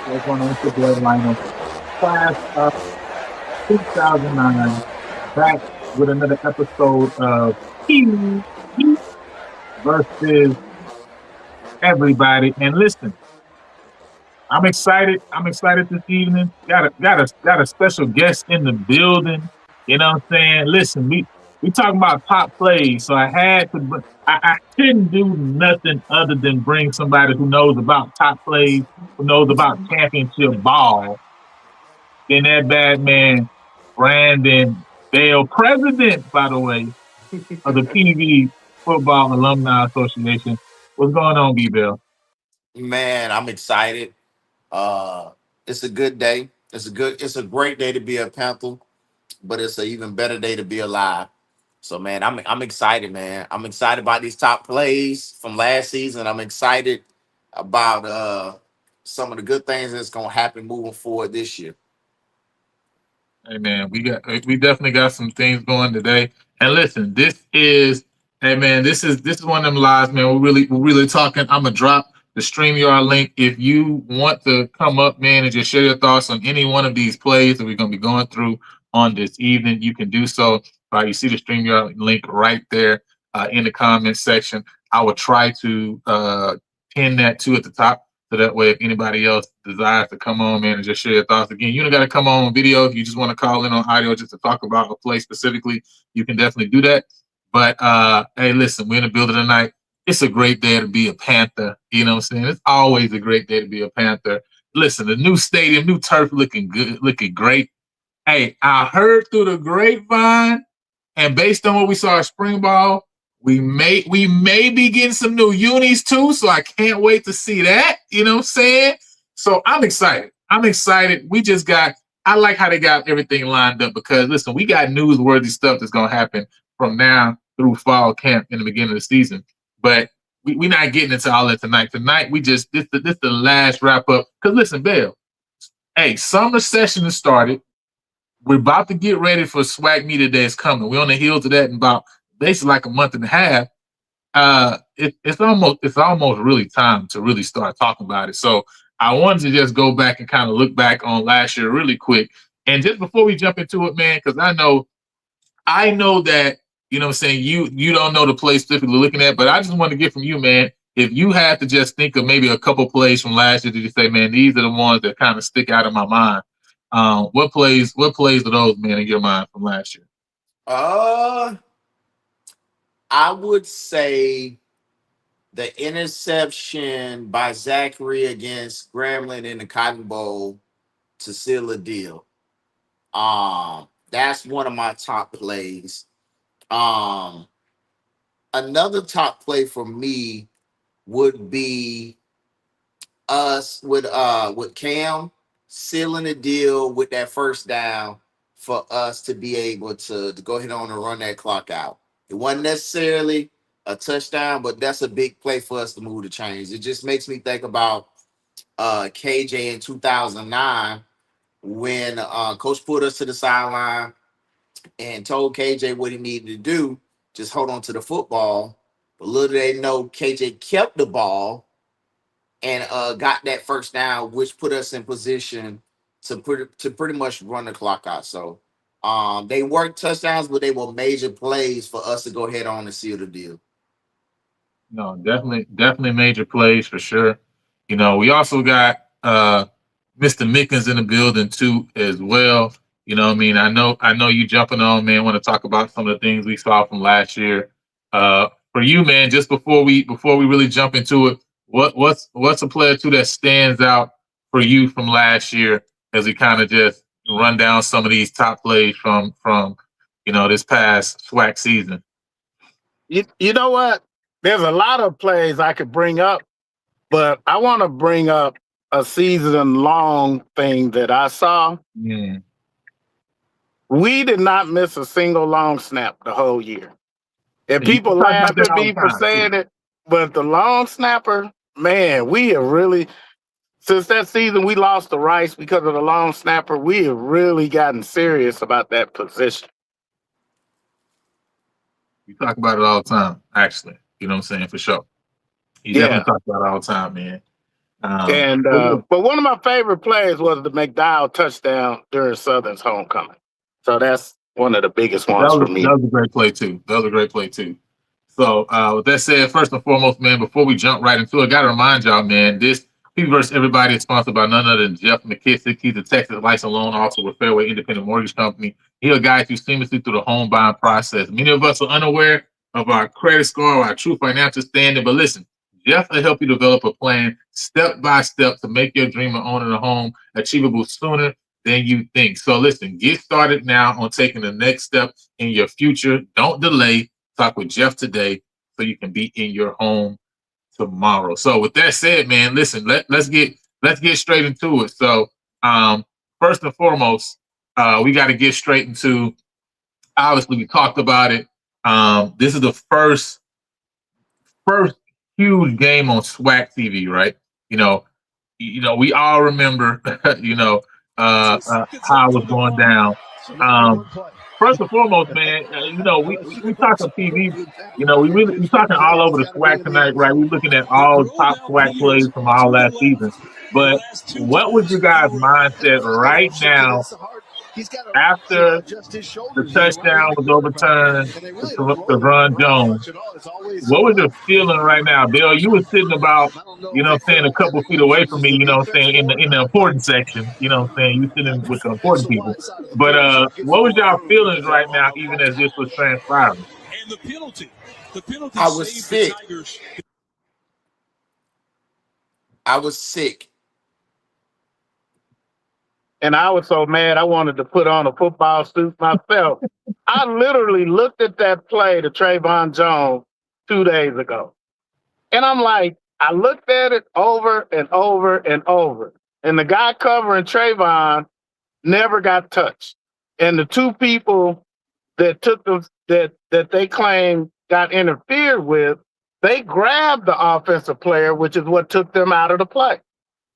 That's one of the lineup. Class of 2009. Back with another episode of Heat versus everybody. And listen, I'm excited. I'm excited this evening. Got a special guest in the building. You know what I'm saying? Listen, we talking about top plays, so I had to. I couldn't do nothing other than bring somebody who knows about top plays, who knows about championship ball. Then that bad man, Brandon Bale, president, by the way, of the PV Football Alumni Association. What's going on, B Bell? Man, I'm excited. It's a good day. It's a great day to be a Panther, but it's an even better day to be alive. So man, I'm excited, man. I'm excited about these top plays from last season. I'm excited about some of the good things that's gonna happen moving forward this year. Hey man, we definitely got some things going today. And listen, this is one of them lives, man. We're really talking. I'm gonna drop the StreamYard link. If you want to come up, man, and just share your thoughts on any one of these plays that we're gonna be going through on this evening, you can do so. You see the StreamYard link right there in the comment section. I will try to pin that too at the top. So that way, if anybody else desires to come on, man, and just share your thoughts, again, you don't got to come on video. If you just want to call in on audio just to talk about a play specifically, you can definitely do that. But hey, listen, we're in the building tonight. It's a great day to be a Panther. You know what I'm saying? It's always a great day to be a Panther. Listen, the new stadium, new turf looking good, looking great. Hey, I heard through the grapevine, and based on what we saw at spring ball, we may be getting some new unis too, so I can't wait to see that. You know what I'm saying? So I'm excited. I like how they got everything lined up because listen, we got newsworthy stuff that's gonna happen from now through fall camp in the beginning of the season. But we're not getting into all that tonight. Tonight we just this the last wrap up. Because listen, Bill, hey, summer session has started. We're about to get ready for SWAC Media Day is coming. We're on the heels of that in about basically like a month and a half. It's almost really time to really start talking about it. So I wanted to just go back and kind of look back on last year really quick. And just before we jump into it, man, because I know that, you know what I'm saying, you don't know the play specifically looking at, but I just want to get from you, man, if you had to just think of maybe a couple plays from last year that you say, man, these are the ones that kind of stick out in my mind. What plays are those, man, in your mind from last year? I would say the interception by Zachary against Gremlin in the Cotton Bowl to seal a deal. That's one of my top plays. Another top play for me would be us with Cam sealing a deal with that first down for us to be able to go ahead on and run that clock out. It wasn't necessarily a touchdown, but that's a big play for us to move the chains. It just makes me think about KJ in 2009 when Coach put us to the sideline and told KJ what he needed to do, just hold on to the football. But little did they know KJ kept the ball and got that first down, which put us in position to pretty much run the clock out. So they weren't touchdowns, but they were major plays for us to go ahead on and seal the deal. No, definitely major plays for sure. You know, we also got Mr. Mickens in the building too as well. You know what I mean? I know you jumping on, man, want to talk about some of the things we saw from last year. For you, man, just before we really jump into it, what's a player too that stands out for you from last year as we kind of just run down some of these top plays from this past SWAC season. You know what? There's a lot of plays I could bring up, but I want to bring up a season-long thing that I saw. Mm. We did not miss a single long snap the whole year. And You people talk about laugh that at all me the for time, saying too. it, but the long snapper, man, we have really, since that season we lost to Rice because of the long snapper, we have really gotten serious about that position. You talk about it all the time, actually. You know what I'm saying? For sure. You Yeah. definitely talk about it all the time, man. But one of my favorite plays was the McDowell touchdown during Southern's homecoming. So that's one of the biggest ones for me. That was a great play too. So with that said, first and foremost, man, before we jump right into it, I gotta remind y'all, man, this People versus Everybody is sponsored by none other than Jeff McKissick. He's a Texas licensed loan officer with Fairway Independent Mortgage Company. He'll guide you seamlessly through the home buying process. Many of us are unaware of our credit score or our true financial standing, but listen, Jeff will help you develop a plan step by step to make your dream of owning a home achievable sooner than you think. So listen, get started now on taking the next step in your future. Don't delay. Talk with Jeff today so you can be in your home tomorrow. So with that said, man, listen, let's get straight into it. So first and foremost, we got to get straight into, obviously we talked about it. This is the first huge game on SWAC TV, right? You know, we all remember, how it was going down. First and foremost, man, we talking TV. We talking all over the SWAC tonight, right? We're looking at all top SWAC plays from all last season. But what was your guys' mindset right now after the touchdown was overturned to Ron Jones? What was your feeling right now, Bill? You were sitting about, a couple feet away from me, in the important section, you were sitting with the important people. But what was y'all feelings right now, even as this was transpiring? I was sick. I was sick. And I was so mad I wanted to put on a football suit myself. I literally looked at that play to Trayvon Jones 2 days ago. And I'm like, I looked at it over and over and over. And the guy covering Trayvon never got touched. And the two people that took them that they claimed got interfered with, they grabbed the offensive player, which is what took them out of the play.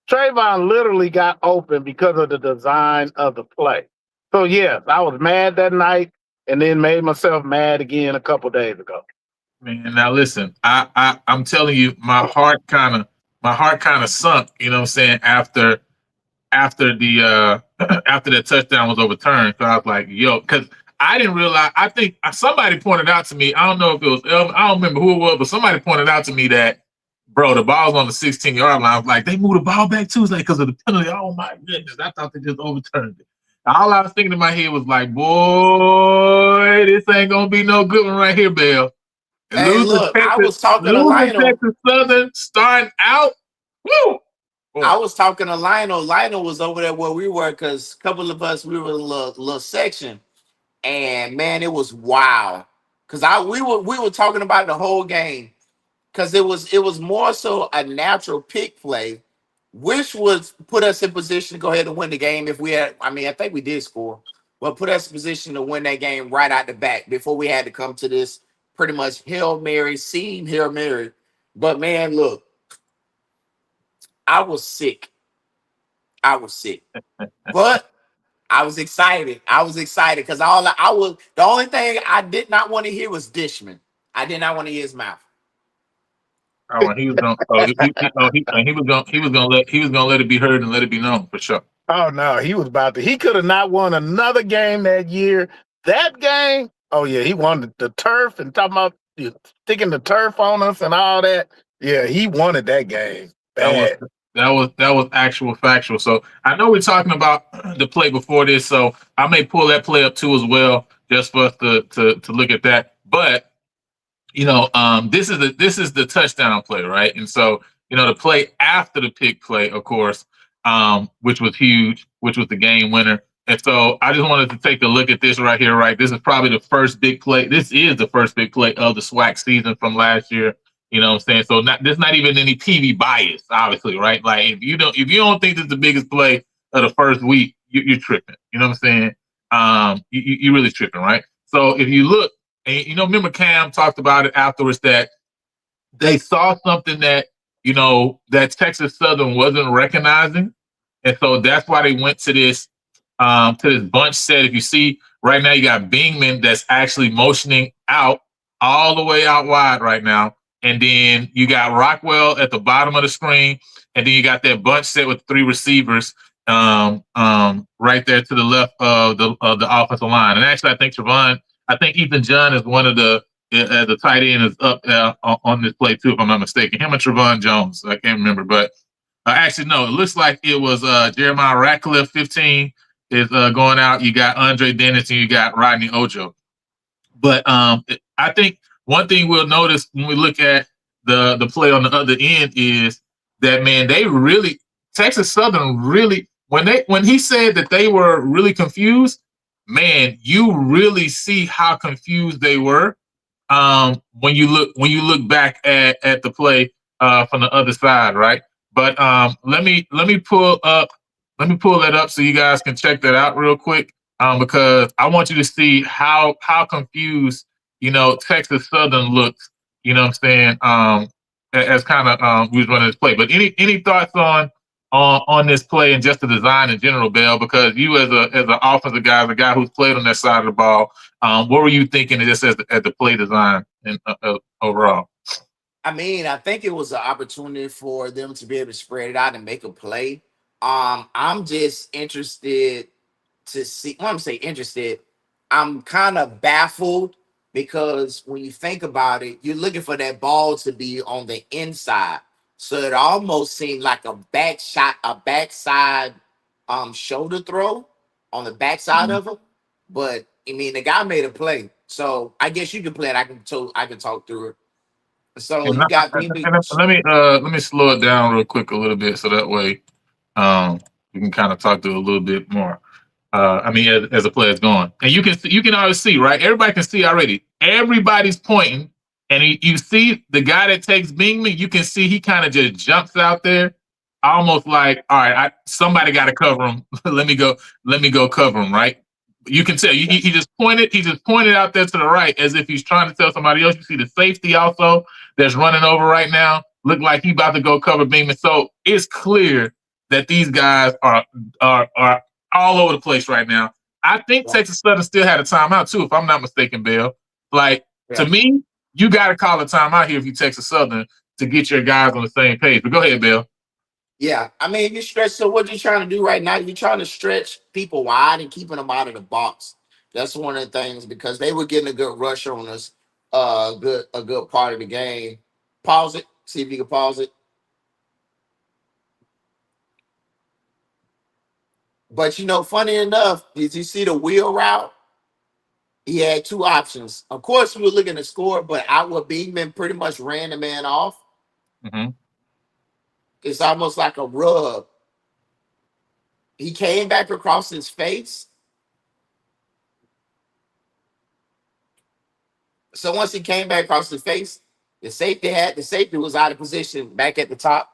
Trayvon literally got open because of the design of the play. So yes, I was mad that night and then made myself mad again a couple days ago. Man, now listen, I'm telling you, my heart kind of sunk, you know what I'm saying, after the after that touchdown was overturned. So I was like, yo, because I didn't realize, I think somebody pointed out to me, I don't know if it was Elvin, I don't remember who it was, but somebody pointed out to me that, bro, the ball was on the 16-yard line. I was like, they moved the ball back too. It's like, because of the penalty. Oh my goodness, I thought they just overturned it. All I was thinking in my head was like, boy, this ain't gonna be no good one right here, Bill. Hey, look, I was talking to Lionel. Texas Southern starting out. Woo! I was talking to Lionel. Lionel was over there where we were because a couple of us, we were in a little section. And man, it was wild. Because we were talking about the whole game. Because it was more so a natural pick play, which would put us in position to go ahead and win the game if we had. I mean, I think we did score, but put us in position to win that game right out the back before we had to come to this pretty much Hail Mary. But man, look, I was sick. But I was excited. Because the only thing I did not want to hear was Dishman. I did not want to hear his mouth. Oh, he was gonna let it be heard and let it be known for sure. Oh no, he was about to. He could have not won another game that year. That game, oh yeah, he wanted the turf and talking about sticking the turf on us and all that. Yeah, he wanted that game bad. That was actual factual. So I know we're talking about the play before this, so I may pull that play up too as well, just for us to look at that. But this is the touchdown play, right? And so, the play after the pick play, of course, which was huge, which was the game winner. And so I just wanted to take a look at this right here, right? This is probably the first big play. This is the first big play of the SWAC season from last year. You know what I'm saying? So there's not even any TV bias, obviously, right? Like if you don't think this is the biggest play of the first week, you're tripping. You know what I'm saying? You're really tripping, right? So if you look, and remember Cam talked about it afterwards that they saw something that that Texas Southern wasn't recognizing, and so that's why they went to this bunch set. If you see right now, you got Bingman that's actually motioning out all the way out wide right now, and then you got Rockwell at the bottom of the screen, and then you got that bunch set with 3 receivers right there to the left of the offensive line. And actually, I think Ethan John is one of the tight end is up on this play too, if I'm not mistaken. Him and Trevon Jones, I can't remember, but actually no, it looks like it was Jeremiah Ratcliffe, 15. Is going out. You got Andre Dennis and you got Rodney Ojo. But I think one thing we'll notice when we look at the play on the other end is that, man, Texas Southern really, when he said that they were really confused, man, you really see how confused they were when you look back at the play from the other side, right? But let me pull that up so you guys can check that out real quick, because I want you to see how confused Texas Southern looks. You know what I'm saying? As kind of we was running this play. But any thoughts on this play and just the design in general, Bell? Because you as an offensive guy, as a guy who's played on that side of the ball, what were you thinking of this as the play design and overall? I mean, I think it was an opportunity for them to be able to spread it out and make a play. I'm just interested to see. When I'm saying interested, I'm kind of baffled because when you think about it, you're looking for that ball to be on the inside. So it almost seemed like a backside shoulder throw on the backside of him. But I mean, the guy made a play. So I guess you can play it. I can talk through it. So you got me. Let me slow it down real quick a little bit so that way we can kind of talk to it a little bit more. I mean, as the play is going, and you can always see, right? Everybody can see already. Everybody's pointing, and you see the guy that takes Bingman. You can see he kind of just jumps out there, almost like, all right, somebody got to cover him. let me go cover him, right? You can tell he just pointed. He just pointed out there to the right as if he's trying to tell somebody else. You see the safety also that's running over right now. Look like he about to go cover Bingman. So it's clear that these guys are all over the place right now. I think Texas Southern still had a timeout too, if I'm not mistaken, Bill. Like to me, you got to call a timeout here if you Texas Southern to get your guys on the same page. But go ahead, Bill. Yeah, I mean, you stretch. So what you're trying to do right now, you're trying to stretch people wide and keeping them out of the box. That's one of the things because they were getting a good rush on us, a good part of the game. Pause it. See if you can pause it. But funny enough, did you see the wheel route? He had 2 options. Of course, we were looking to score, but our Bingman pretty much ran the man off. Mm-hmm. It's almost like a rub. He came back across his face. So once he came back across his face, the safety was out of position back at the top.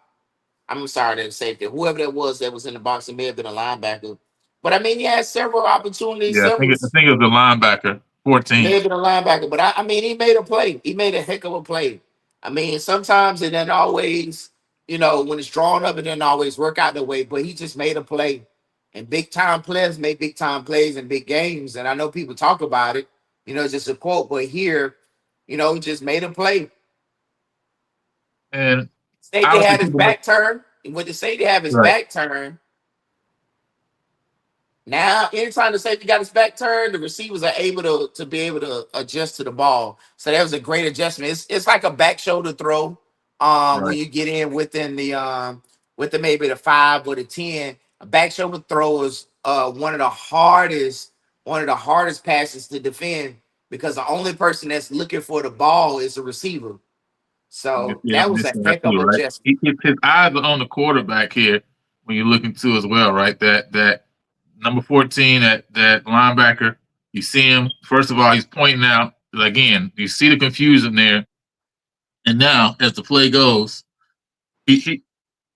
I'm sorry, that safety, whoever that was in the box, it may have been a linebacker. But I mean, he had several opportunities. Yeah, I think it was the linebacker, 14. It may have been a linebacker, but I mean, he made a play. He made a heck of a play. I mean, sometimes it doesn't always, when it's drawn up, it doesn't always work out that way. But he just made a play. And big time players make big time plays in big games. And I know people talk about it, it's just a quote, but here, he just made a play. And safety had his back turned. When the safety have his back turned, now anytime the safety got his back turned, the receivers are able to be able to adjust to the ball. So that was a great adjustment. It's like a back shoulder throw. When you get in within maybe the 5 or the 10, a back shoulder throw is one of the hardest passes to defend because the only person that's looking for the ball is the receiver. So that was a heck of an adjustment. His eyes are on the quarterback here when you're looking to as well, right? That number 14, that linebacker. You see him. First of all, he's pointing out again. You see the confusion there. And now, as the play goes, he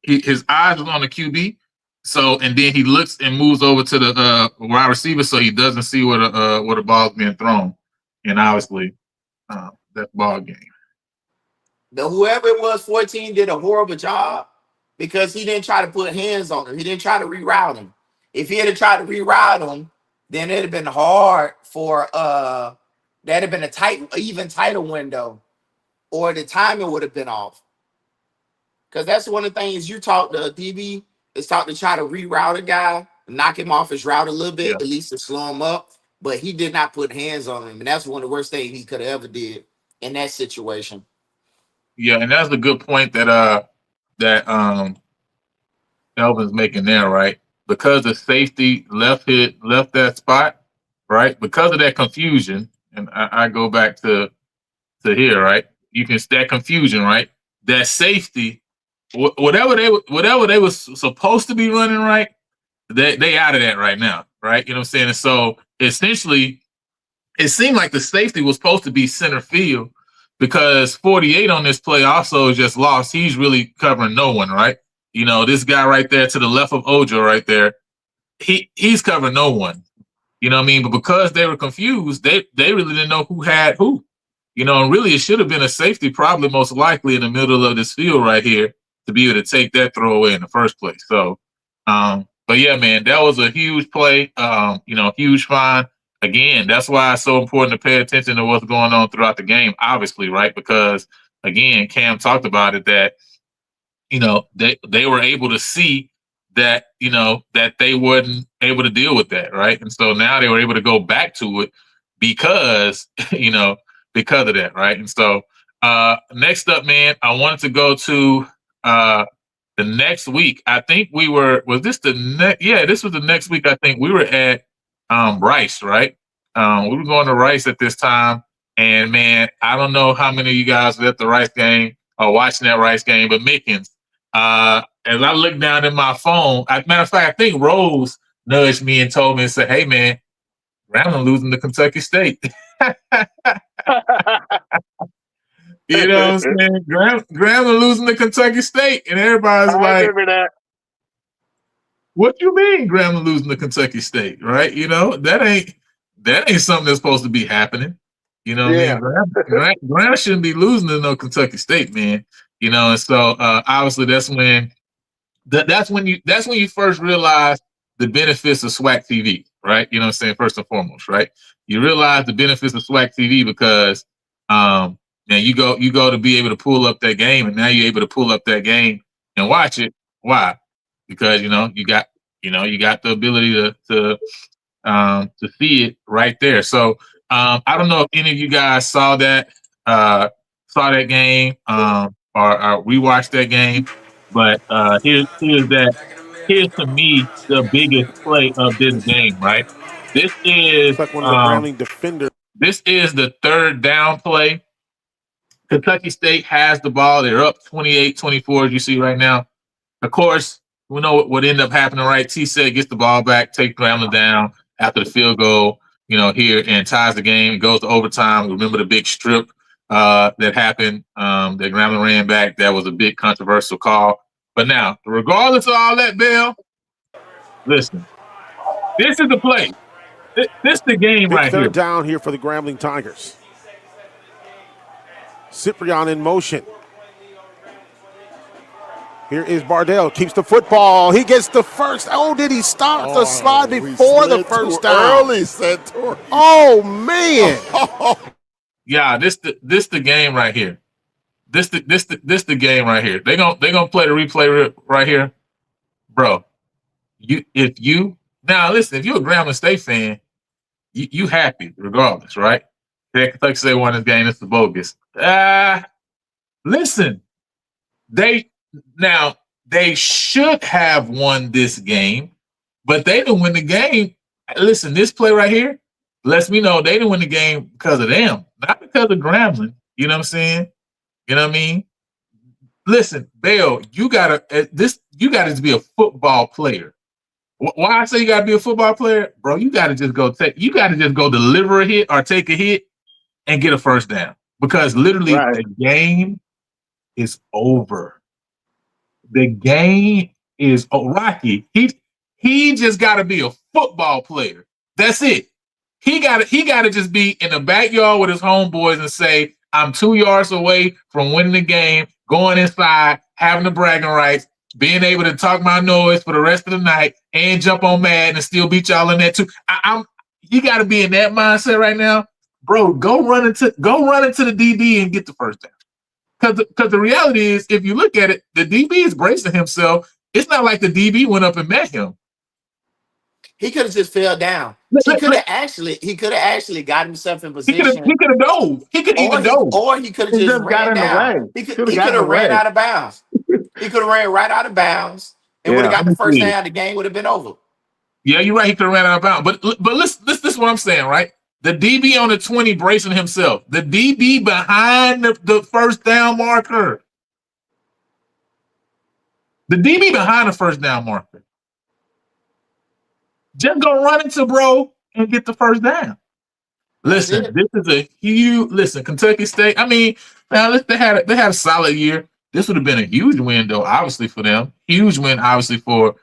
his eyes are on the QB. So, and then he looks and moves over to the wide receiver, so he doesn't see where the ball's being thrown. And obviously, that ball game. Whoever it was, 14, did a horrible job because he didn't try to put hands on him. He didn't try to reroute him. If he had tried to reroute him, then it'd have been hard for that'd have been even tighter window, or the timing would have been off. Because that's one of the things you taught the DB is taught to try to reroute a guy, knock him off his route a little bit, at least to slow him up. But he did not put hands on him, and that's one of the worst things he could have ever did in that situation. Yeah, and that's a good point that Elvin's making there, right? Because the safety left that spot, right? Because of that confusion, and I go back to here, right? You can that confusion, right? That safety, whatever they was supposed to be running, right? They out of that right now, right? You know what I'm saying? And so essentially, it seemed like the safety was supposed to be center field because 48 on this play also just lost. He's really covering no one, right? You know, this guy right there to the left of Ojo right there, he's covering no one. You know what I mean? But because they were confused, they really didn't know who had who. You know, and really it should have been a safety probably most likely in the middle of this field right here to be able to take that throw away in the first place. So, but yeah, man, that was a huge play, huge find. Again, that's why it's so important to pay attention to what's going on throughout the game, obviously, right? Because, again, Cam talked about it that, you know, they were able to see that, you know, that they weren't able to deal with that, right? And so now they were able to go back to it because, because of that, right? And so next up, man, I wanted to go to the next week. I think this was the next week. I think we were at Rice, right? We were going to Rice at this time. And man, I don't know how many of you guys were at the Rice game or watching that Rice game, but Mickens, as I looked down at my phone, matter of fact, I think Rose nudged me and told me and said, "Hey man, Grambling losing to Kentucky State." You know what I'm saying? Grambling losing to Kentucky State. And everybody's I remember that. What you mean Grambling losing to Kentucky State, right? You know, that ain't something that's supposed to be happening. You know what I mean? Grambling shouldn't be losing to no Kentucky State, man. You know, and so obviously that's when you first realize the benefits of SWAC TV, right? You know what I'm saying? First and foremost, right? You realize the benefits of SWAC TV because man, you go to be able to pull up that game, and now you're able to pull up that game and watch it. Why? Because you got the ability to see it right there. So I don't know if any of you guys saw that game or rewatched that game, but here's to me the biggest play of this game, right? This is like one of the Grambling defenders. This is the third down play. Kentucky State has the ball. They're up 28-24, as you see right now. Of course, we know what ended up happening, right? T-Set gets the ball back, takes Grambling down after the field goal, here, and ties the game. It goes to overtime. Remember the big strip that happened that Grambling ran back? That was a big controversial call. But now, regardless of all that, Bill, listen, this is the play. This is the game right here. Third down here for the Grambling Tigers. Cyprian in motion. Here is Bardell. Keeps the football. He gets the first. Oh, did he start the slide before the first down? Early, Santori. Oh, man. Yeah, this the game right here. This the game right here. They gonna play the replay right here, bro. If you're a Grambling State fan, you happy regardless, right? Kentucky State won this game. It's the bogus. Listen, they should have won this game, but they didn't win the game. Listen, this play right here lets me know they didn't win the game because of them, not because of Grambling. You know what I'm saying? You know what I mean? Listen, Bale, you gotta be a football player Why I say you gotta be a football player, bro? You gotta just go deliver a hit or take a hit and get a first down because literally the game is over. The game is Rocky. He just got to be a football player. That's it. He got to just be in the backyard with his homeboys and say, "I'm 2 yards away from winning the game, going inside, having the bragging rights, being able to talk my noise for the rest of the night, and jump on Madden and still beat y'all in that too." You got to be in that mindset right now, bro. Go run into the DB and get the first down. Because the reality is, if you look at it, the DB is bracing himself. It's not like the DB went up and met him. He could have just fell down. He could have actually got himself in position. He could have dove. He could even dove. Or he could have just ran down. He could have ran out of bounds. He could have ran right out of bounds and would have got the first down. The game would have been over. Yeah, you're right. He could have ran out of bounds. But this is what I'm saying, right? The DB on the 20 bracing himself. The DB behind the first down marker. The DB behind the first down marker. Just go run into bro and get the first down. Listen, this is a huge Kentucky State. I mean, man, they had a solid year. This would have been a huge win, though, obviously for them. Huge win, obviously for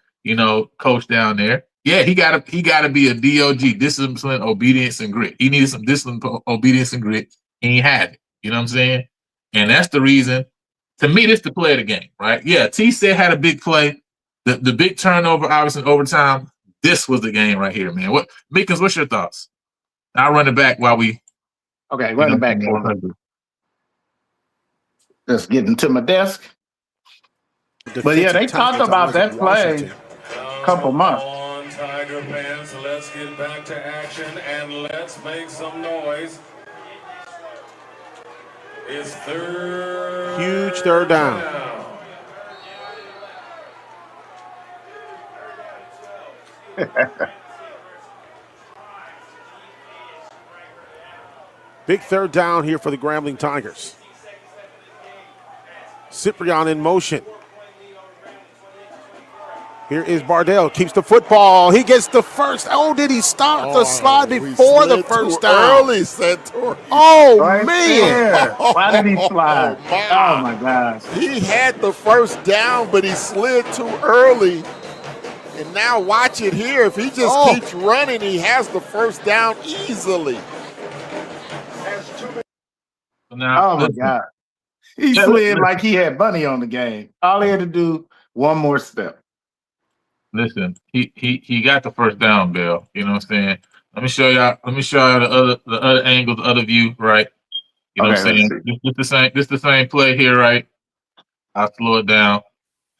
coach down there. Yeah, he gotta be a DOG, discipline, obedience, and grit. He needed some discipline, obedience, and grit, and he had it. You know what I'm saying? And that's the reason. To me, this is the play of the game, right? Yeah, T said had a big play, the big turnover, obviously in overtime. This was the game right here, man. Meekins, what's your thoughts? I'll run it back while we. Okay, run it back. Just getting to my desk. But yeah, they talked about that play a couple months. Tiger fans, let's get back to action and let's make some noise. It's huge third down. Big third down here for the Grambling Tigers. Cyprian in motion. Here is Bardell, keeps the football. He gets the first. Oh, did he start the slide before the first down? Early, Santori. Oh, right man. There. Why did he slide? Oh, my gosh. He had the first down, but he slid too early. And now watch it here. If he just keeps running, he has the first down easily. Now, oh, my God. He slid like he had money on the game. All he had to do, one more step. Listen, he got the first down, Bill. You know what I'm saying? Let me show y'all the other angle, the other view, right? You know what I'm saying? This the same play here, right? I'll slow it down.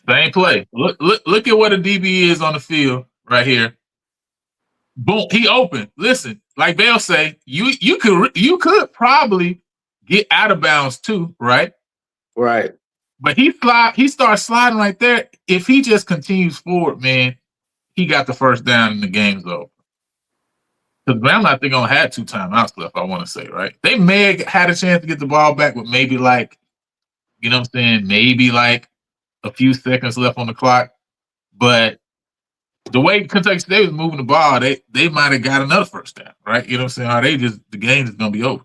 Same play. Look at what a DB is on the field right here. Boom, he open. Listen, like Bell say, you could probably get out of bounds too, right? Right. But he starts sliding right there. If he just continues forward, man, he got the first down and the game's over. Because Bama, they're going to have 2 timeouts left, I want to say, right? They may have had a chance to get the ball back with maybe maybe like a few seconds left on the clock. But the way Kentucky State was moving the ball, they might have got another first down, right? You know what I'm saying? The game is going to be over.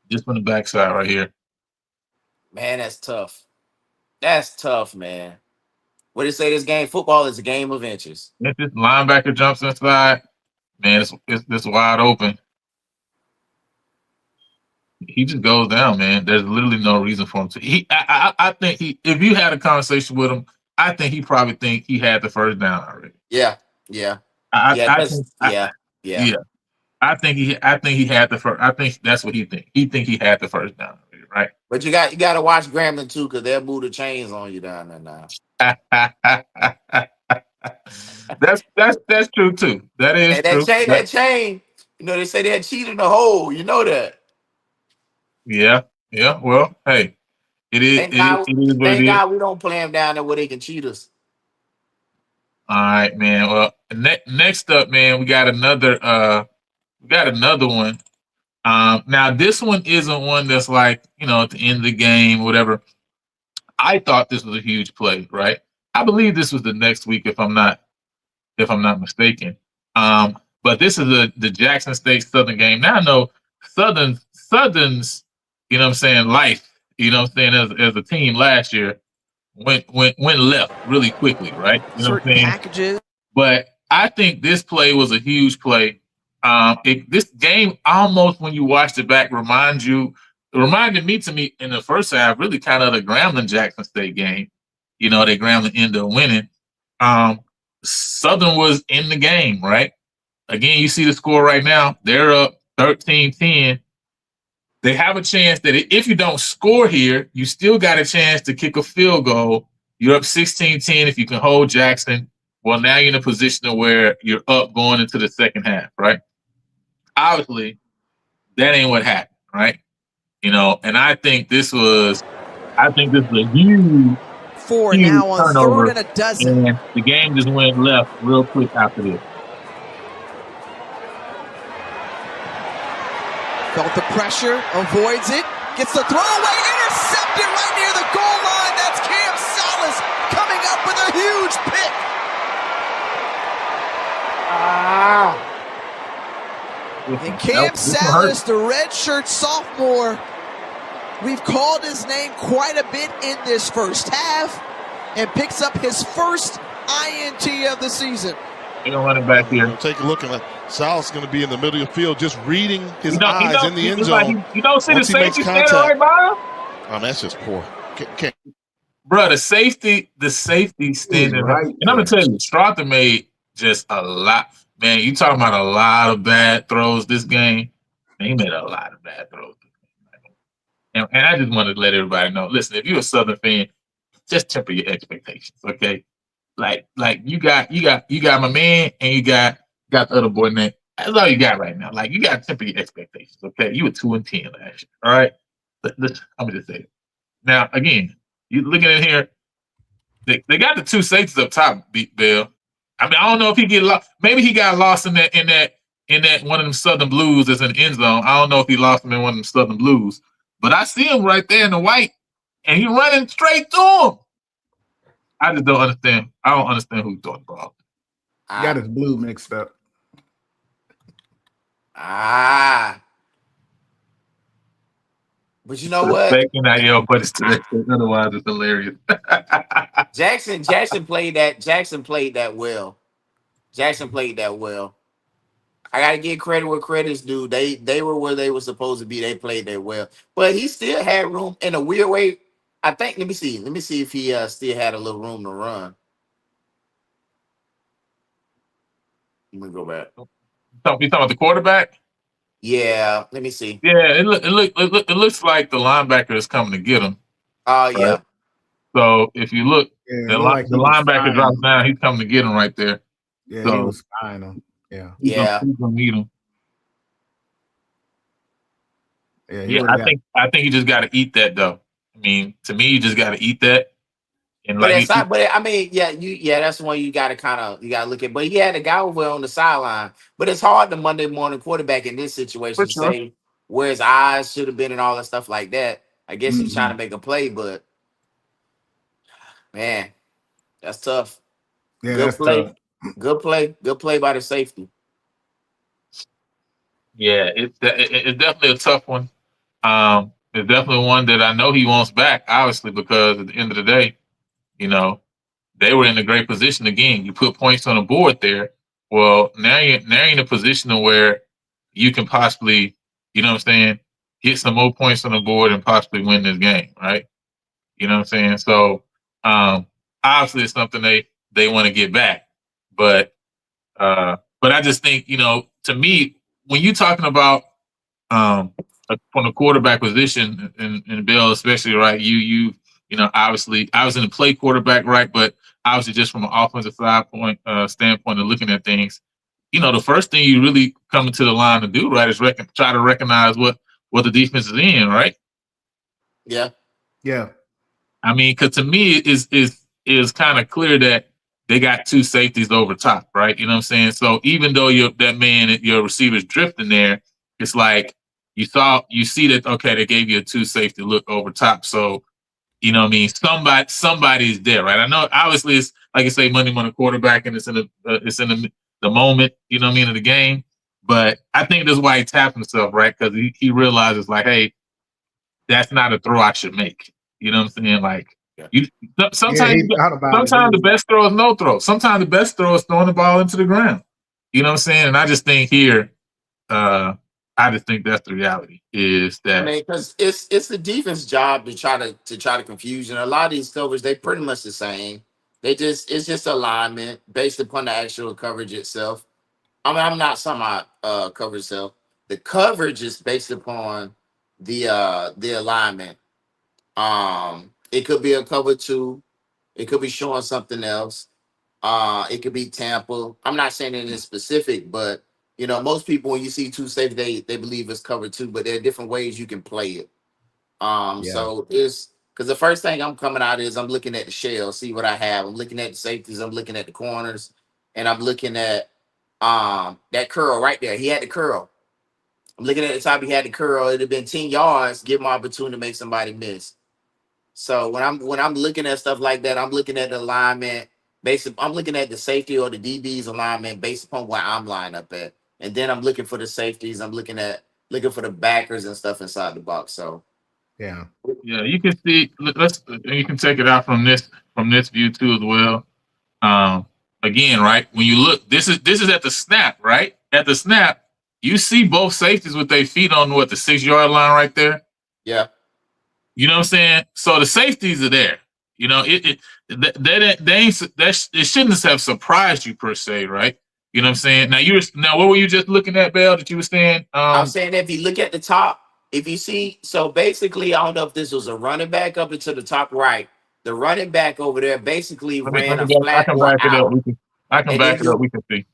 Just from the backside right here. Man, that's tough. That's tough, man. What do you say? This game, football is a game of inches. If this linebacker jumps inside, man, it's wide open. He just goes down, man. There's literally no reason for him to. I think if you had a conversation with him, I think he probably think he had the first down already. Yeah. I think he had the first. I think that's what he think. He think he had the first down already, right? But you got to watch Grambling too, because they'll move the chains on you down there now. That's true too. That is true. That chain. You know, they say they cheated in the hole. You know that. Yeah. Well, hey, it is. Thank God we don't play them down there where they can cheat us. All right, man. Well, next up, man, we got another one. Now this one isn't one that's like, at the end of the game, or whatever. I thought this was a huge play, right? I believe this was the next week, if I'm not if I'm not mistaken. But this is the Jackson State Southern game. Now I know Southern's, you know what I'm saying, life, you know what I'm saying, as a team last year went left really quickly, right? You know what I'm Certain saying? packages. But I think this play was a huge play. This game almost, when you watched it back, reminded me in the first half, really kind of the Grambling Jackson State game. You know, they Grambling ended up winning. Southern was in the game, right? Again, you see the score right now. They're up 13-10. They have a chance that if you don't score here, you still got a chance to kick a field goal. You're up 16-10 if you can hold Jackson. Well, now you're in a position of where you're up going into the second half, right? Obviously, that ain't what happened, right? You know, and I think this was a huge, Four huge now on turnover, 3rd and a dozen. and the game just went left real quick after this. Felt the pressure, avoids it, gets the throwaway, intercepted right near the goal line. That's Cam Salas coming up with a huge pick. And Cam Salas, the redshirt sophomore, we've called his name quite a bit in this first half, and picks up his first INT of the season. They're going to run it back here. Take a look, and Sal's going to be in the middle of the field, just reading his You eyes know, in the end zone. Like you don't see Once the he makes safety standing contact. right by him? Oh, that's just poor. Bro, the safety standing right. And I'm gonna tell you, Strother made just a lot. Man, you talking about a lot of bad throws this game. Man, he made a lot of bad throws. And I just want to let everybody know. Listen, if you're a Southern fan, just temper your expectations, okay? Like you got my man, and you got the other boy name. That's all you got right now. Like, you got to temper your expectations, okay? You were 2-10 last year, all right? I'm gonna just say it. Now, again, you looking at here, they got the two safeties up top, Bill. I mean, I don't know if he get lost. Maybe he got lost in that one of them Southern Blues that's in the end zone. I don't know if he lost him in one of them Southern Blues, but I see him right there in the white, and he running straight to him. I just don't understand. I don't understand who thought the ball. Got his blue mixed up. But you know what? But it's otherwise it's hilarious. Jackson played that well. Jackson played that well. I gotta give credit where credit's due. They were where they were supposed to be. They played that well, but he still had room in a weird way. I think. Let me see if he still had a little room to run. Let me go back. You talking about the quarterback? Yeah, let me see. Yeah, it looks like the linebacker is coming to get him. Oh yeah. Right? So if you look, the linebacker drops down. He's coming to get him right there. Yeah, so, he was spying him. Yeah. He's gonna meet him. Yeah, I think you just got to eat that though. I mean, to me, you just got to eat that. And that's the one you gotta look at. But he had a guy over on the sideline. But it's hard to Monday morning quarterback in this situation to say where his eyes should have been and all that stuff like that. I guess he's trying to make a play, but man, that's tough. Yeah, Good play. Tough. Good play by the safety. Yeah, it's definitely a tough one. It's definitely one that I know he wants back, obviously, because at the end of the day, you know, they were in a great position. Again, you put points on the board there. Well, now you're in a position where you can possibly, you know what I'm saying, get some more points on the board and possibly win this game, right? You know what I'm saying? So, obviously, it's something they want to get back. But I just think, you know, to me, when you're talking about from the quarterback position and Bill, especially, right? You know, obviously, I was in the play quarterback, right? But obviously, just from an offensive standpoint of looking at things, you know, the first thing you really come into the line to do, right, is try to recognize what the defense is in, right? Yeah. Yeah. I mean, because to me, is kind of clear that they got two safeties over top, right? You know what I'm saying? So even though your receiver's drifting there, it's like you see that, okay, they gave you a two safety look over top. So, you know what I mean? Somebody's there, right? I know obviously like you say, money quarterback, and it's in the moment, you know what I mean, of the game. But I think that's why he tapped himself, right? Because he realizes, like, hey, that's not a throw I should make. You know what I'm saying? Like, you sometimes he thought about it. sometimes the best throw is no throw. Sometimes the best throw is throwing the ball into the ground. You know what I'm saying? And I just think here, I just think that's the reality. Is that, I mean, because it's the defense job to try to confuse you. And a lot of these covers, they pretty much the same. It's just alignment based upon the actual coverage itself. I mean, I'm not talking about coverage itself. The coverage is based upon the alignment. It could be a cover two. It could be showing something else. It could be Tampa. I'm not saying it in specific, but you know, most people when you see two safety, they believe it's cover two, but there are different ways you can play it. So it's because the first thing I'm coming out is I'm looking at the shell, see what I have. I'm looking at the safeties, I'm looking at the corners, and I'm looking at that curl right there. He had the curl. I'm looking at the top, he had the curl. It'd have been 10 yards, give him opportunity to make somebody miss. So when I'm looking at stuff like that, I'm looking at the alignment I'm looking at the safety or the DB's alignment based upon where I'm lined up at. And then I'm looking for the safeties. I'm looking for the backers and stuff inside the box. So yeah, you can see. You can take it out from this view too as well. Again, right, when you look, this is at the snap, right? At the snap, you see both safeties with their feet on the 6-yard line right there. Yeah. You know what I'm saying? So the safeties are there. You know, it shouldn't have surprised you per se, right? You know what I'm saying? Now what were you just looking at, Bell, that you were saying? I'm saying if you look at the top, if you see, so basically, I don't know if this was a running back up into the top right. The running back over there basically ran a flat or out. I can back it up. We can see.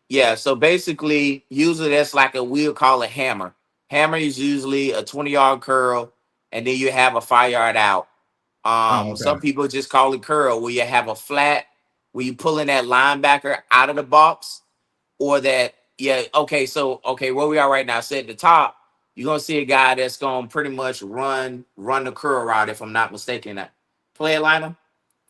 Yeah, so basically, usually that's like we'll call it hammer. Hammer is usually a 20-yard curl, and then you have a 5-yard out. Some people just call it curl, where you have a flat, where you pulling that linebacker out of the box, or that, where we are right now. So at the top, you're gonna see a guy that's gonna pretty much run the curl route, if I'm not mistaken. That play liner.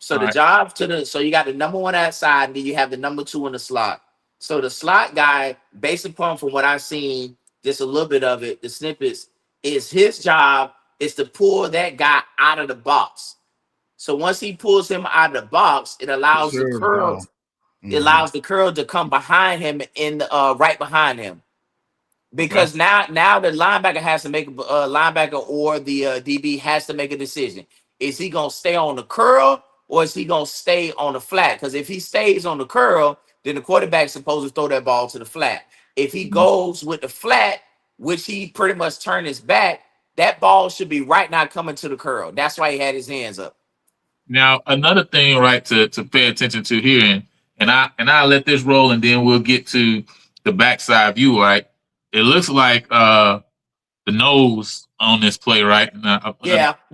So the job so you got the number one outside, and then you have the number two in the slot. So the slot guy, based upon from what I've seen, just a little bit of it, the snippets, is his job is to pull that guy out of the box. So once he pulls him out of the box, it allows the curl. It allows the curl to come behind him right behind him. Because now the linebacker has to make linebacker or the DB has to make a decision. Is he gonna stay on the curl or is he gonna stay on the flat? Because if he stays on the curl, then the quarterback's supposed to throw that ball to the flat. If he goes with the flat, which he pretty much turned his back, that ball should be right now coming to the curl. That's why he had his hands up. Now, another thing, right, to pay attention to here, and I'll let this roll, and then we'll get to the backside view, right? It looks like the nose on this play, right?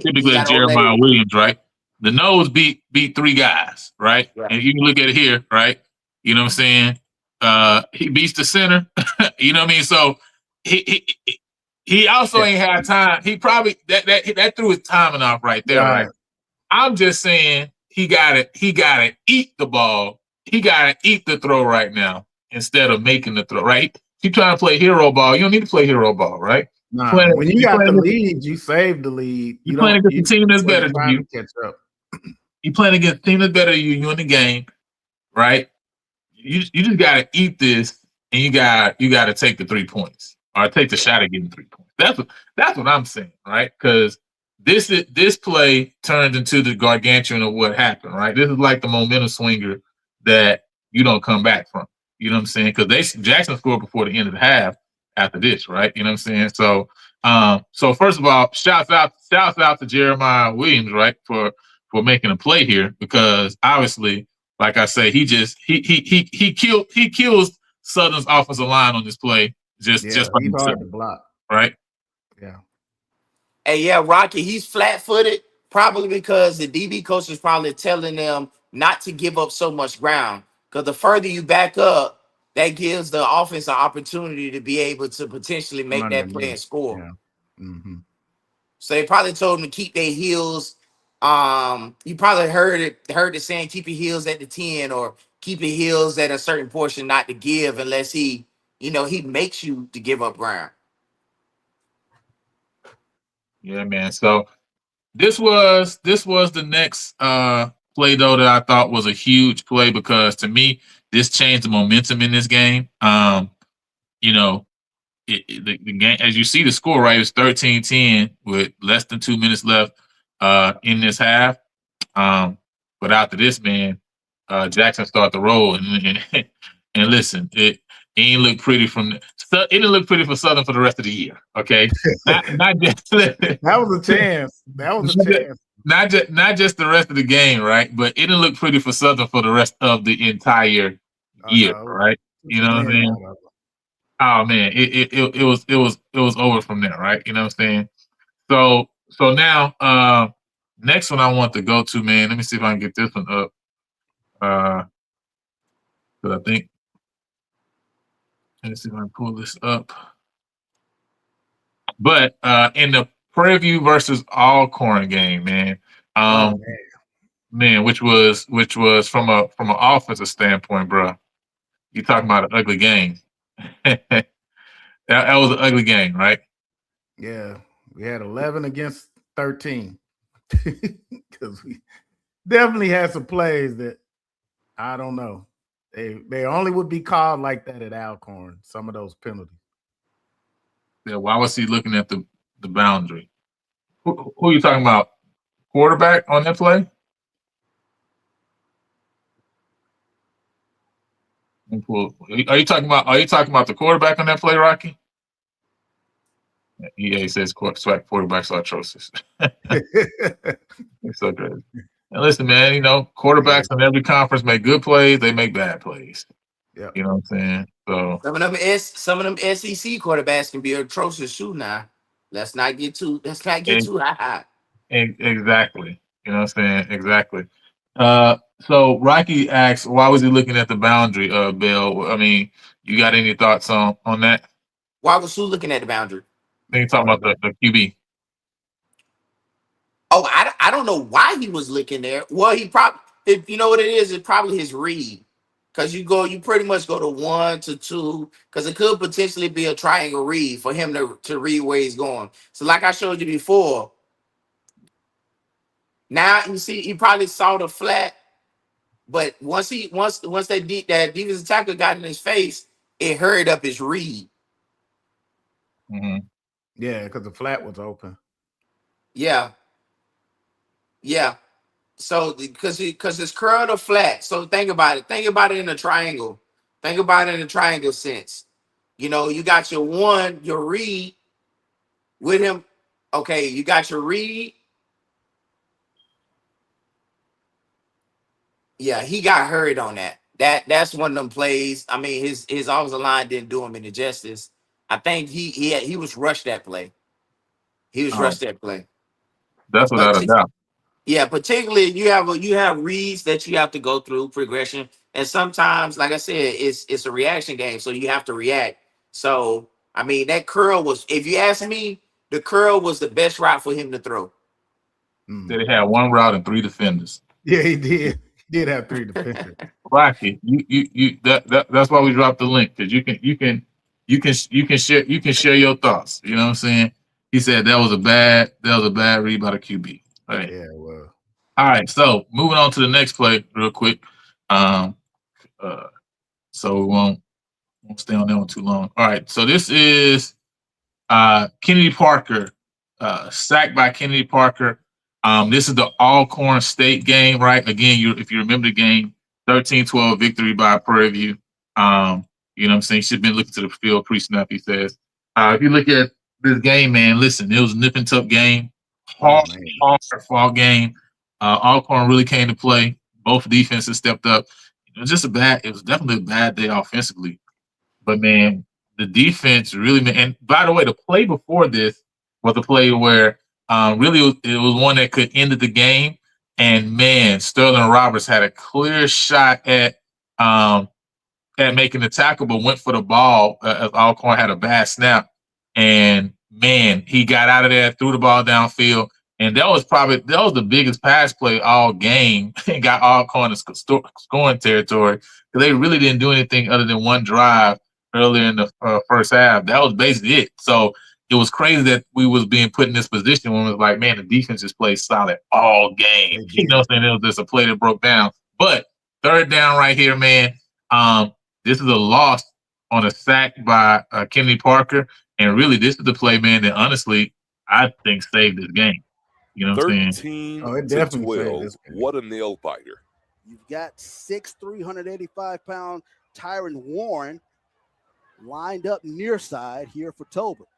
Typically Jeremiah Williams, right? The nose beat 3 guys, right? Yeah. And you can look at it here, right? You know what I'm saying? He beats the center. You know what I mean? So he also ain't had time. He probably that threw his timing off right there, right? I'm just saying he gotta eat the ball. He gotta eat the throw right now instead of making the throw, right? You trying to play hero ball. You don't need to play hero ball, right? Nah, when you got the lead, you save the lead. You playing against a team that's better than you. Catch up. You playing against a team that's better than you. You in the game, right? You just gotta eat this, and you gotta take the 3 points or take the shot at getting 3 points. That's what I'm saying, right? Because this play turned into the gargantuan of what happened, right? This is like the momentum swinger that you don't come back from. You know what I'm saying? Because Jackson scored before the end of the half after this, right? You know what I'm saying? So first of all, shouts out to Jeremiah Williams, right, for making a play here, because obviously, like I say, he kills Southern's offensive line on this play just by himself, hard to block, right? Yeah. Hey, yeah, Rocky, he's flat-footed, probably because the DB coach is probably telling them not to give up so much ground. Because the further you back up, that gives the offense an opportunity to be able to potentially make that play and score. Yeah. Mm-hmm. So they probably told them to keep their heels You probably heard the saying, keep your heels at the 10 or keep your heels at a certain portion not to give unless he makes you to give up ground. Yeah, man. So this was the next play though that I thought was a huge play because to me this changed the momentum in this game. You know, the game as you see the score right, it was 13-10 with less than 2 minutes left in this half. But after this, man, Jackson started to roll and listen, it ain't look pretty it didn't look pretty for Southern for the rest of the year. Okay, not just That was a chance. That was a chance. not just the rest of the game, right? But it didn't look pretty for Southern for the rest of the entire year, No. right? You know what I mean? Oh man, it was over from there, right? You know what I'm saying? So now next one I want to go to, man. Let me see if I can get this one up. Because I think let me see if I can pull this up. But in the Prairie versus Alcorn game, man, man, which was from an offensive standpoint, bro. You talking about an ugly game? that was an ugly game, right? Yeah, we had 11 against 13 because we definitely had some plays that I don't know. They only would be called like that at Alcorn. Some of those penalties. Yeah, why was he looking at the boundary? Who are you talking about? Quarterback on that play? Are you talking about the quarterback on that play, Rocky? Yeah, he says SWAC quarterbacks are atrocious. It's so good. And listen, man, quarterbacks in every conference make good plays. They make bad plays. Yeah, you know what I'm saying. So Some of them SEC quarterbacks can be atrocious too. Now, let's not get too high. exactly. You know what I'm saying. Exactly. So Rocky asks, why was he looking at the boundary, Bill? I mean, you got any thoughts on that? Why was Sue looking at the boundary? I think you're talking about the QB. Oh, I don't know why he was looking there. Well, he probably, you know what it is? It's probably his read. Because you pretty much go to 1 to 2, because it could potentially be a triangle read for him to read where he's going. So, like I showed you before, now you see he probably saw the flat, but once that defensive tackle got in his face, it hurried up his read. Mm-hmm. Yeah, because the flat was open. Yeah. So because it's curled or flat. So think about it. Think about it in a triangle. Think about it in a triangle sense. You got your read with him. Okay, you got your read. Yeah, he got hurt on that. That's one of them plays. I mean, his offensive line didn't do him any justice. I think he was rushed that play. He was rushed that play. That's But without a doubt. yeah, particularly you have reads that you have to go through progression, and sometimes, like I said, it's a reaction game, so you have to react. So I mean, that curl was, if you ask me, the curl was the best route for him to throw. They had one route and 3 defenders. Yeah, he did. He did have 3 defenders. Rocky, that's why we dropped the link, because you can share your thoughts. You know what I'm saying? He said that was a bad read by the QB. Right. Yeah, well. All right, so moving on to the next play real quick. So we won't stay on that one too long. All right, so this is Kennedy Parker, sacked by Kennedy Parker. This is the Alcorn State game, right? Again, if you remember the game, 13-12 victory by Prairie View. You know what I'm saying? You should have been looking to the field pre-snap, he says. If you look at this game, man, listen, it was a nip and tuck game. Hard fought game. Alcorn really came to play. Both defenses stepped up. It was definitely a bad day offensively. But man, the defense really, and by the way, the play before this was a play where really it was one that could end the game. And man, Sterling Roberts had a clear shot at making the tackle, but went for the ball as Alcorn had a bad snap. And man, he got out of there, threw the ball downfield, And that was the biggest pass play all game and got Alcorn in scoring territory because they really didn't do anything other than one drive earlier in the first half. That was basically it. So it was crazy that we was being put in this position when it was like, man, the defense just played solid all game. You know what I'm saying? It was just a play that broke down. But third down right here, man. This is a loss on a sack by Kennedy Parker. And really, this is the play, man, that honestly I think saved this game. You know what I'm saying? 13 to 12. What a nail biter. You've got 6'3", 385-pound Tyron Warren lined up near side here for Tolbert.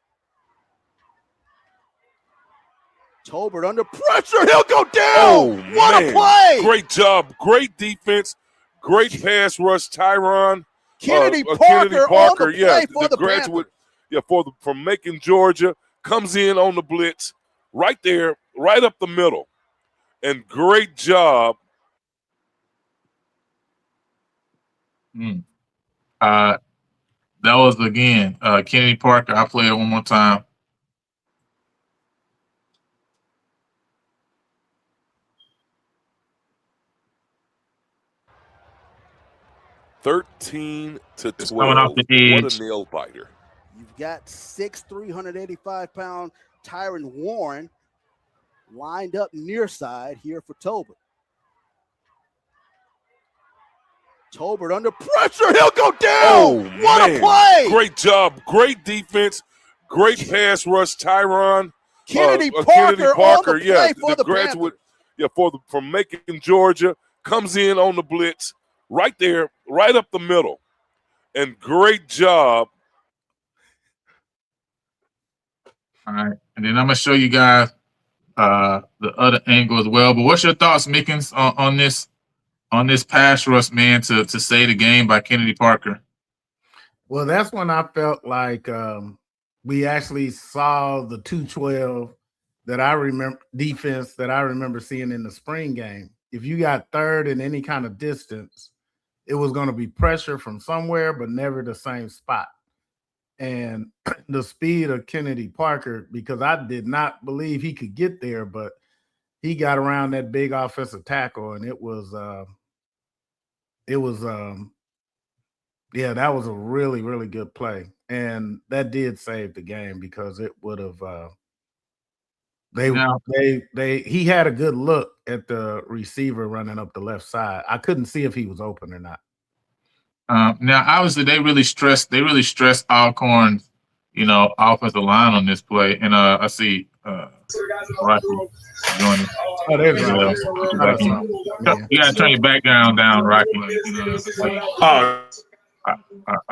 Tolbert under pressure. He'll go down. Oh, what man. a play. Great job. Great defense. Great pass rush. Tyron. Kennedy Parker on the play yeah, for the graduate. Panthers. Yeah, from Macon, Georgia. Comes in on the blitz. Right there. Right up the middle. And great job. That was, again, Kennedy Parker. I'll play it one more time. $13 to $12. Off the edge. What a nail biter. You've got 6'3", 385-pound Tyron Warren lined up near side here for Tolbert. Tolbert under pressure. He'll go down. What a play. Great job. Great defense. Great pass rush. Tyron. Kennedy Parker on the play for the graduate. Panthers. From Macon, Georgia. Comes in on the blitz. Right there. Right up the middle. And great job. All right. And then I'm going to show you guys the other angle as well. But what's your thoughts, Mickens, on this pass rush, man, to save the game by Kennedy Parker? Well, that's when I felt like we actually saw the 212 that I remember defense that I remember seeing in the spring game. If you got third in any kind of distance, it was going to be pressure from somewhere, but never the same spot. And the speed of Kennedy Parker, because I did not believe he could get there, but he got around that big offensive tackle, and that was a really, really good play. And that did save the game because it would have he had a good look at the receiver running up the left side. I couldn't see if he was open or not. Now, obviously, they really stressed Alcorn's, offensive line on this play. And I see Rocky joining. Oh, there's Rocky. You got to turn your background down, Rocky.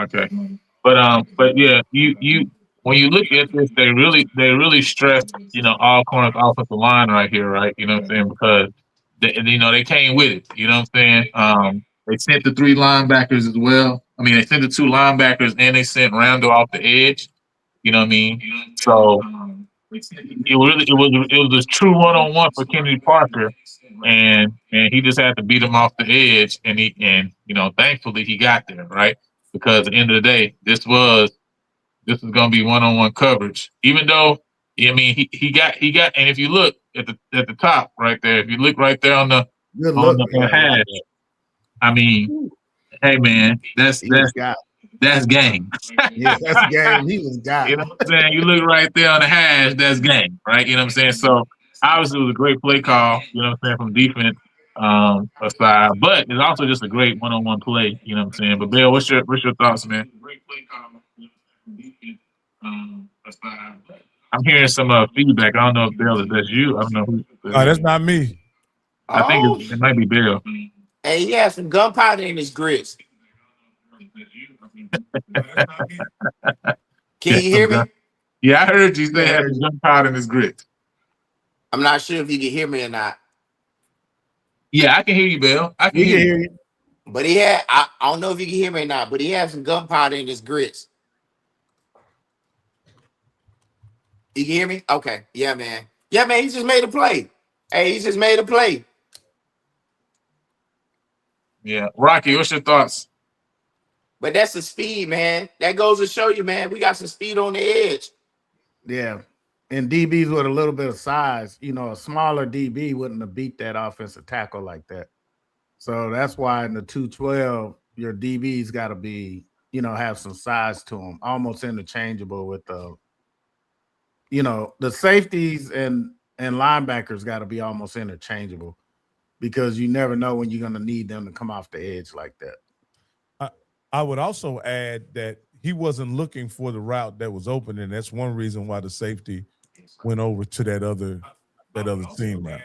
Okay. But yeah, you when you look at this, they really stressed, Alcorn's offensive line right here, right? You know what I'm saying? Because they came with it. You know what I'm saying? They sent the 3 linebackers as well. I mean, they sent the 2 linebackers and they sent Randall off the edge. You know what I mean? So it was a true one-on-one for Kennedy Parker, and he just had to beat him off the edge, and thankfully he got there, right? Because at the end of the day, this is going to be one-on-one coverage. Even though, I mean, he got, and if you look at the top right there, if you look right there on the hash. I mean, hey man, that's game. Yeah, that's game. He was got. You know what I'm saying? You look right there on the hash, that's game, right? You know what I'm saying? So obviously it was a great play call, you know what I'm saying, from defense aside. But it's also just a great one-on-one play, you know what I'm saying? But Bill, what's your thoughts, man? Great play call from defense aside. I'm hearing some feedback. I don't know if Bill, that's you. I don't know who. Oh, that's not me. I think it might be Bill. Hey, he has some gunpowder in his grits. Can you hear me? Yeah, I heard you say he had some gunpowder in his grits. I'm not sure if you can hear me or not. Yeah, I can hear you, Bill. I can hear you. But I don't know if you can hear me or not, but he has some gunpowder in his grits. You can hear me? Okay. Yeah, man. Yeah, man, he just made a play. Hey, he just made a play. Yeah. Rocky, what's your thoughts? But that's the speed, man. That goes to show you, man, we got some speed on the edge. Yeah. And DBs with a little bit of size, a smaller DB wouldn't have beat that offensive tackle like that. So that's why in the 212, your DB's got to be, have some size to them, almost interchangeable with the safeties and linebackers got to be almost interchangeable because you never know when you're going to need them to come off the edge like that. I would also add that he wasn't looking for the route that was open, and that's one reason why the safety went over to that other team route,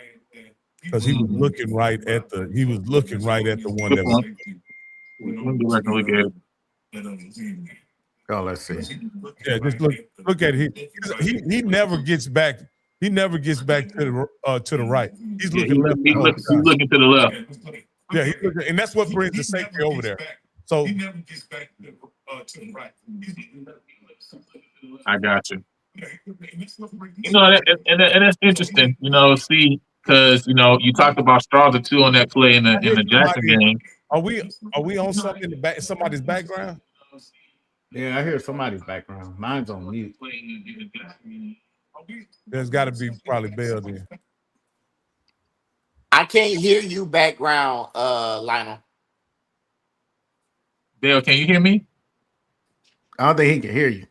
because he was looking right at the one that was. Let me go back and look at it. Oh, let's see. Yeah, just look at it. He never gets back. He never gets back to the right. He's looking left. He's looking to the left. Yeah, he's looking, and that's what brings the safety over there. So He never gets back to the right. I got you. And that's interesting. See, because you talked about Strauss too on that play in the Jackson game. Are we on something in the back? Somebody's background? Yeah, I hear somebody's background. Mine's on mute. There's got to be probably Bell there. I can't hear you background, Lionel. Bell, can you hear me? I don't think he can hear you.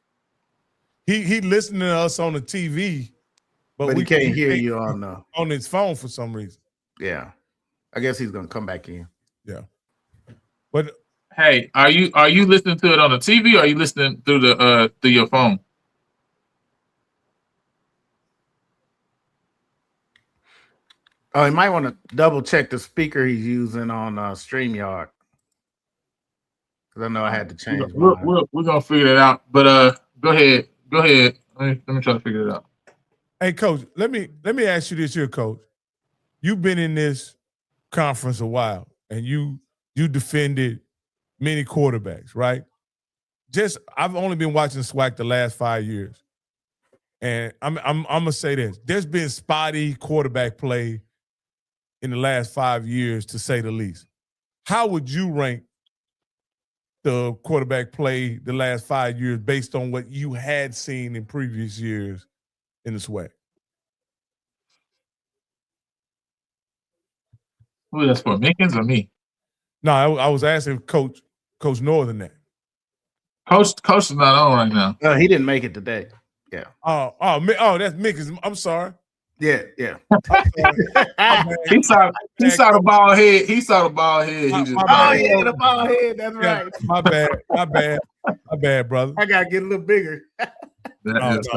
He listening to us on the TV, but he can't hear you on his phone for some reason. Yeah, I guess he's gonna come back in. Yeah, but hey, are you listening to it on the TV or are you listening through your phone? Oh, he might want to double check the speaker he's using on StreamYard. Because I know I had to change. We're gonna figure it out. But go ahead. Let me try to figure it out. Hey, Coach, let me ask you this here, Coach. You've been in this conference a while, and you defended many quarterbacks, right? I've only been watching SWAC the last 5 years, and I'm gonna say this: there's been spotty quarterback play in the last 5 years, to say the least. How would you rank the quarterback play the last 5 years based on what you had seen in previous years in the SWAC? Who that's for, Mickens or me? No, I was asking Coach Northern that. Coach is not on right now. No, he didn't make it today. Yeah. Oh, that's Mickens. I'm sorry. Yeah. He saw the ball head. He saw the ball head. The ball head. That's right. My bad, brother. I gotta get a little bigger. That is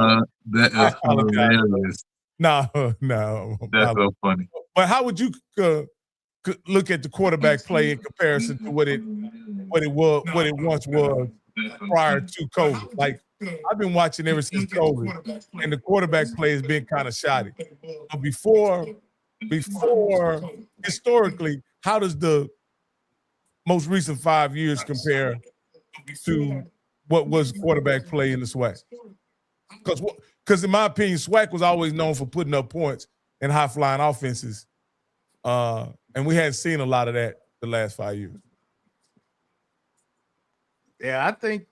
hilarious. No. That's so funny. But how would you look at the quarterback play in comparison to what it once was prior to COVID? Like, I've been watching ever since COVID, and the quarterback play has been kind of shoddy. But before historically, how does the most recent 5 years compare to what was quarterback play in the SWAC? Because in my opinion, SWAC was always known for putting up points and high flying offenses, and we hadn't seen a lot of that the last 5 years. Yeah, I think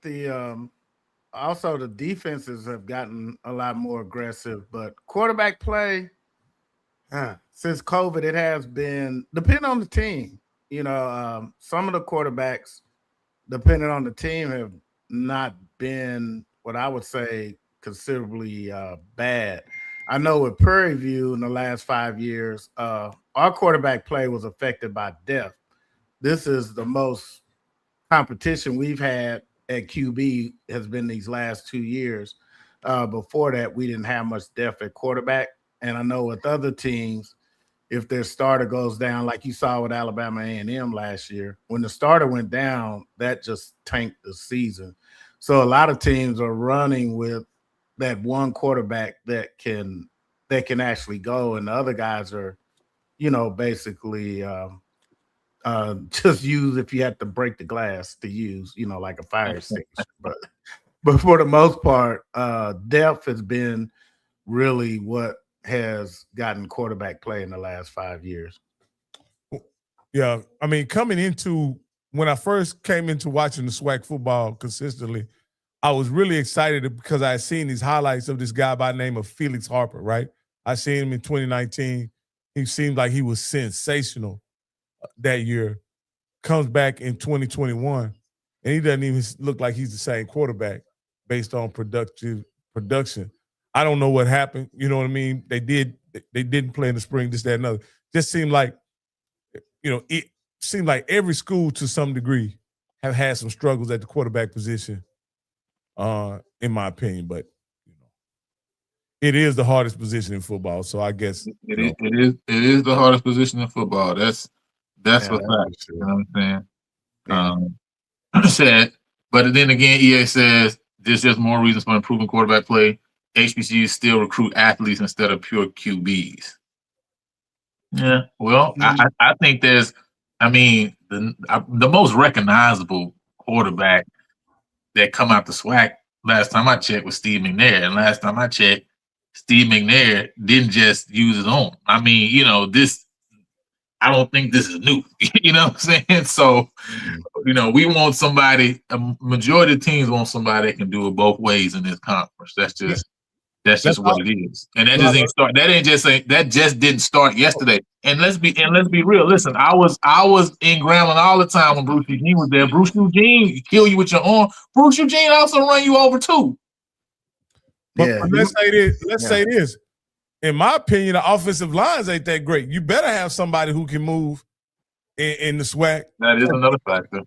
also the defenses have gotten a lot more aggressive, but quarterback play since COVID, it has been depending on the team. Some of the quarterbacks, depending on the team, have not been what I would say considerably bad. I know with Prairie View in the last 5 years, our quarterback play was affected by depth. This is the most competition we've had at QB has been these last 2 years. Before that, we didn't have much depth at quarterback. And I know with other teams, if their starter goes down, like you saw with Alabama A&M last year, when the starter went down, that just tanked the season. So a lot of teams are running with that one quarterback that can actually go, and the other guys are, basically just use if you have to break the glass to use, like a fire extinguisher. But for the most part, depth has been really what has gotten quarterback play in the last 5 years. Yeah, I mean, coming into when I first came into watching the SWAC football consistently, I was really excited because I had seen these highlights of this guy by the name of Felix Harper, right? I seen him in 2019. He seemed like he was sensational that year. Comes back in 2021, and he doesn't even look like he's the same quarterback based on production. I don't know what happened. You know what I mean? They didn't play in the spring, this, that, and other. Just seemed like, it seemed like every school to some degree have had some struggles at the quarterback position, in my opinion. But it is the hardest position in football. So I guess it is the hardest position in football. That's what's fact. You know what I'm saying? Said, but then again, EA says there's just more reasons for improving quarterback play. HBCUs still recruit athletes instead of pure QBs. Yeah, well, I think there's, the most recognizable quarterback that come out the SWAC last time I checked was Steve McNair, and last time I checked, Steve McNair didn't just use his own. I don't think this is new. You know what I'm saying? So, we want somebody. A majority of teams want somebody that can do it both ways in this conference. That's just what it is. And that just didn't start. That just didn't start yesterday. And let's be real. Listen, I was in Grambling all the time when Bruce Eugene was there. Bruce Eugene kill you with your arm. Bruce Eugene also run you over too. But let's say this. In my opinion, the offensive lines ain't that great. You better have somebody who can move in the SWAC. That is another factor.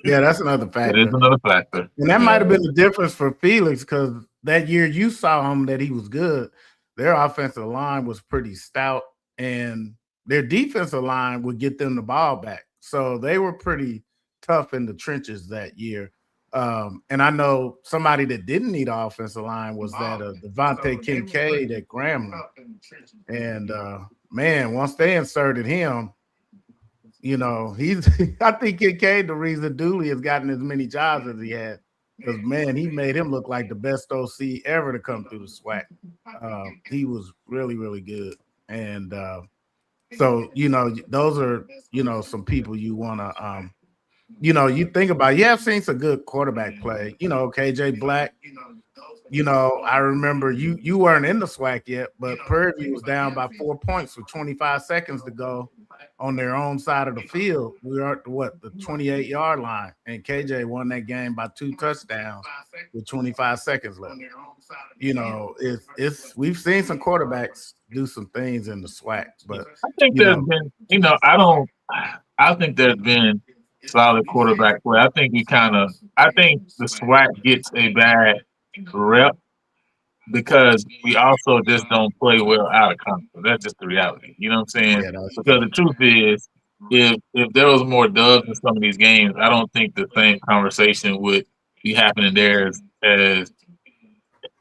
Yeah, that's another factor. That is another factor. And that might have been the difference for Felix, because that year you saw him that he was good. Their offensive line was pretty stout, and their defensive line would get them the ball back. So they were pretty tough in the trenches that year. And I know somebody that didn't need an offensive line was that Devontae Kincaid at Grambling. And man, once they inserted him, I think Kincaid, the reason Dooley has gotten as many jobs as he had, because man, he made him look like the best OC ever to come through the SWAC. He was really, really good. And so, those are, some people you want to, you think about. You have seen some good quarterback play. KJ Black. I remember you weren't in the SWAC yet, but Prairie View was down by 4 points with 25 seconds to go on their own side of the field. We were at the 28-yard line, and KJ won that game by 2 touchdowns with 25 seconds left. We've seen some quarterbacks do some things in the SWAC, but I think there's been, I think there's been solid quarterback play. I think the SWAC gets a bad rep because we also just don't play well out of conference. That's just the reality. You know what I'm saying? Yeah, because the truth is, if there was more dubs in some of these games, I don't think the same conversation would be happening there as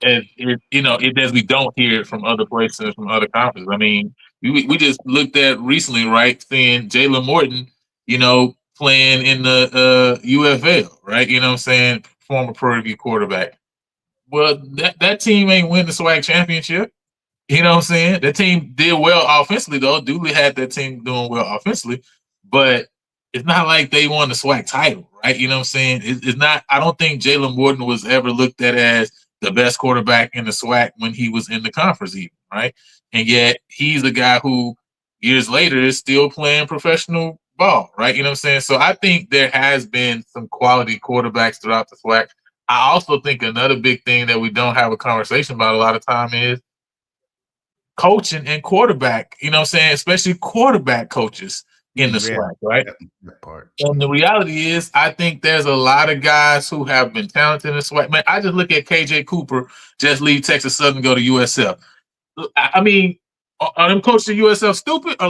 we don't hear it from other places, from other conferences. I mean, we just looked at recently, right, seeing Jalen Morton, playing in the UFL, right? You know what I'm saying? Former Prairie View quarterback. Well, that team ain't win the SWAC championship. You know what I'm saying? That team did well offensively, though. Dooley had that team doing well offensively, but it's not like they won the SWAC title, right? You know what I'm saying? It's not. I don't think Jalen Morton was ever looked at as the best quarterback in the SWAC when he was in the conference, even, right? And yet he's the guy who years later is still playing professional ball, right? You know what I'm saying? So I think there has been some quality quarterbacks throughout the SWAC. I also think another big thing that we don't have a conversation about a lot of time is coaching and quarterback, you know what I'm saying? Especially quarterback coaches in the SWAC, right? That part. And the reality is, I think there's a lot of guys who have been talented in the SWAC. Man, I just look at KJ Cooper just leave Texas Southern, go to USF. I mean, are them coaches at USF stupid, or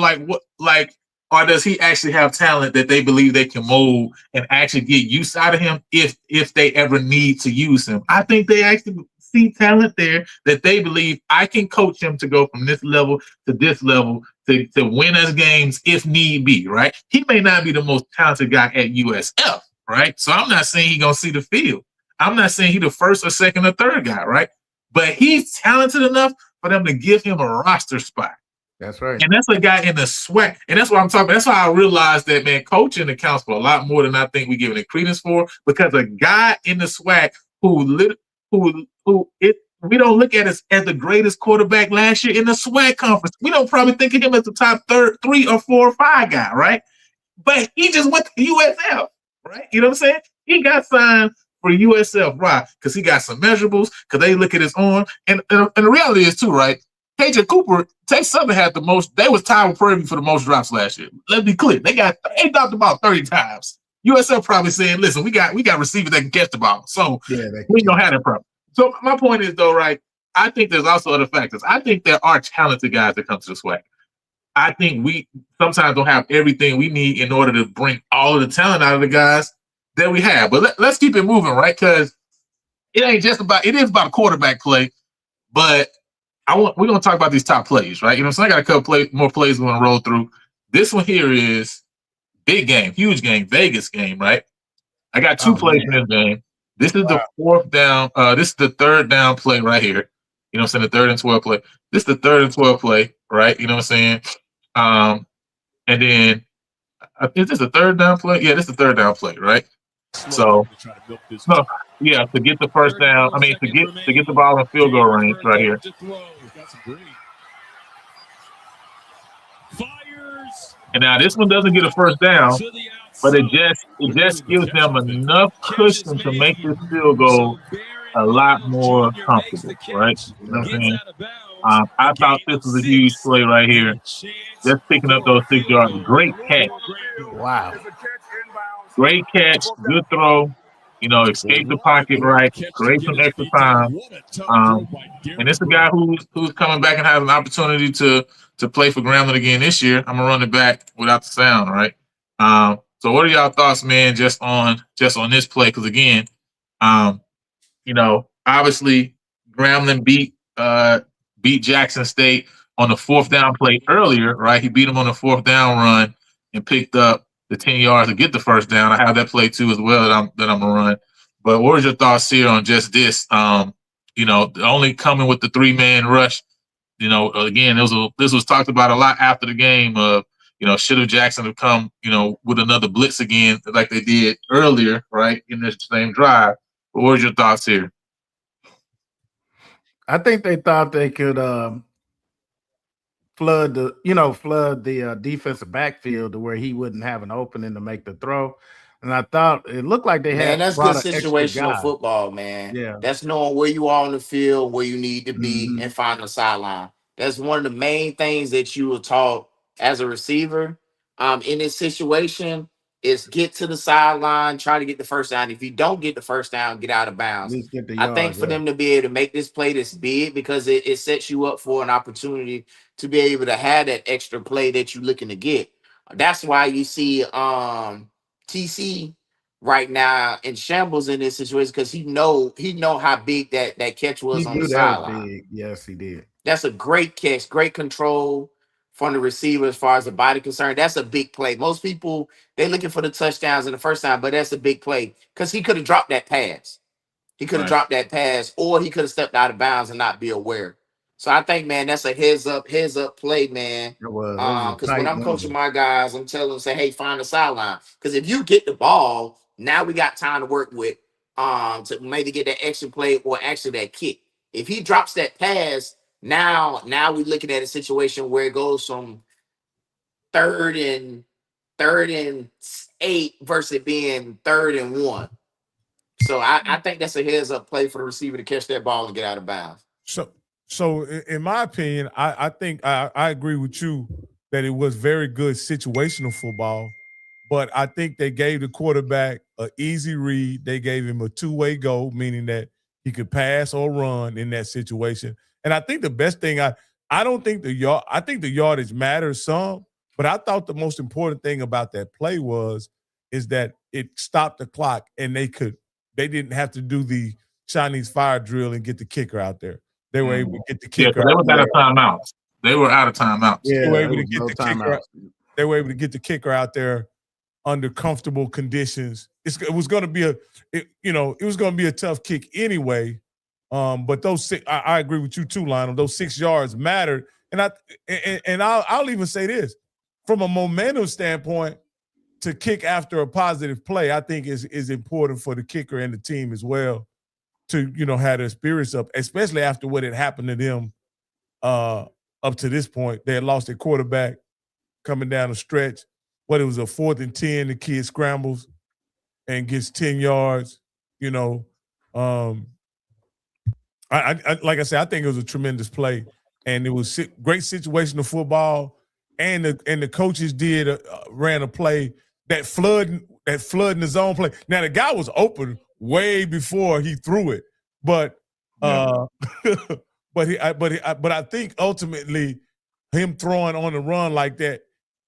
or does he actually have talent that they believe they can mold and actually get use out of him if they ever need to use him? I think they actually see talent there that they believe I can coach him to go from this level to this level to win us games if need be, right? He may not be the most talented guy at USF, right? So I'm not saying he's going to see the field. I'm not saying he's the first or second or third guy, right? But he's talented enough for them to give him a roster spot. That's right. And that's a guy in the SWAC. And that's what I'm talking about. That's why I realized that, man, coaching accounts for a lot more than I think we give it credence for, because a guy in the SWAC we don't look at as the greatest quarterback last year in the SWAC conference. We don't probably think of him as the top 3 or 4 or 5 guy, right? But he just went to USF, right? You know what I'm saying? He got signed for USF. Why? Because he got some measurables, because they look at his arm. And the reality is, too, right? KJ Cooper, Tate Southern had the most. They was tied with Prairie for the most drops last year. Let's be clear. They dropped the ball 30 times. USF probably saying, listen, we got receivers that can catch the ball. So we don't have that problem. So my point is, though, right, I think there's also other factors. I think there are talented guys that come to the SWAC. I think we sometimes don't have everything we need in order to bring all of the talent out of the guys that we have. But let's keep it moving, right? Because it is about a quarterback play, but we're going to talk about these top plays, right? You know, so I got a couple more plays we're going to roll through. This one here is big game, huge game, Vegas game, right? I got 2 plays in this game. This is the 4th down. This is the 3rd down play right here. You know what I'm saying? The 3rd and 12 play. This is the 3rd and 12 play, right? You know what I'm saying? And then is this the 3rd down play? Yeah, this is the 3rd down play, right? So, to get the first down. I mean, to get the ball in field goal range right here. And now this one doesn't get a first down, but it just gives them enough cushion to make this field goal a lot more comfortable, right? You know what I'm saying? I thought this was a huge play right here. Just picking up those 6 yards. Great catch. Wow. Great catch. Good throw. You know, escape the pocket right. Create some extra time. And it's a guy who's coming back and has an opportunity to play for Grambling again this year. I'm gonna run it back without the sound, right? So what are y'all thoughts, man, just on this play? Because again, you know, obviously Grambling beat Jackson State on the 4th down play earlier, right? He beat them on the 4th down run and picked up the 10 yards to get the first down. I have that play too as well that I'm gonna run. But what was your thoughts here on just this? You know, only coming with the 3-man rush. You know, again, this was talked about a lot after the game. You know, should have Jackson have come, you know, with another blitz again like they did earlier, right, in this same drive. But what was your thoughts here? I think they thought they could flood the defensive backfield to where he wouldn't have an opening to make the throw. And I thought it looked like they had that's brought good an extra situational guy. football, man. Yeah. That's knowing where you are on the field, where you need to be, and find the sideline. That's one of the main things that you were taught as a receiver. In this situation, is get to the sideline, try to get the first down. If you don't get the first down, get out of bounds. I think for them to be able to make this play this big, because it sets you up for an opportunity to be able to have that extra play that you're looking to get. That's why you see TC right now in shambles in this situation, because he know how big that catch was on the sideline. Yes, he did. That's a great catch, great control from the receiver as far as the body concerned. That's a big play. Most people, they're looking for the touchdowns in the first time, but that's a big play because he could have dropped that pass. He could have dropped that pass, or he could have stepped out of bounds and not be aware. So I think, man, that's a heads up play, man. Because when I'm coaching my guys, I'm telling them, say, hey, find the sideline. Because if you get the ball, now we got time to work with to maybe get that extra play or actually that kick. If he drops that pass, now we're looking at a situation where it goes from third and 8 versus being 3rd and 1. So I think that's a heads up play for the receiver to catch that ball and get out of bounds. So in my opinion, I think I agree with you that it was very good situational football, but I think they gave the quarterback an easy read. They gave him a 2-way go, meaning that he could pass or run in that situation. And I think the best thing I don't think I think the yardage matters some, but I thought the most important thing about that play is that it stopped the clock and they didn't have to do the Chinese fire drill and get the kicker out there. They were able to get the kicker. Yeah, they were out of timeouts. They were out of timeouts. Yeah, they were able to get the kicker. They were able to get the kicker out there under comfortable conditions. It was going to be a tough kick anyway. But those I agree with you too, Lionel. Those 6 yards mattered, and I'll even say this from a momentum standpoint. To kick after a positive play, I think is important for the kicker and the team as well. to have their spirits up, especially after what had happened to them up to this point. They had lost their quarterback coming down the stretch. It was a 4th and 10, the kid scrambles and gets 10 yards. I like I said, I think it was a tremendous play, and it was great situational football. And the coaches ran a play that flood in the zone play. Now the guy was open way before he threw it, but but I think ultimately him throwing on the run like that,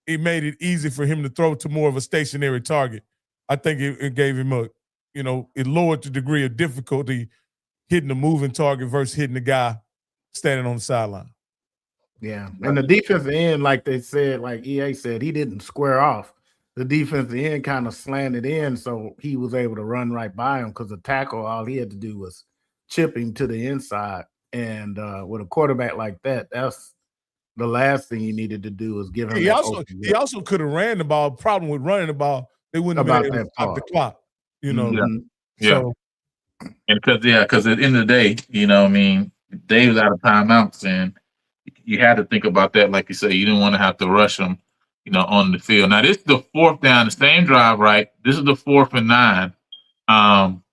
it made it easy for him to throw to more of a stationary target. I think it gave him it lowered the degree of difficulty hitting a moving target versus hitting the guy standing on the sideline. Yeah. And the defensive end, like they said, like EA said, he didn't square off. The defensive end kind of slanted in, so he was able to run right by him because the tackle, all he had to do was chip him to the inside. And with a quarterback like that, that's the last thing you needed to do is give him He also could have ran the ball. Problem with running the ball, they wouldn't have been able to stop the clock. So and because at the end of the day, they was out of timeouts, and you had to think about that. Like you say, you didn't want to have to rush them, on the field. Now this is the 4th down, the same drive, right? This is the 4th and 9. And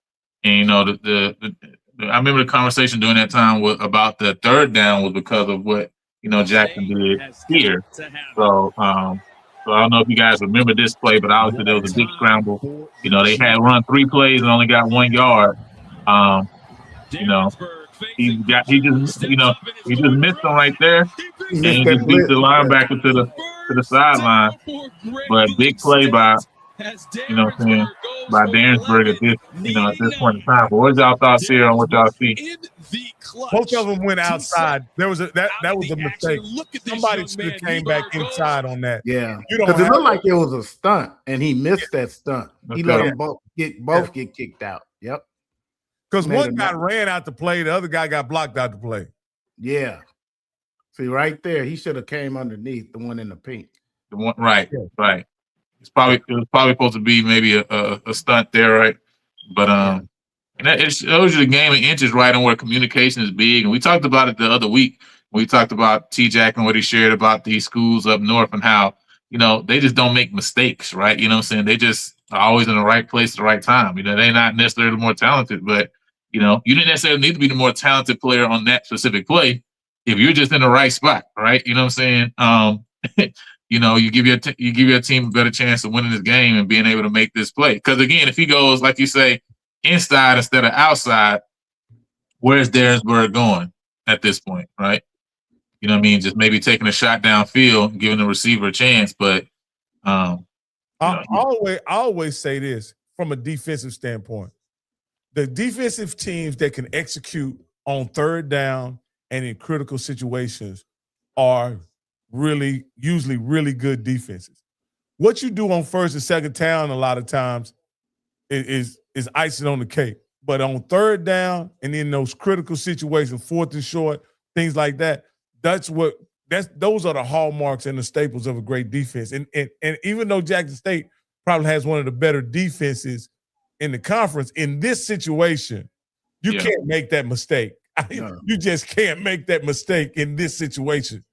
I remember the conversation during that time about the 3rd down was because of what Jackson did here. So I don't know if you guys remember this play, but obviously there was a big scramble. They had run 3 plays and only got 1 yard. He just missed him right there, and he just beat the linebacker to the sideline. But big play by by Dansburg at this point in time. But what's y'all thoughts here on what y'all see? Both of them went outside. There was that was a mistake. Somebody should have came back inside on that. Yeah, because it looked like it was a stunt, and he missed that stunt. He let them both get kicked out. Yep. Because one guy ran out the play, the other guy got blocked out the play. Yeah. See, right there, he should have came underneath the one in the pink. The one, right. It was probably supposed to be maybe a stunt there, right? But and it shows you the game of inches, right, on where communication is big. And we talked about it the other week. We talked about T-Jack and what he shared about these schools up north and how they just don't make mistakes, right? You know what I'm saying? They just are always in the right place at the right time. They're not necessarily more talented, but you didn't necessarily need to be the more talented player on that specific play if you're just in the right spot, right? You know what I'm saying? You give your team a better chance of winning this game and being able to make this play. Because again, if he goes, like you say, inside instead of outside, where's Dansburg going at this point, right? You know what I mean? Just maybe taking a shot downfield and giving the receiver a chance. But I always say this from a defensive standpoint. The defensive teams that can execute on 3rd down and in critical situations are usually really good defenses. What you do on 1st and 2nd down a lot of times is icing on the cake. But on 3rd down and in those critical situations, 4th and short, things like that, those are the hallmarks and the staples of a great defense. And even though Jackson State probably has one of the better defenses in the conference, in this situation, you can't make that mistake. You just can't make that mistake in this situation.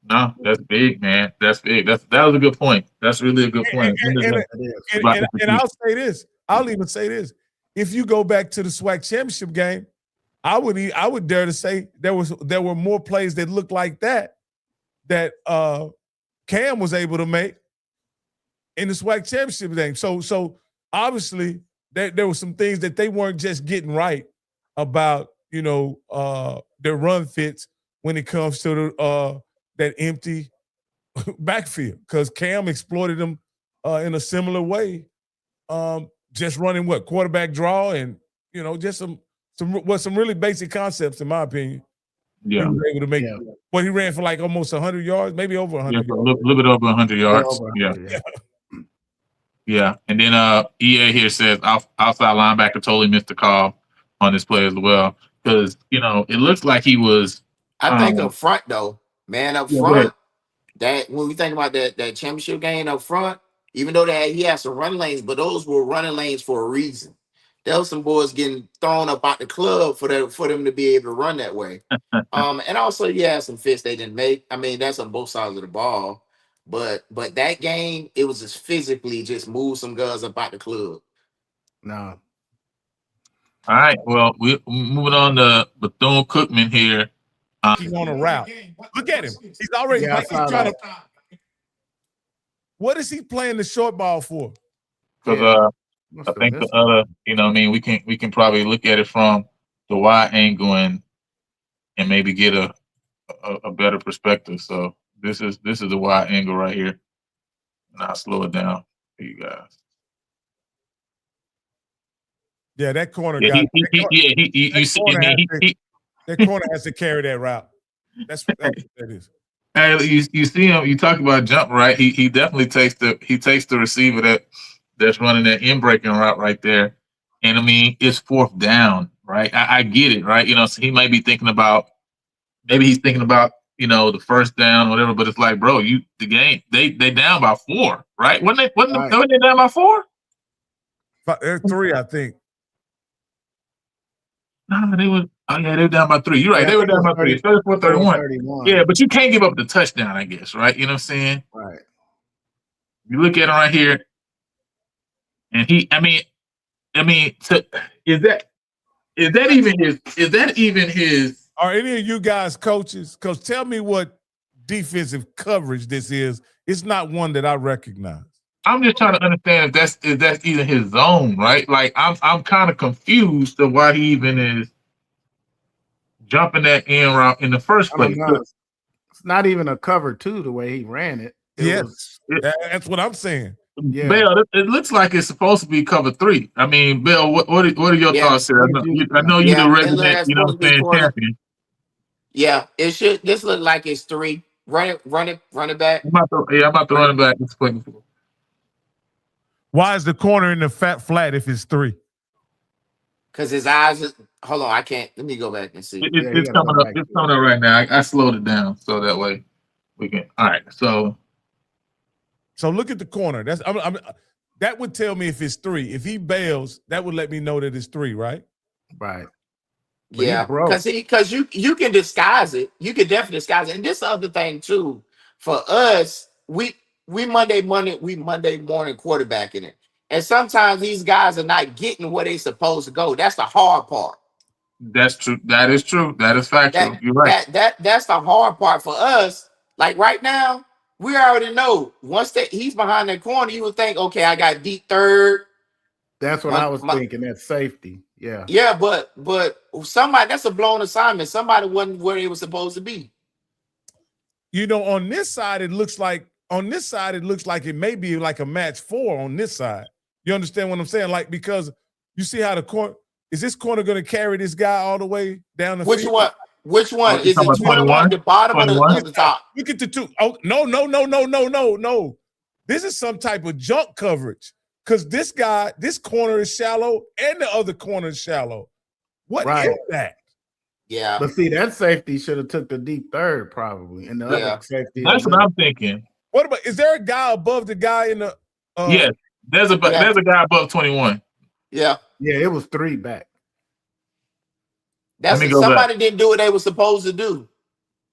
No, that's big, man. That's big. That was a good point. That's really a good point. And I'll say this. I'll even say this. If you go back to the SWAC championship game, I would dare to say there were more plays that looked like that Cam was able to make in the SWAC championship game. So obviously there were some things that they weren't just getting right about, their run fits when it comes to that empty backfield, because Cam exploited them in a similar way, just running quarterback draw and just some really basic concepts in my opinion. Yeah, he was able to make. He ran for like almost 100 yards, maybe over 100. Yeah, a little bit over 100 yards. Yeah. And then EA here says outside linebacker totally missed the call on this play as well, because it looks like he was. I think up front though, man, up front. That when we think about that championship game up front, even though he had some run lanes, but those were running lanes for a reason. There was some boys getting thrown up out the club for them to be able to run that way. And also you had some fits they didn't make. I mean, that's on both sides of the ball. But that game, it was just physically just move some guys up out the club. No. All right. Well, we're moving on to Bethune-Cookman here. He's on a route. Look at him. He's already Yeah, like he's trying to. What is he playing the short ball for? Because I think the other, we can probably look at it from the wide angle and maybe get a better perspective. So this is the wide angle right here, and I'll slow it down for you guys. Yeah, that corner Yeah, got. That corner has to carry that route. That's what that is. Hey, you see him. You talk about jump right. He definitely takes the receiver that's running that in breaking route right there, and I mean it's fourth down, right? I get it, right? So he might be thinking about the first down or whatever, but it's like, bro, the game they down by 4, right? Wasn't they down by 4? 3, I think. No, they were. Oh yeah, they were down by 3. You're right. Yeah, they were down by 3. 34-31. Yeah, but you can't give up the touchdown, I guess, right? You know what I'm saying? Right. You look at him right here, and is that even his? Are any of you guys coaches? Because tell me what defensive coverage this is. It's not one that I recognize. I'm just trying to understand if that's even his zone, right? Like I'm kind of confused of why he even is jumping that in route in the first place. It's not even a cover 2 the way he ran it. That's what I'm saying. Yeah. Bell, it looks like it's supposed to be cover 3. I mean, Bell, what are your thoughts here? I know you're the resident, champion. Yeah, it should. This look like it's 3. Run it back. I'm about to run it back. It's playing. Why is the corner in the flat if it's 3? Because his eyes. Hold on, I can't. Let me go back and see. It's coming up. It's coming up right now. I slowed it down so that way we can. All right, so look at the corner. That would tell me if it's 3. If he bails, that would let me know that it's 3, right? Right. Yeah, because you can disguise it. You can definitely disguise it. And this other thing too, for us, we Monday morning quarterbacking it. And sometimes these guys are not getting where they supposed to go. That's the hard part. That's true. That is true. That is factual. You're right. That's the hard part for us. Like right now, we already know once he's behind that corner, you would think, okay, I got deep third. That's what I was thinking. That's safety. Yeah. Yeah, but somebody, that's a blown assignment. Somebody wasn't where they were supposed to be. On this side, it looks like it may be like a match 4 on this side. You understand what I'm saying? Like, because you see how the corner is this corner going to carry this guy all the way down the field? Which one? Is it 21? The bottom or the top? Look at the 2. Oh, no. This is some type of junk coverage. Because this corner is shallow and the other corner is shallow. What is that? Yeah. But see, that safety should have took the deep third probably. And the other safety. That's what I'm thinking. What about, is there a guy above the guy in the yes, there's a guy above 21. Yeah. Yeah, it was 3 back. That's somebody didn't do what they were supposed to do.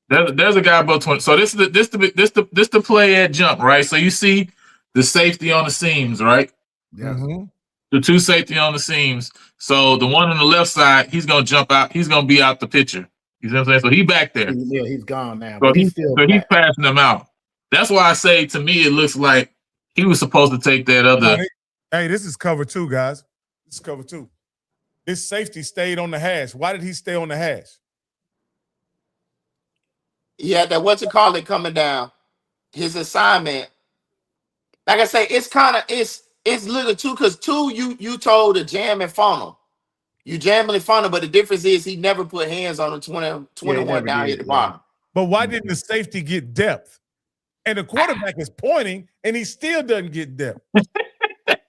There's a guy above 20. So this the play at jump, right? So you see the safety on the seams, right? Yeah. Mm-hmm. The 2 safety on the seams. So the one on the left side, he's gonna jump out. He's gonna be out the picture. You see what I'm saying? So he back there. Yeah, he's gone now. So he's passing them out. That's why I say to me it looks like he was supposed to take that other. Hey, this is cover 2, guys. This is cover 2. This safety stayed on the hash. Why did he stay on the hash? Yeah, that coming down. His assignment. Like I say, it's little 2 because 2 you told to jam and funnel. You jam and funnel, but the difference is he never put hands on the 21 down here at the bottom. But why didn't the safety get depth? And the quarterback is pointing, and he still doesn't get depth.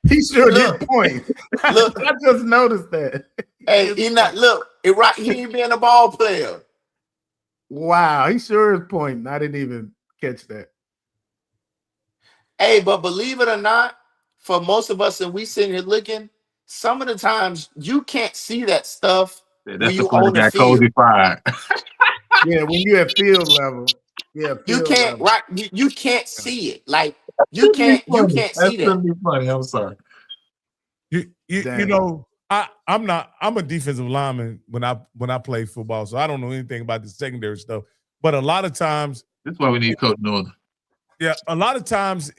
He sure did point. Look, I just noticed that. Hey, he ain't being a ball player. Wow, he sure is pointing. I didn't even catch that. Hey, but believe it or not, for most of us, and we sitting here looking, some of the times you can't see that stuff Yeah, when that's the you part on that the got field. codified. Yeah, when you at field level. Yeah, You field can't level. right. You can't see it. Like Shouldn't be you funny. can't That see that. shouldn't be funny. I'm sorry. You Dang. know, I'm a defensive lineman when I play football, so I don't know anything about the secondary stuff. But a lot of times, That's why we need Coach Northern. yeah, a lot of times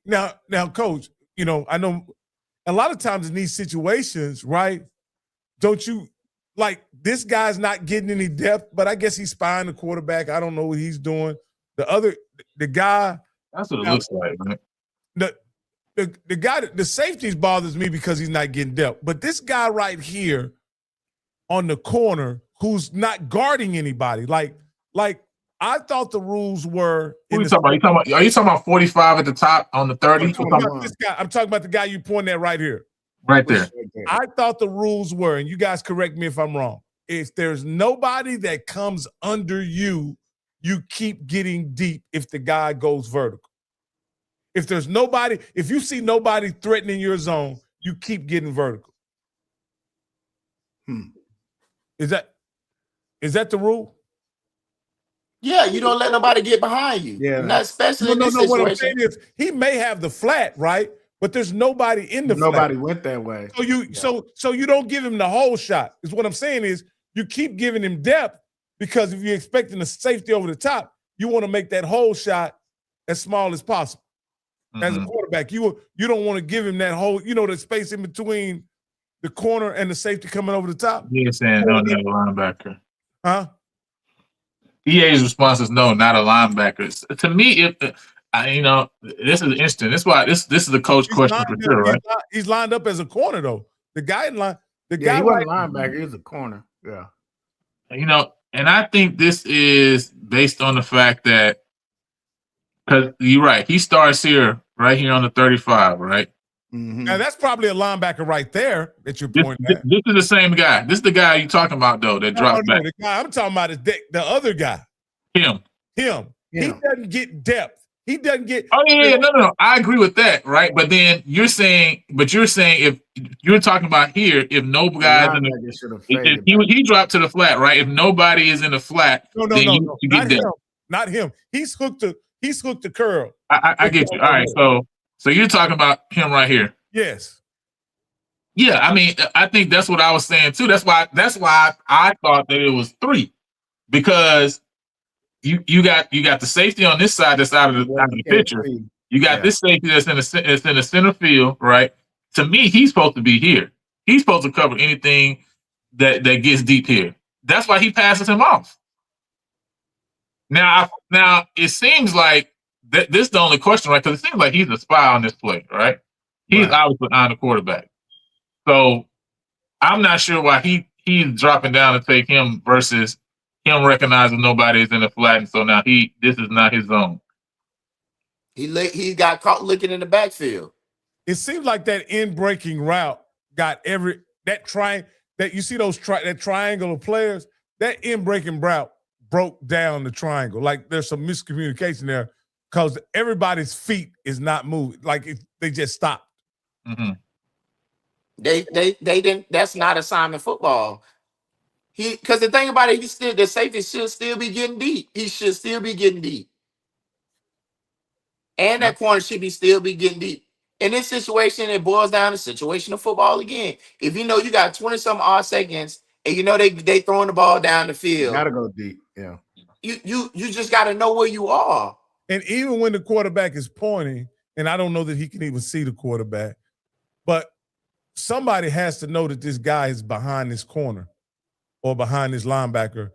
now, Coach, you know, I know a lot of times in these situations, right? Don't you like this guy's not getting any depth, but I guess he's spying the quarterback. I don't know what he's doing. The guy. That's what it looks like, man. The guy, the safeties bothers me because he's not getting depth. But this guy right here on the corner who's not guarding anybody, like I thought the rules were. Who are you talking about? Are you talking about 45 at the top on the 30? I'm talking about this guy. I'm talking about the guy you pointing at right here. Right there. I thought the rules were, and you guys correct me if I'm wrong. If there's nobody that comes under you, you keep getting deep if the guy goes vertical. If there's nobody, if you see nobody threatening your zone, you keep getting vertical. Is that the rule? Yeah, you don't let nobody get behind you. Yeah. Not especially in this No. What I'm situation. saying is he may have the flat, right? But there's nobody in the Nobody flat. went that way. So you don't give him the whole shot. Is what I'm saying is you keep giving him depth because if you're expecting a safety over the top, you want to make that whole shot as small as possible. As a quarterback, you don't want to give him that whole, the space in between the corner and the safety coming over the top. He is saying no, not a linebacker. Huh? EA's response is no, not a linebacker. To me, this is interesting. This is why this is the coach question for sure, right? He's lined up as a corner though. The guy in line, he wasn't a linebacker. He was a corner. Yeah. And I think this is based on the fact that because you're right, he starts here, right here on the 35, right? Now that's probably a linebacker right there that you're pointing at. This is the same guy. This is the guy you're talking about, though, that dropped back. The guy I'm talking about is the other guy. Him. He doesn't get depth. He doesn't get. Oh yeah, no. I agree with that, right? But then you're saying if you're talking about here, if no guys in the, he dropped to the flat, right? If nobody is in the flat, no, you get depth. Not him. He's hooked the curl. I get you. All right, so you're talking about him right here. Yes. Yeah, I mean, I think that's what I was saying too. That's why I thought that it was 3, because you got the safety on this side that's out of the picture. You got this safety that's in the center field, right? To me, he's supposed to be here. He's supposed to cover anything that gets deep here. That's why he passes him off. Now it seems like this is the only question, right? Because it seems like he's a spy on this play, right? He's obviously on the quarterback. So I'm not sure why he's dropping down to take him versus him recognizing nobody is in the flat, and so now this is not his zone. He got caught looking in the backfield. It seems like that in-breaking route got that you see that triangle of players, that in-breaking route broke down the triangle. Like there's some miscommunication there because everybody's feet is not moving. Like they just stopped. Mm-hmm. They didn't. That's not assignment football. Because the thing about it, the safety should still be getting deep. He should still be getting deep, and that corner should still be getting deep. In this situation, it boils down to situational football again. If you know you got 20-some odd seconds, and you know they throwing the ball down the field, you gotta go deep. Yeah, you just got to know where you are. And even when the quarterback is pointing, and I don't know that he can even see the quarterback, but somebody has to know that this guy is behind this corner or behind this linebacker,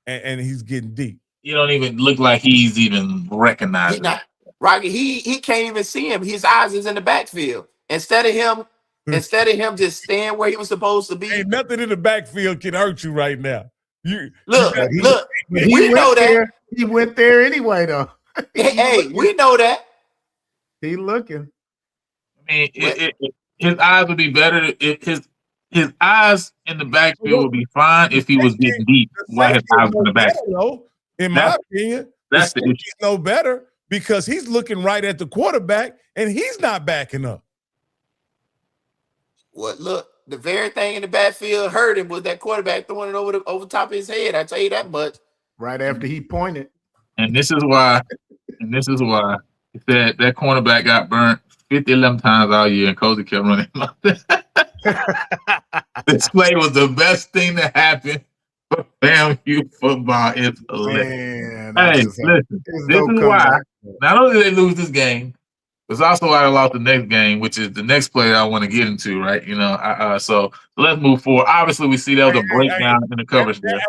and he's getting deep. You don't even look like he's even recognizing. Rocky, he can't even see him. His eyes is in the backfield. Instead of him just staying where he was supposed to be. Ain't nothing in the backfield can hurt you right now. Look. We know that. He went there anyway, though. Hey, we know that. He looking. I mean, his eyes would be better if his eyes in the backfield would be fine if he was getting deep while his eyes in the backfield. In my opinion, that's the issue. He's no better because he's looking right at the quarterback and he's not backing up. What? Look, the very thing in the backfield hurt him was that quarterback throwing it over top of his head. I tell you that much. Right after he pointed. And this is why that cornerback got burnt 11 times all year, and Cozy kept running. This play was the best thing that happened for FAMU football. It's hilarious. Hey, listen, this is why not only did they lose this game, it's also why they lost the next game, which is the next play that I want to get into, right? You know, so let's move forward. Obviously, we see there was a breakdown in the coverage there.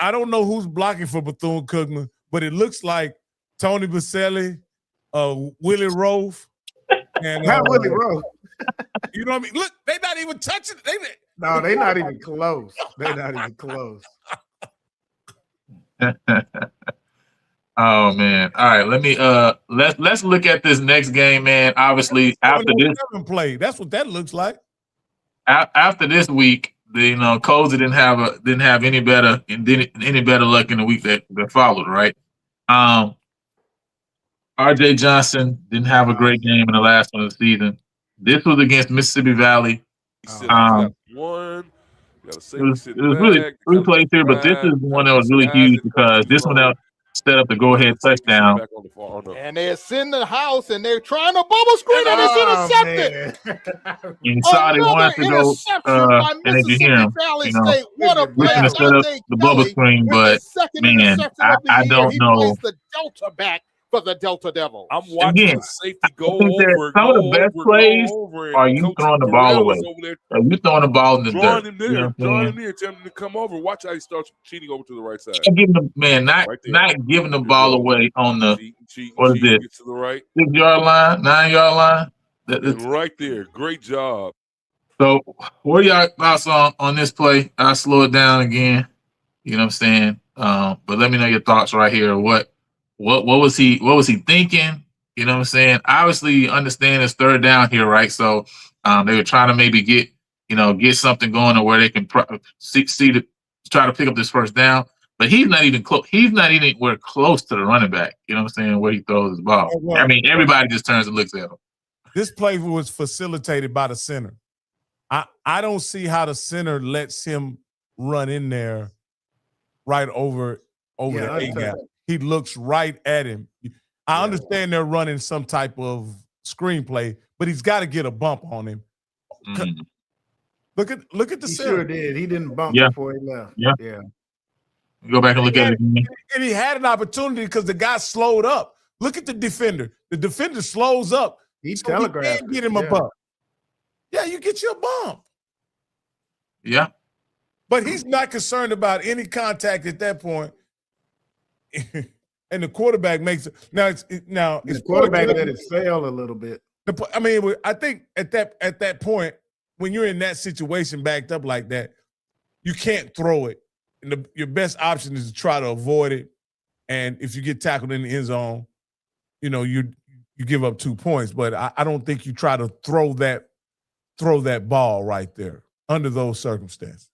I don't know who's blocking for Bethune-Cookman, but it looks like Tony Baselli, Willie Rove, and not Willie Rove. You know what I mean? Look, they're not even touching it. No, they're not even close. They're not even close. Oh man! All right, let me let's look at this next game, man. Obviously, after this play, that's what that looks like. After this week, Cozy didn't have any better luck in the week that followed, right? RJ Johnson didn't have a great game in the last one of the season. This was against Mississippi Valley. It was really 3 plays here, but this is the one that was really huge because this one out set up the go-ahead touchdown. And they're sitting in the house and they're trying to bubble screen and it's intercepted. You saw they wanted to go, and if you hear him, looking to set up the bubble screen, but man, I don't know. The Delta back for the Delta Devils. I'm watching the safety go over. Some of the best plays are you throwing the ball away. Are you throwing the ball in the dirt? Drawing him near, telling him to come over. Watch how he starts cheating over to the right side. Not giving the ball away on the what is this? To the right, 6-yard line, 9-yard line. Right there, great job. So, what are y'all thoughts on this play? I'll slow it down again. You know what I'm saying? But let me know your thoughts right here. What was he thinking? You know what I'm saying? Obviously, you understand it's third down here, right? So they were trying to maybe get something going to where they can try to pick up this first down. But he's not even close. He's not even anywhere close to the running back. You know what I'm saying? Where he throws his ball. I mean, everybody just turns and looks at him. This play was facilitated by the center. I don't see how the center lets him run in there right over the A gap. He looks right at him. I understand they're running some type of screenplay, but he's got to get a bump on him. Look at the center. Sure did. He didn't bump before he left. Yeah. Go back and look at it again. And he had an opportunity because the guy slowed up. Look at the defender. The defender slows up. He telegraphed. He can't get him a bump. Yeah, you get you a bump. Yeah. But he's not concerned about any contact at that point. And the quarterback makes it. Now the quarterback let it sail a little bit. I mean, I think at that point, when you're in that situation backed up like that, you can't throw it. And your best option is to try to avoid it. And if you get tackled in the end zone, you give up 2 points. But I don't think you try to throw that ball right there under those circumstances.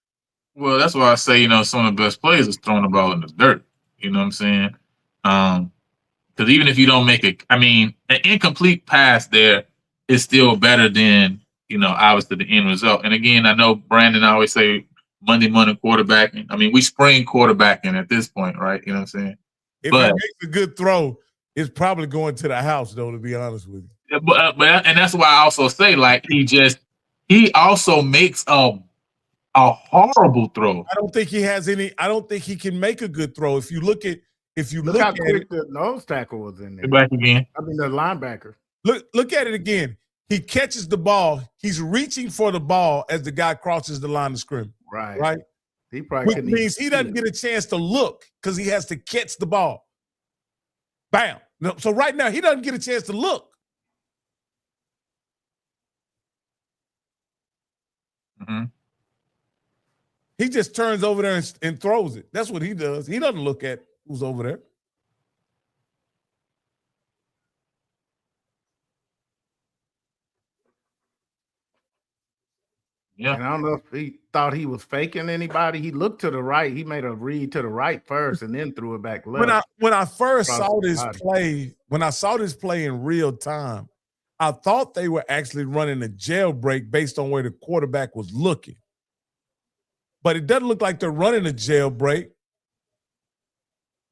Well, that's why I say, some of the best players is throwing the ball in the dirt. You know what I'm saying? Because even if you don't make it, I mean, an incomplete pass there is still better than, obviously the end result. And again, I know Brandon always say Monday morning quarterbacking. I mean, we spring quarterbacking at this point, right? You know what I'm saying? If he makes a good throw, it's probably going to the house, though, to be honest with you. But and that's why I also say, like, he also makes a horrible throw. I don't think he has any. I don't think he can make a good throw. If you look how quick the nose tackle was in there. Back again. I mean, the linebacker. Look at it again. He catches the ball. He's reaching for the ball as the guy crosses the line of scrimmage. Right. He probably Which means he doesn't get a chance to look because he has to catch the ball. Bam. No, so right now he doesn't get a chance to look. Mm-hmm. He just turns over there and throws it. That's what he does. He doesn't look at who's over there. Yeah. And I don't know if he thought he was faking anybody. He looked to the right. He made a read to the right first and then threw it back left. When I first saw this play, in real time, I thought they were actually running a jailbreak based on where the quarterback was looking. But it doesn't look like they're running a jailbreak.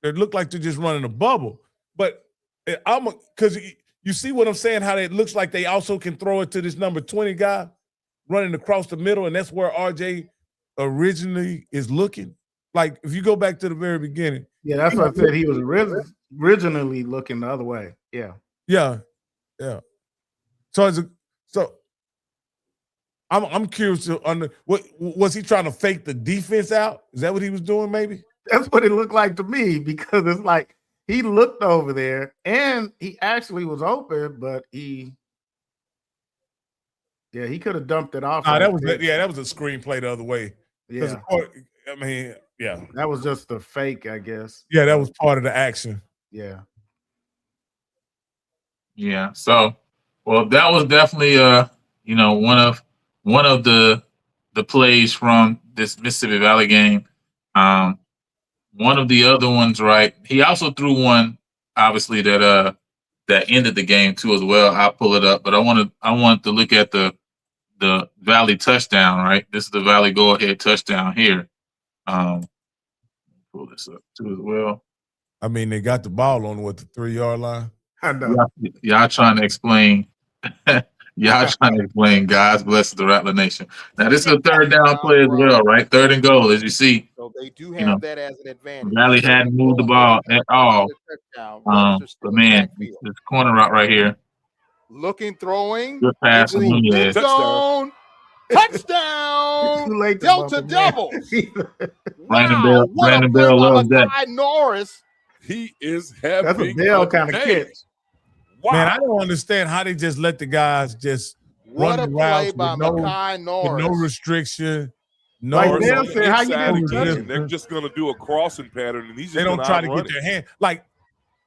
It looked like they're just running a bubble. But because you see what I'm saying, how it looks like they also can throw it to this number 20 guy running across the middle, and that's where RJ originally is looking. Like, if you go back to the very beginning. Yeah, that's what I said. He was originally looking the other way. Yeah. Yeah. Yeah. So I'm curious to what was he trying to fake the defense out? Is that what he was doing? Maybe that's what it looked like to me, because it's like he looked over there and he actually was open, but he could have dumped it off. That was a screenplay the other way. Yeah, I mean, yeah, that was just a fake, I guess. Yeah, that was part of the action. Yeah. Yeah. So, well, that was definitely one of the plays from this Mississippi Valley game. One of the other ones, right? He also threw one, obviously, that ended the game too as well. I'll pull it up, but I wanted to look at the Valley touchdown, right? This is the Valley go-ahead touchdown here. Pull this up too as well. I mean, they got the ball on the 3-yard line. I know. Y'all trying to explain. Y'all trying to explain God's bless the Rattler Nation. Now, this is a third down play as well, right? 3rd and goal, as you see. So they do have that as an advantage. Valley hadn't moved the ball at all. But man, this corner route right here. Looking, throwing. Good pass from Nunez. Touchdown. Touchdown. Delta Devils. Wow. Brandon Bell loves that. Norris. He is having that's a Bell kind of catch. Wow. Man, I don't understand how they just let the guys just run the routes with no restriction. No, like Bell said, how you again, they're just going to do a crossing pattern, and he's just they don't try to get their hand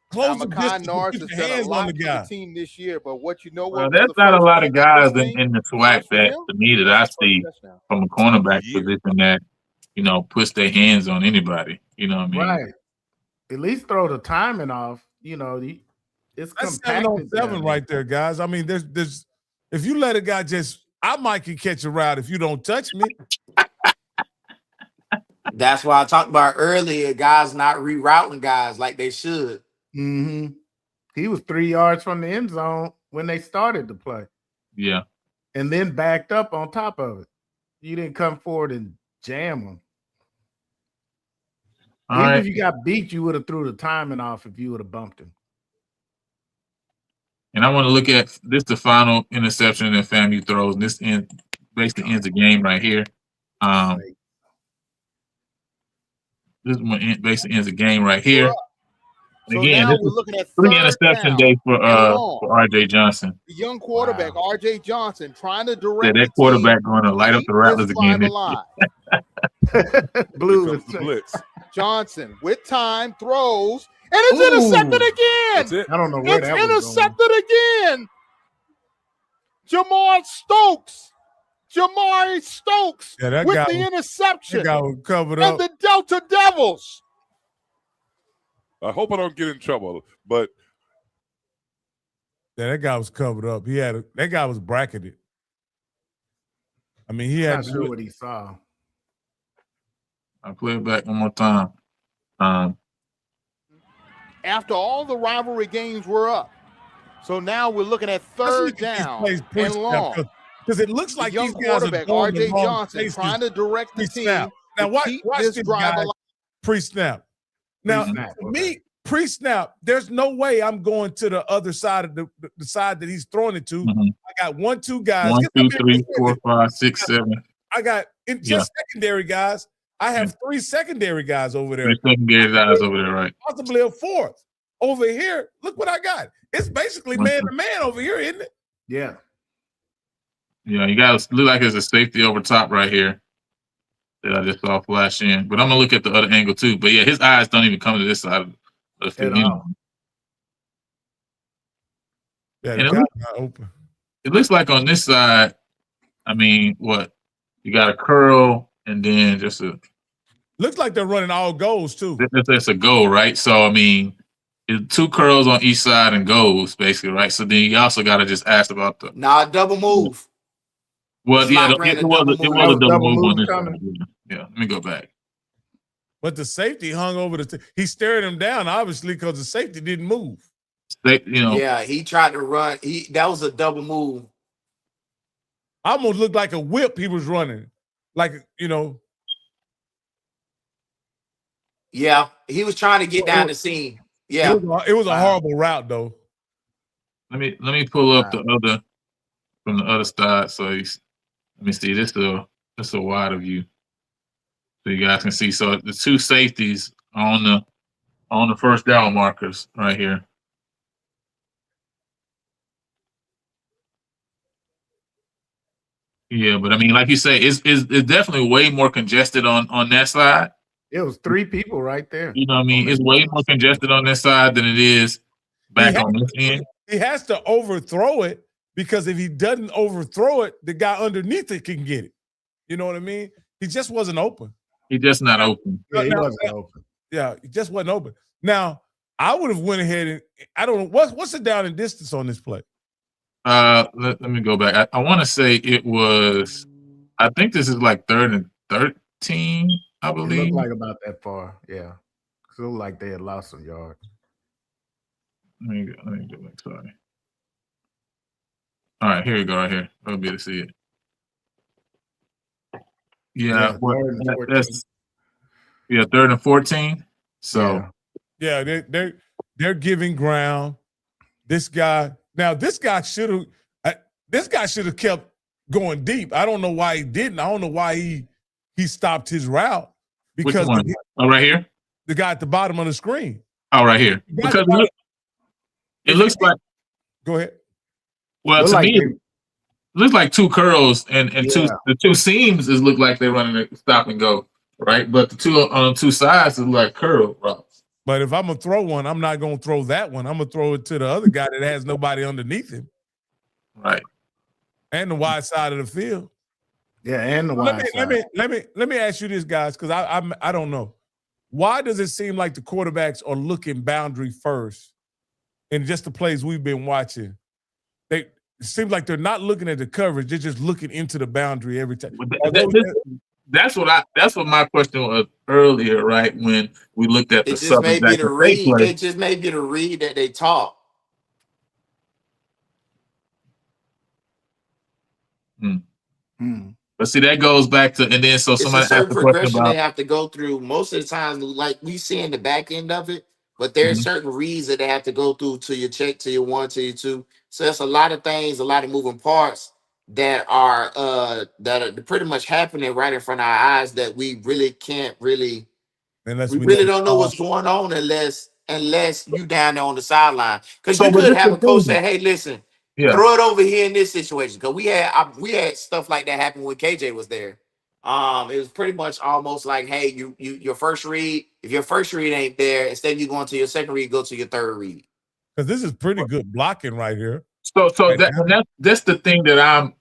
close the distance. Norris Put has your done hands a lot on the for guy. the team this year, but what you know, well, there's not a lot of guys in the SWAC that, to me, that I see from a cornerback position that puts their hands on anybody. You know what I mean? Right. At least throw the timing off. It's That's compacted 7-on-7 right there, guys. I mean, there's if you let a guy I might can catch a route if you don't touch me. That's why I talked about earlier, guys not rerouting guys like they should. Mm-hmm. He was 3 yards from the end zone when they started the play. Yeah. And then backed up on top of it. You didn't come forward and jam him. Even if you got beat, you would have threw the timing off if you would have bumped him. And I want to look at this, the final interception that FAMU throws. And this basically ends the game right here. This one basically ends the game right here. And again, this is looking at 3 interception day for RJ Johnson. The young quarterback, RJ Johnson, trying to direct that quarterback going to light up the Rattlers again. Blue blitz. Johnson with time throws, and it's intercepted again. That's it. I don't know where it's that was intercepted again. Jamari Stokes Yeah, with the interception. That guy was covered and up. the Delta Devils. I hope I don't get in trouble, but Yeah, that guy was covered up. That guy was bracketed. I mean, he had Not sure what he saw. I'll play it back one more time. After all the rivalry games were up. So now we're looking at third down and long. Because it looks like young these guys quarterback, are going RJ the wrong Johnson, places trying to direct the team. pre-snap. Now, watch this this drive guy alive. pre-snap. Now, for me, pre-snap, there's no way I'm going to the other side of the side that he's throwing it to. Mm-hmm. I got 1, 2 guys. 1, 2, 3, 4, 5, 6, 7. I got secondary guys. I have 3 secondary guys over there. 3 secondary guys over there, right? Possibly a 4th. Over here, look what I got. It's basically man-to-man over here, isn't it? Yeah. Yeah, you got to look like there's a safety over top right here that I just saw flash in. But I'm going to look at the other angle too. But yeah, his eyes don't even come to this side of the field. Yeah, and not open. It looks like on this side, I mean, what? You got a curl and then just a... Looks like they're running all goals too. That's a goal, right? So, I mean, It's 2 curls on each side and goes, basically, right? So then you also got to just ask about the. Nah, double move. Well, The yeah, SWAC ran it a was double a, it move. was a double move on move this coming. side. Yeah, let me go back. But the safety hung over he stared him down, obviously, because the safety didn't move. Yeah, he tried to run. That was a double move. Almost looked like a whip he was running. Like, Yeah, he was trying to get down the seam. Yeah. It was a horrible route, though. Let me pull up the other from the other side. So let me see. This is a wider view, so you guys can see. So the 2 safeties on the first down markers right here. Yeah, but I mean, like you say, it's definitely way more congested on that side. It was 3 people right there. You know what I mean? It's way more congested on this side than it is back on this end. He has to overthrow it, because if he doesn't overthrow it, the guy underneath it can get it. You know what I mean? He just wasn't open. He just not open. Yeah, he wasn't open. Yeah, he just wasn't open. Now, I would have went ahead and I don't know what's the down and distance on this play. Let me go back. I want to say it was. I think this is like 3rd and 13. I believe. It looked like about that far. Yeah, it looked like they had lost some yards. Let me go back. Sorry. All right, here you go. Right here, I'll be able to see it. Yeah, that's 3rd and 14. So yeah, they're giving ground. This guy should have kept going deep. I don't know why he didn't. I don't know why he stopped his route. Because which one? Right here. The guy at the bottom of the screen. Oh, right here. Because it looks like. Go ahead. Well, to me, it looks like 2 curls and the 2 seams look like they're running a stop and go, right? But the 2 on 2 sides is like curl routes. But if I'm gonna throw one, I'm not gonna throw that one. I'm gonna throw it to the other guy that has nobody underneath him. Right. And the wide side of the field. Yeah, and the wide side. Let me ask you this, guys, because I don't know. Why does it seem like the quarterbacks are looking boundary first in just the plays we've been watching? It seems like they're not looking at the coverage; they're just looking into the boundary every time. That's what my question was earlier, right? When we looked at the It just may be the read. play. It just may be the read that they taught. But see, that goes back to, and then so It's somebody a certain asked a question progression about. they have to go through. Most of the time, like we see in the back end of it, but there's certain reads that they have to go through to your check, to your 1, to your 2. So it's a lot of things, a lot of moving parts that are pretty much happening right in front of our eyes that we really can't really. We really don't know what's going on unless you down there on the sideline. Because you could have a coach say, "Hey, listen, throw it over here in this situation." Because we had stuff like that happen when KJ was there. It was pretty much almost like, "Hey, your first read. If your first read ain't there, instead of you going to your second read, go to your third read." Because this is pretty good blocking right here. So that's the thing that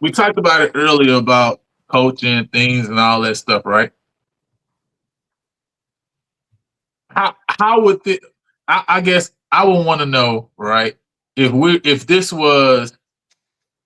we talked about it earlier about coaching things and all that stuff, right? How would I guess I would want to know, right? If this was,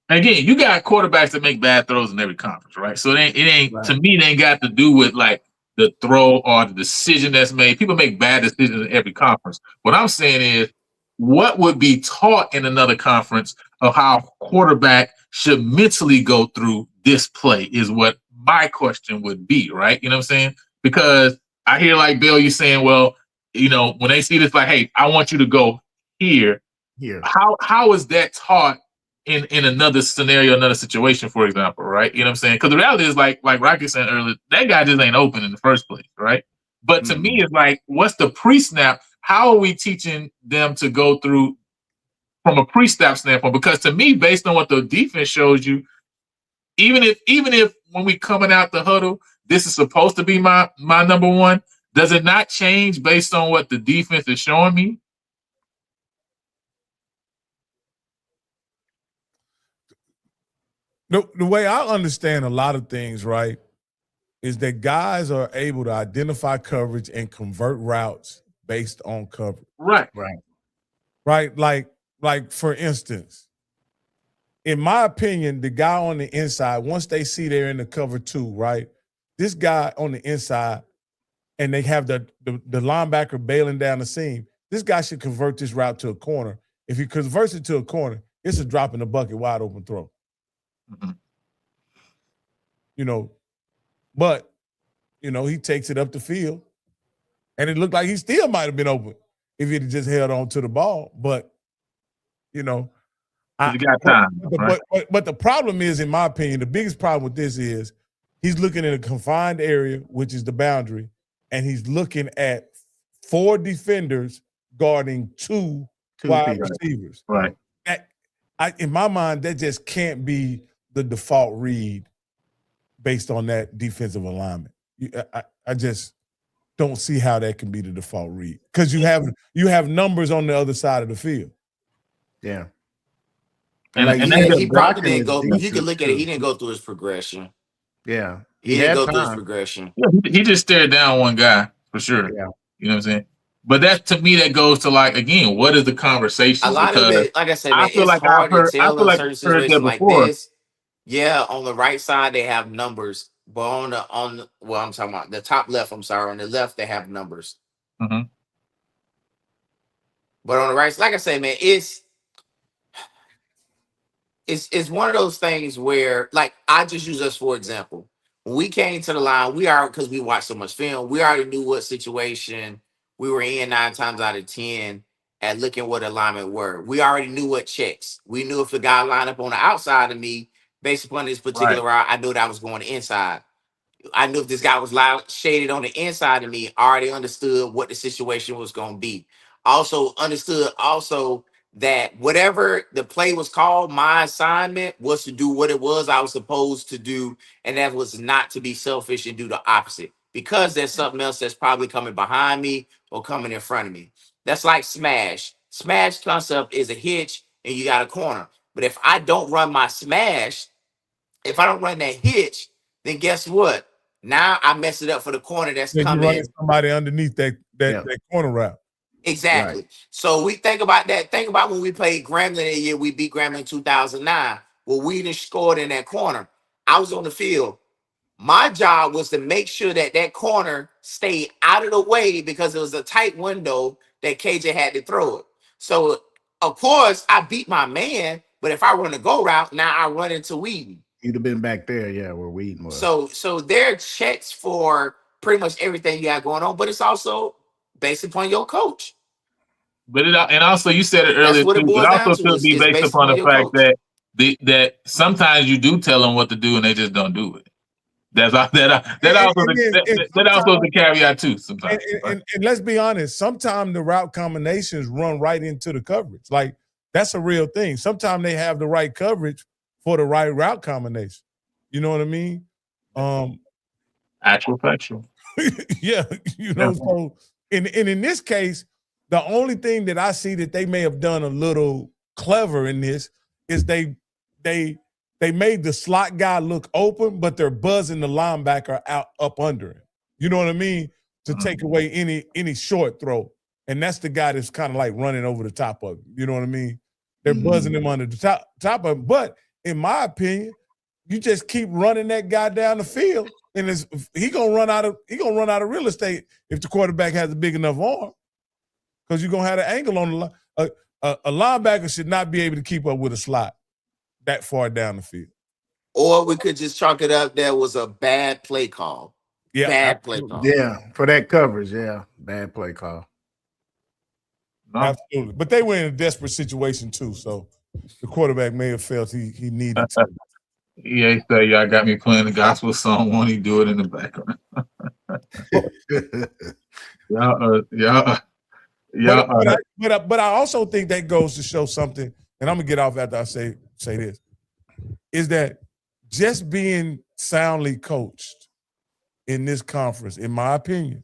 again, you got quarterbacks that make bad throws in every conference, right? So it ain't right. To me, it ain't got to do with like the throw or the decision that's made. People make bad decisions in every conference. What I'm saying is, what would be taught in another conference of how quarterback should mentally go through this play is what my question would be, right? You know what I'm saying? Because I hear like Bill, you saying, well, when they see this, like, hey, I want you to go here. Here. How is that taught in another scenario, another situation, for example, right? You know what I'm saying? Because the reality is, like Rocky said earlier, that guy just ain't open in the first place, right? But to me, it's like, what's the pre-snap? How are we teaching them to go through from a pre-snap standpoint? Because to me, based on what the defense shows you, even if when we coming out the huddle, this is supposed to be my number one, does it not change based on what the defense is showing me? The way I understand a lot of things, right, is that guys are able to identify coverage and convert routes based on coverage. Right. Right? Like for instance, in my opinion, the guy on the inside, once they see they're in the cover 2, right? This guy on the inside, and they have the linebacker bailing down the seam, this guy should convert this route to a corner. If he converts it to a corner, it's a drop in the bucket, wide open throw. Mm-hmm. You know, but, you know, he takes it up the field, and it looked like he still might have been open if he'd just held on to the ball. But, you know, you got time, but the problem is, in my opinion, the biggest problem with this is he's looking in a confined area, which is the boundary, and he's looking at 4 defenders guarding 2 wide receivers. Right. In my mind, that just can't be the default read based on that defensive alignment. I just don't see how that can be the default read, because you have numbers on the other side of the field. Yeah. And he probably didn't go. You can look at it. He didn't go through his progression. Yeah, he didn't go through his progression. Yeah, he just stared down one guy for sure. Yeah, you know what I'm saying. But that, to me, that goes to, like, again, what is the conversation? A lot of it, like I said, man, I feel it's like hard I've to tell in certain situations like before. this. Yeah, on the right side they have numbers, but on the well, I'm talking about the top left. I'm sorry, on the left they have numbers. Mm-hmm. But on the right, like I say, man, it's one of those things where, like, I just use us for example. When we came to the line, because we watched so much film, we already knew what situation we were in 9 times out of 10 at looking what alignment were. We already knew what checks. We knew if the guy lined up on the outside of me, based upon this particular route, I knew that I was going inside. I knew if this guy was shaded on the inside of me, I already understood what the situation was going to be. Also understood that whatever the play was called, my assignment was to do what it was I was supposed to do, and that was not to be selfish and do the opposite, because there's something else that's probably coming behind me or coming in front of me. That's like smash. Smash concept is a hitch, and you got a corner. But if I don't run my smash, if I don't run that hitch, then guess what? Now I mess it up for the corner that's coming. You're running somebody underneath that corner route. Exactly. Right. So we think about that. Think about when we played Grambling that year. We beat Grambling in 2009. Well, we didn't score in that corner. I was on the field. My job was to make sure that corner stayed out of the way, because it was a tight window that KJ had to throw it. So, of course, I beat my man. But if I run a go route, now I run into Whedon. You'd have been back there, yeah, where Whedon was. So there are checks for pretty much everything you got going on, but it's also based upon your coach. But and also you said it earlier too. It also could be based upon the fact that sometimes you do tell them what to do and they just don't do it. That's also the caveat too. Sometimes, and let's be honest, sometimes the route combinations run right into the coverage. Like, that's a real thing. Sometimes they have the right coverage for the right route combination. You know what I mean? Actual factual. Yeah, you know. So in this case, the only thing that I see that they may have done a little clever in this is they made the slot guy look open, but they're buzzing the linebacker up under him. You know what I mean? To take away any short throw. And that's the guy that's kind of like running over the top of him. You know what I mean? They're buzzing him under the top of him. But in my opinion, you just keep running that guy down the field, and he gonna run out of real estate if the quarterback has a big enough arm, because you're gonna have an angle on the line. A linebacker should not be able to keep up with a slot that far down the field. Or we could just chalk it up. There was a bad play call. Yeah, bad play call. Yeah, for that coverage. Yeah, bad play call. No. Absolutely, but they were in a desperate situation too, so the quarterback may have felt he needed to. Yeah, he said, "Y'all got me playing the gospel song. Won't he do it in the background?" But I also think that goes to show something, and I'm gonna get off after I say this, is that just being soundly coached in this conference, in my opinion,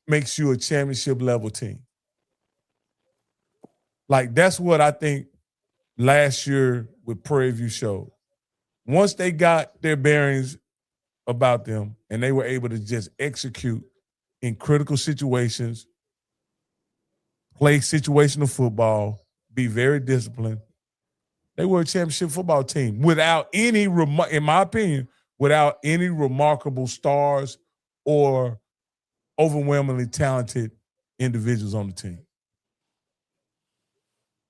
makes you a championship level team. Like, that's what I think last year with Prairie View showed. Once they got their bearings about them and they were able to just execute in critical situations play situational football, be very disciplined. They were a championship football team without any, in my opinion, without any remarkable stars or overwhelmingly talented individuals on the team.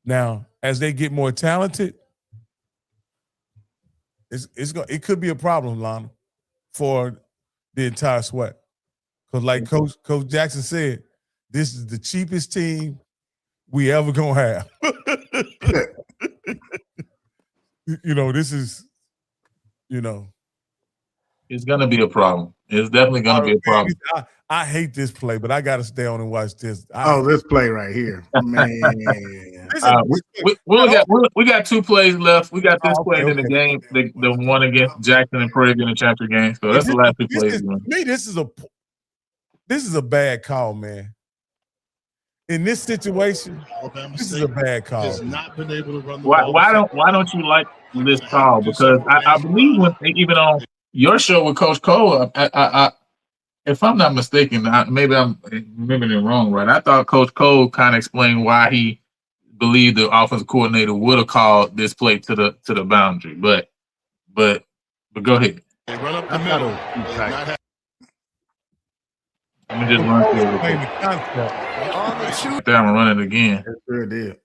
Now, as they get more talented, it could be a problem, Lana, for the entire SWAC. Because like Coach Jackson said, this is the cheapest team we ever gonna have. This is, It's gonna be a problem. It's definitely gonna be a problem. I hate this play, but I gotta stay on and watch this. This play right here, man. We got 2 plays left. We got this play in the game, the one against Jackson and Prairie in the championship game. So that's the last 2 plays. To me, this is a bad call, man. In this situation, this is a bad call. Has not been able to run the ball. Why don't you like this call? Because I believe even on your show with Coach Cole, if I'm not mistaken, maybe I'm remembering it wrong, right? I thought Coach Cole kind of explained why he believed the offensive coordinator would have called this play to the boundary. But go ahead. They run up the middle. Let me just run through it. I'm running again. It sure did.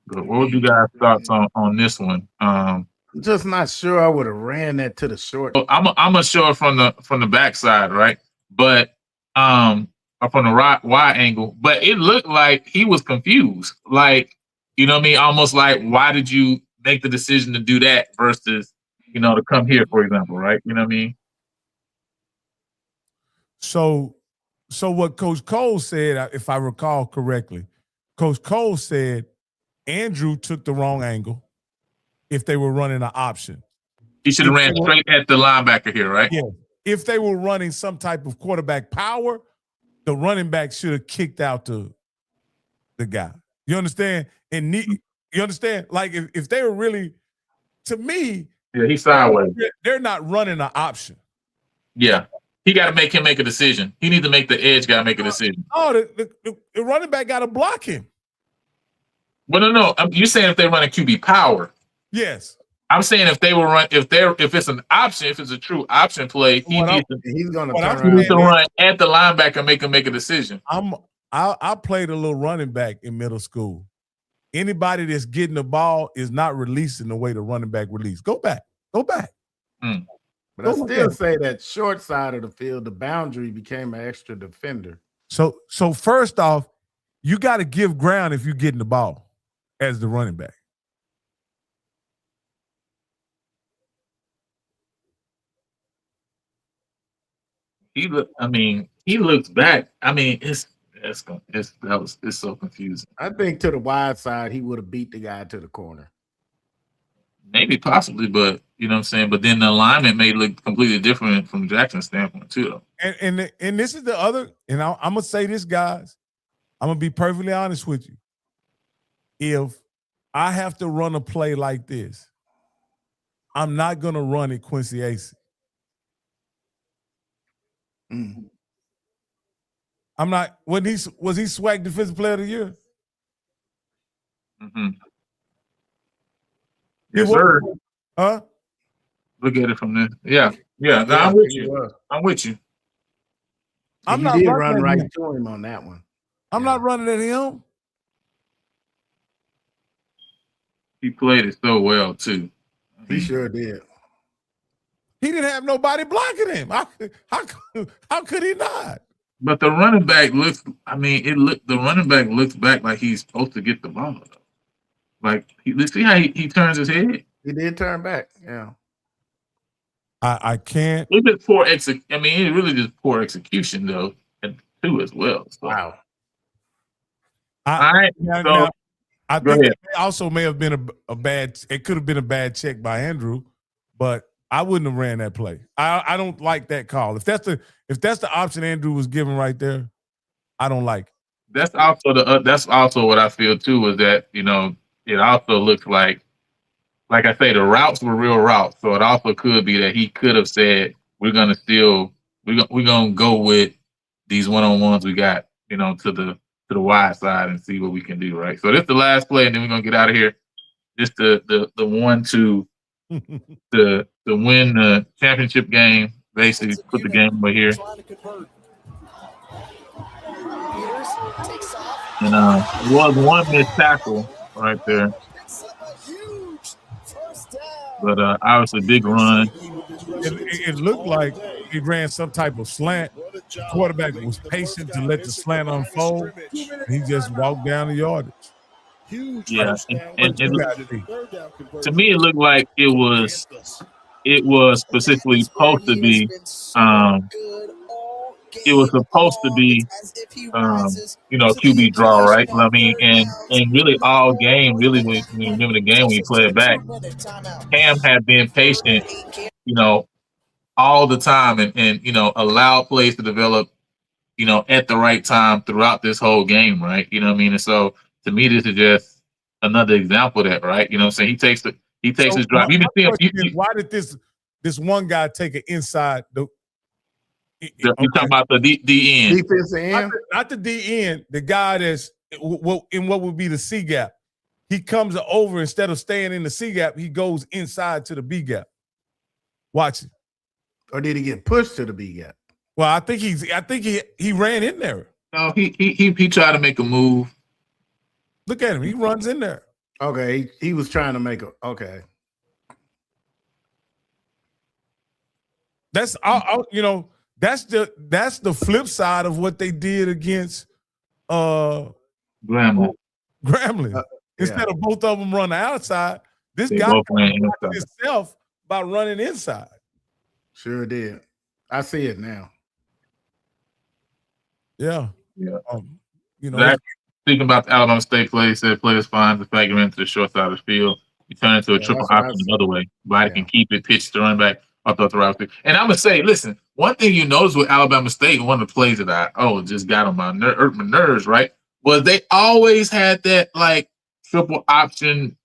But what would you guys' thoughts on this one? I'm just not sure I would have ran that to the short. I'm gonna show it from the backside, right? But from the wide angle. But it looked like he was confused. Like, you know what I mean? Almost like, why did you make the decision to do that versus, to come here, for example, right? You know what I mean? So what Coach Cole said, if I recall correctly, Coach Cole said Andrew took the wrong angle if they were running an option. He should have ran straight at the linebacker here, right? Yeah. If they were running some type of quarterback power, the running back should have kicked out the guy. You understand? And you understand? Like if they were really, to me, yeah, he's sideways. They're not running an option. Yeah. He got to make him make a decision. He needs to make the edge guy make a decision. Oh, the running back got to block him. Well, no. You're saying if they're running QB power. Yes. I'm saying if it's an option, if it's a true option play, he needs to run at the linebacker and make him make a decision. I played a little running back in middle school. Anybody that's getting the ball is not releasing the way the running back release. Go back. Mm. But I still say that short side of the field, the boundary became an extra defender. So first off, you got to give ground if you're getting the ball as the running back. He looks back. I mean, it's so confusing. I think to the wide side, he would have beat the guy to the corner. Maybe possibly, but you know what I'm saying? But then the alignment may look completely different from Jackson's standpoint, too, though. And this is the other, and I'm gonna say this, guys. I'm gonna be perfectly honest with you. If I have to run a play like this, I'm not gonna run it Quincy Acey. Mm. I'm not. Was he SWAC Defensive Player of the Year? Mm-hmm. Yes, sir. Huh? Look at it from there. Yeah. No, I'm with you. I'm with you. I'm not run right to him on that one. I'm not running at him. He played it so well too. He sure did. He didn't have nobody blocking him. How could he not? But the running back looks. The running back looks back like he's supposed to get the ball. Like, see how he turns his head? He did turn back, yeah. I can't. It's just poor it's really just poor execution, though, and too as well. So. Wow. I think it also may have been a bad. It could have been a bad check by Andrew, but I wouldn't have ran that play. I don't like that call. If that's the option Andrew was given right there, I don't like it. That's also what I feel too. Is that it also looks like I say, the routes were real routes. So it also could be that he could have said, we're going to still we're gonna go with these one-on-ones we got, to the wide side and see what we can do, right? So this is the last play, and then we're gonna get out of here. Just the one to win the championship game, basically put the game away here. And it was one missed tackle right there. But obviously big run. It looked like he ran some type of slant. The quarterback was patient to let the slant unfold, and he just walked down the yardage. Yeah, and to me it looked like it was specifically supposed to be QB draw, right? I mean, and really all game, really when you remember the game when you play it back, Cam had been patient, all the time and allowed plays to develop, at the right time throughout this whole game, right? You know what I mean? And so to me, this is just another example of that, right? You know what I'm saying? He takes his drive. You can see why did this one guy take an inside? You're talking about the D end. Defensive end? Not the D end, the guy that's in what would be the C gap. He comes over, instead of staying in the C gap, he goes inside to the B gap. Watch it. Or did he get pushed to the B gap? Well, I think he ran in there. No, he tried to make a move. Look at him. He runs in there. Okay, he was trying to make a That's that's the flip side of what they did against Grambling. Instead of both of them run the outside, this guy himself by running inside. Sure did. I see it now. Yeah. Speaking about the Alabama State play, he said players find the fact into the short side of the field. You turn into a triple option the other way. Body can keep it, pitch to run back up the route. And I'm gonna say, listen, one thing you notice with Alabama State, one of the plays that just got on my nerves, right? Was they always had that like triple option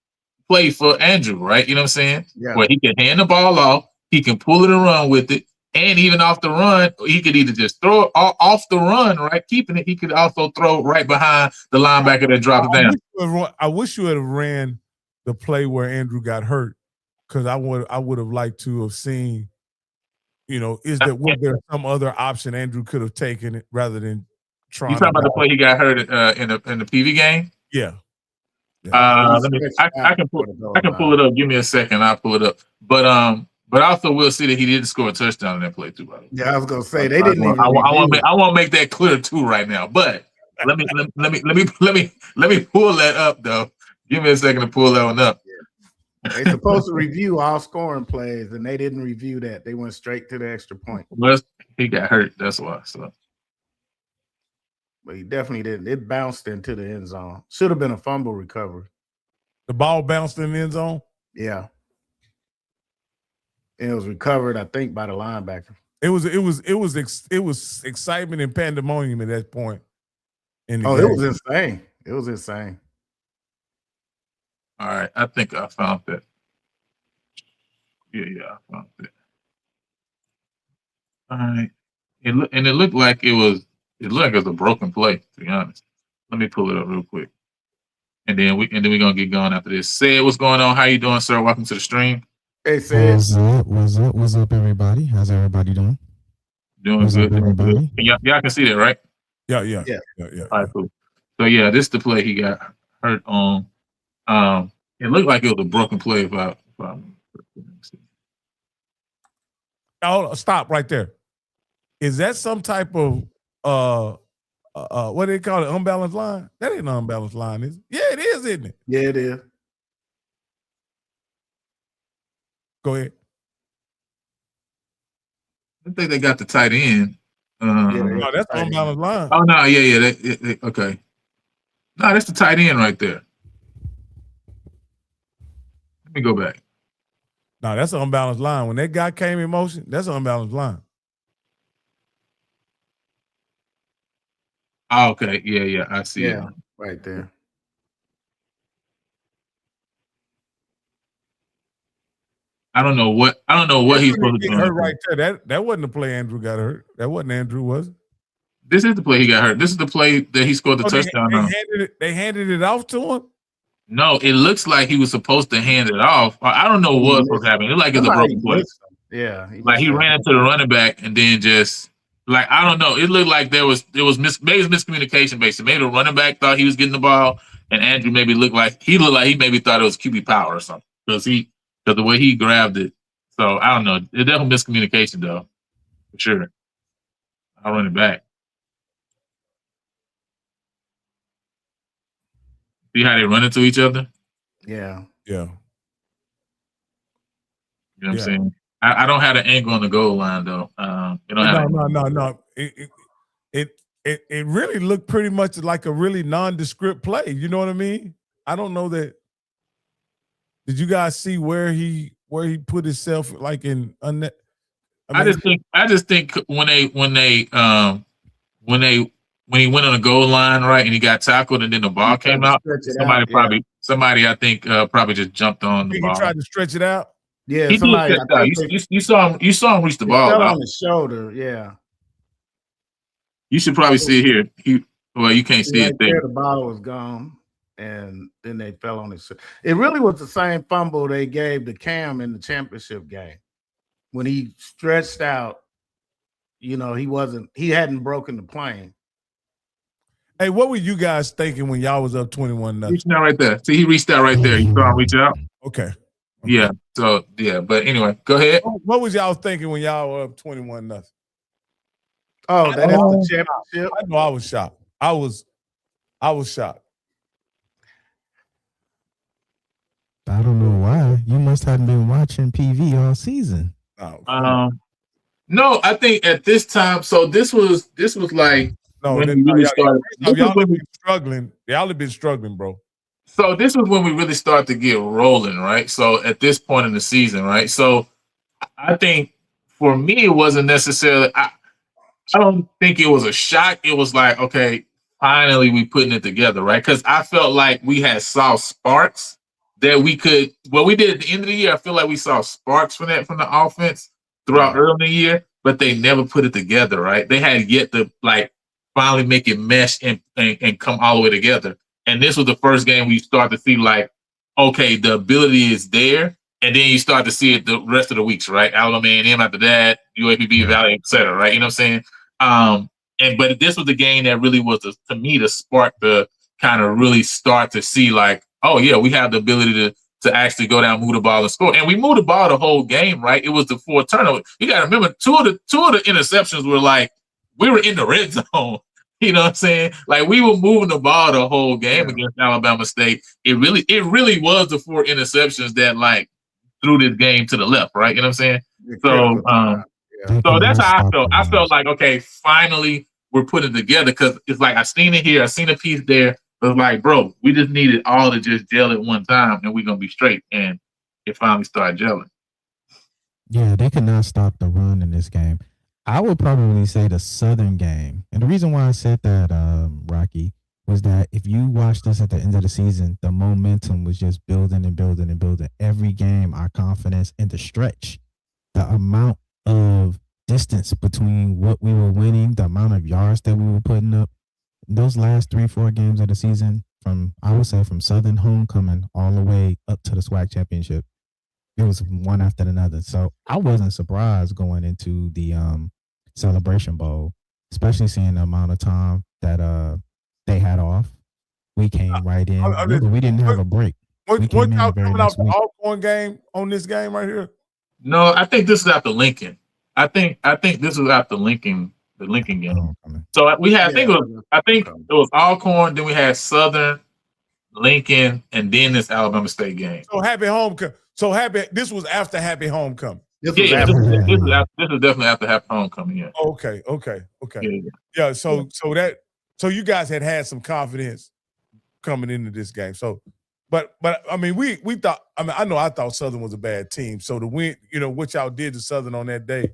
play for Andrew, right? You know what I'm saying? Yeah. Where he can hand the ball off, he can pull it and run with it, and even off the run, he could either just throw it off the run, right? Keeping it, he could also throw right behind the linebacker that drops down. I wish you would have ran the play where Andrew got hurt, because I would have liked to have seen, was there some other option Andrew could have taken it rather than trying. You talking about the play he got hurt in the PV game? Yeah. I can pull it up. Give me a second. I'll pull it up. But also we'll see that he didn't score a touchdown in that play too, buddy. Yeah, I was gonna say they didn't. I want to make that clear too right now. But let me pull that up though. Give me a second to pull that one up. They're supposed to review all scoring plays, and they didn't review that. They went straight to the extra point. Well, he got hurt. That's why. So, but he definitely didn't. It bounced into the end zone. Should have been a fumble recovery. The ball bounced in the end zone? Yeah. And it was recovered, I think, by the linebacker. It was excitement and pandemonium at that point. It was insane. It was insane. All right, I think I found it. Yeah, I found it. All right, it looked like it was a broken play. To be honest, let me pull it up real quick, and then we're gonna get going after this. Say what's going on? How you doing, sir? Welcome to the stream. Hey, Sid. What's up, everybody? How's everybody doing? Doing good. Everybody? Y'all can see that, right? Yeah. All right, cool. So yeah, this is the play he got hurt on. It looked like it was a broken play. Oh, stop right there. Is that some type of what do they call it? Unbalanced line? That ain't an unbalanced line, is it? Yeah, it is, isn't it? Yeah, it is. Go ahead. I think they got the tight end. No, that's the unbalanced line. Oh no, yeah. Okay. No, that's the tight end right there. Let me go back. No, that's an unbalanced line. When that guy came in motion, that's an unbalanced line. Oh, okay. Yeah. I see it. Right there. I don't know what he's supposed to do. Hurt right there. That wasn't the play Andrew got hurt. That wasn't Andrew, was it? This is the play he got hurt. This is the play that he scored the touchdown on. They handed it off to him? No, it looks like he was supposed to hand it off. I don't know what was happening. It looked like it's a broken play. Yeah. Like he ran into the running back and then just like I don't know. It looked like maybe miscommunication basically. Maybe the running back thought he was getting the ball, and Andrew maybe looked like he maybe thought it was QB power or something because the way he grabbed it. So I don't know. It's definitely miscommunication though, for sure. I'll run it back. See how they run into each other? Yeah. Yeah. You know what I'm saying? I don't have the angle on the goal line though. No. It really looked pretty much like a really nondescript play. You know what I mean? I don't know that. Did you guys see where he put himself like in? I just think when he went on the goal line, right, and he got tackled, and then the ball came out. Somebody I think probably just jumped on the ball. He tried to stretch it out. Yeah, he somebody. You saw him reach the ball fell out on his shoulder. Yeah. You should probably see it here. You can't see it there. The ball was gone, and then they fell on his. It really was the same fumble they gave to Cam in the championship game when he stretched out. You know, he hadn't broken the plane. Hey, what were you guys thinking when y'all was up 21-0? Reaching out right there. See, he reached out right there. You saw him reach out. Okay. Yeah. So but anyway, go ahead. What was y'all thinking when y'all were up 21-0? Oh, that is the championship. I know I was shocked. I was shocked. I don't know why. You must have been watching PV all season. No, I think at this time. So this was like when we really started. Y'all have been struggling. Y'all have been struggling, bro. So this was when we really started to get rolling, right? So at this point in the season, right? So I think for me, it wasn't necessarily. I don't think it was a shock. It was like, okay, finally we putting it together, right? Because I felt like we had saw sparks that we could. What we did at the end of the year, I feel like we saw sparks from the offense throughout early in the year, but they never put it together, right? They had yet to like finally make it mesh and come all the way together. And this was the first game we start to see like, okay, the ability is there. And then you start to see it the rest of the weeks, right? Alabama A&M after that, UAPB Valley, et cetera, right? You know what I'm saying? But this was the game that really was, to me, the spark to kind of really start to see like, oh, yeah, we have the ability to actually go down, move the ball, and score. And we moved the ball the whole game, right? It was the 4 turnovers. You got to remember, two of the interceptions were like, we were in the red zone. You know what I'm saying? Like we were moving the ball the whole game against Alabama State. It really was the 4 interceptions that like threw this game to the left, right? You know what I'm saying? So that's how I felt. I felt like, okay, finally we're putting it together because it's like I seen it here, I seen a piece there. It was like, bro, we just need it all to just gel at one time and we're gonna be straight. And it finally started gelling. Yeah, they could not stop the run in this game. I would probably say the Southern game. And the reason why I said that, Rocky, was that if you watch this at the end of the season, the momentum was just building and building and building. Every game, our confidence in the stretch, the amount of distance between what we were winning, the amount of yards that we were putting up, those last 3-4 games of the season, I would say from Southern homecoming all the way up to the SWAC championship, it was one after another. So I wasn't surprised going into the Celebration Bowl, especially seeing the amount of time that they had off. We came right in. We didn't have a break. What y'all coming out the Alcorn game on this game right here? No, I think this is after Lincoln. I think this was after Lincoln, the Lincoln game. So we had, I think it was Alcorn, then we had Southern, Lincoln, and then this Alabama State game. So happy homecoming. This was after happy homecoming. This is definitely after happy homecoming. Yeah. Okay. Yeah. So you guys had some confidence coming into this game. So, but I mean, we thought. I thought Southern was a bad team. So the win, what y'all did to Southern on that day,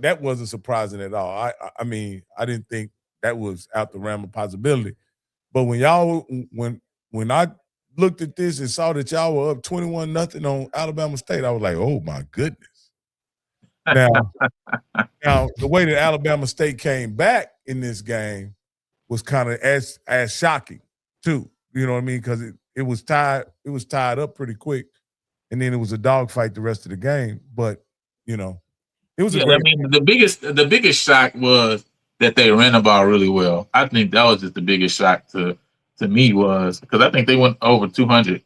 that wasn't surprising at all. I mean, I didn't think that was out the realm of possibility. But when looked at this and saw that y'all were up 21-0 on Alabama State, I was like, oh my goodness. Now the way that Alabama State came back in this game was kind of as shocking too. You know what I mean? Because it was tied up pretty quick, and then it was a dogfight the rest of the game. But it was a great. I mean, the biggest shock was that they ran the ball really well. I think that was just the biggest shock to me was because I think they went over 200.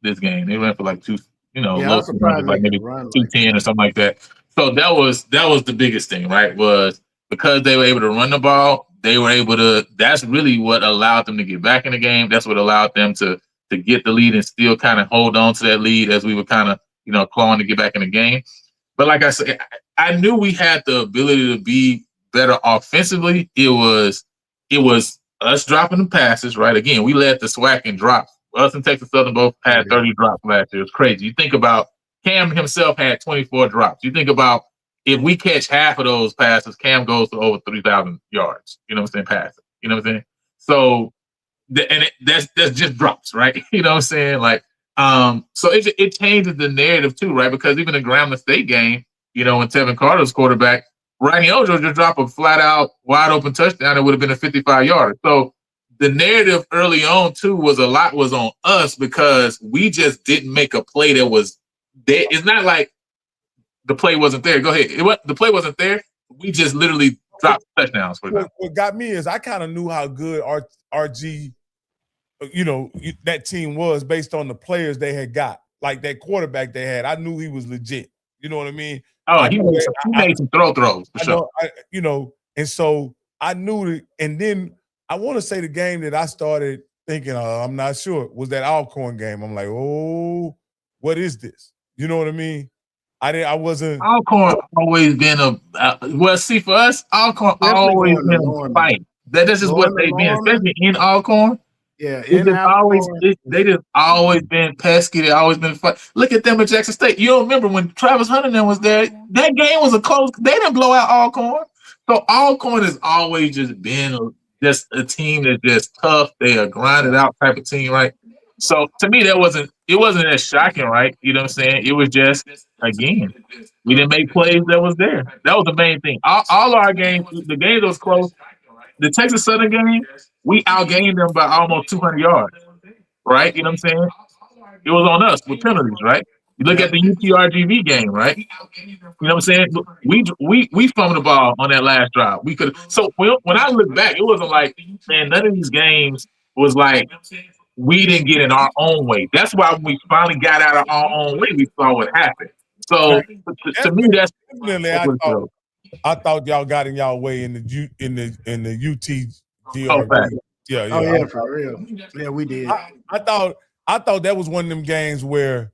This game they ran for like low 200, like maybe 210 or something like that. So that was the biggest thing, right? Was because they were able to run the ball, they were able to. That's really what allowed them to get back in the game. That's what allowed them to get the lead and still kind of hold on to that lead as we were kind of clawing to get back in the game. But like I said, I knew we had the ability to be better offensively. It was us dropping the passes, right? Again, we led the SWAC in drops. Us and Texas Southern both had 30 drops last year. It's crazy. You think about Cam himself had 24 drops. You think about if we catch half of those passes, Cam goes to over 3,000 yards. You know what I'm saying? Passing. You know what I'm saying? So, that's just drops, right? You know what I'm saying? Like, so it changes the narrative too, right? Because even the Grambling State game, when Tevin Carter's quarterback, Rodney Ojo just dropped a flat out wide open touchdown. It would have been a 55-yarder. So the narrative early on too was on us because we just didn't make a play that was there. It's not like the play wasn't there. Go ahead. The play wasn't there. We just literally dropped touchdowns for them. What got me is I kind of knew how good RG, that team was based on the players they had got. Like that quarterback they had, I knew he was legit. You know what I mean? Oh, he made some throws for sure. And so I knew it. And then I want to say the game that I started thinking, I'm not sure, was that Alcorn game. I'm like, oh, what is this? You know what I mean? I wasn't. Alcorn always been for us, Alcorn always been a fight. That's just what they've been, especially in Alcorn. Yeah, they just always been pesky. They always been fight. Look at them at Jackson State. You don't remember when Travis Huntington was there? That game was a close. They didn't blow out Alcorn. So Alcorn has always just been just a team that's just tough. They are grinded out type of team, right? So to me, it wasn't as shocking, right? You know what I'm saying? It was just, again, we didn't make plays that was there. That was the main thing. All our games, the game that was close. The Texas Southern game, we outgained them by almost 200 yards, right? You know what I'm saying? It was on us with penalties, right? You look at the UTRGV game, right? You know what I'm saying? We fumbled the ball on that last drive. We could. So when I look back, it wasn't like, man, none of these games was like we didn't get in our own way. That's why when we finally got out of our own way, we saw what happened. So to me, that's definitely. I thought y'all got in y'all way in the UTGR. Yeah, for real. Yeah, we did. I thought that was one of them games where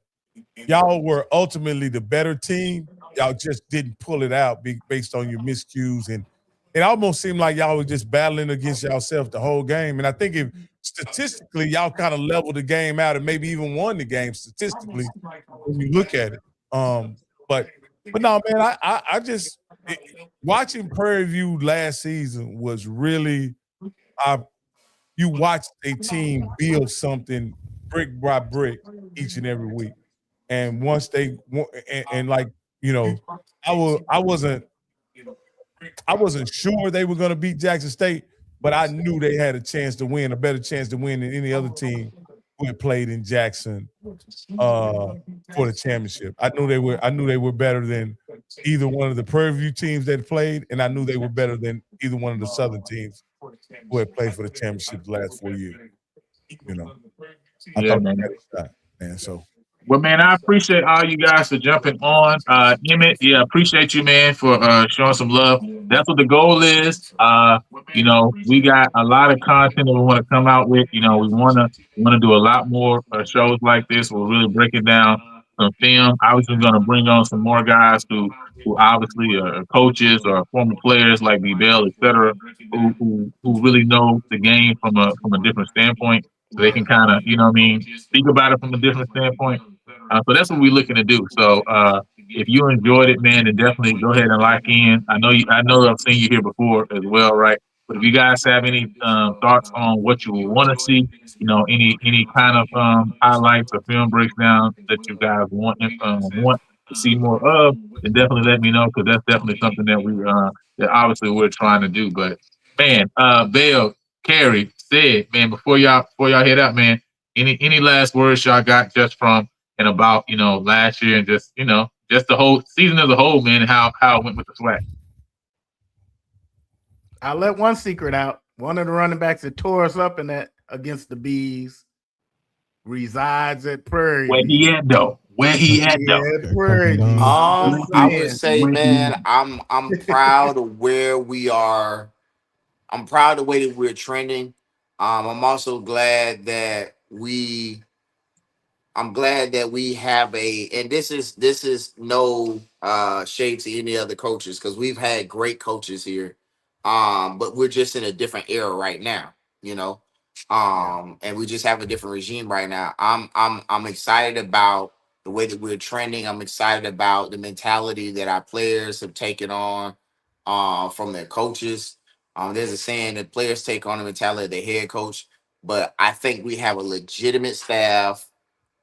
y'all were ultimately the better team. Y'all just didn't pull it out based on your miscues, and it almost seemed like y'all were just battling against yourself the whole game. And I think if statistically y'all kind of leveled the game out and maybe even won the game statistically when you look at it. But no, man, I just watching Prairie View last season was really you watched a team build something brick by brick each and every week. And once they I wasn't sure they were going to beat Jackson State, but I knew they had a better chance to win than any other team who had played in Jackson for the championship. I knew they were better than either one of the Prairie View teams that played, and I knew they were better than either one of the Southern teams who had played for the championship the last 4 years. I thought they had a shot, man. So. Well, man, I appreciate all you guys for jumping on. Emmett, appreciate you, man, for showing some love. That's what the goal is. We got a lot of content that we want to come out with. We want to do a lot more shows like this. We'll really break it down some film. Obviously, we're going to bring on some more guys who obviously are coaches or former players like B-Bell, et cetera, who really know the game from a different standpoint. So they can kind of, speak about it from a different standpoint. So that's what we're looking to do. So if you enjoyed it, man, then definitely go ahead and lock in. I know I've seen you here before as well, right? But if you guys have any thoughts on what you want to see, any kind of highlights or film breakdown that you guys want to see more of, then definitely let me know, because that's definitely something that that obviously we're trying to do. But man, Bale, Carrie, Sid, man, before y'all head out, man, any last words y'all got just from and about last year, and just just the whole season as a whole, man, and how it went with the SWAC. I'll let one secret out. One of the running backs that tore us up in that against the Bees resides at Prairie Where View. he at though? Where he at though? Yeah, Prairie View. I would say, man, I'm proud of where we are. I'm proud of the way that we're trending. I'm also glad that I'm glad that we have and this is no shade to any other coaches, because we've had great coaches here. But we're just in a different era right now, and we just have a different regime right now. I'm excited about the way that we're trending. I'm excited about the mentality that our players have taken on from their coaches. There's a saying that players take on the mentality of their head coach, but I think we have a legitimate staff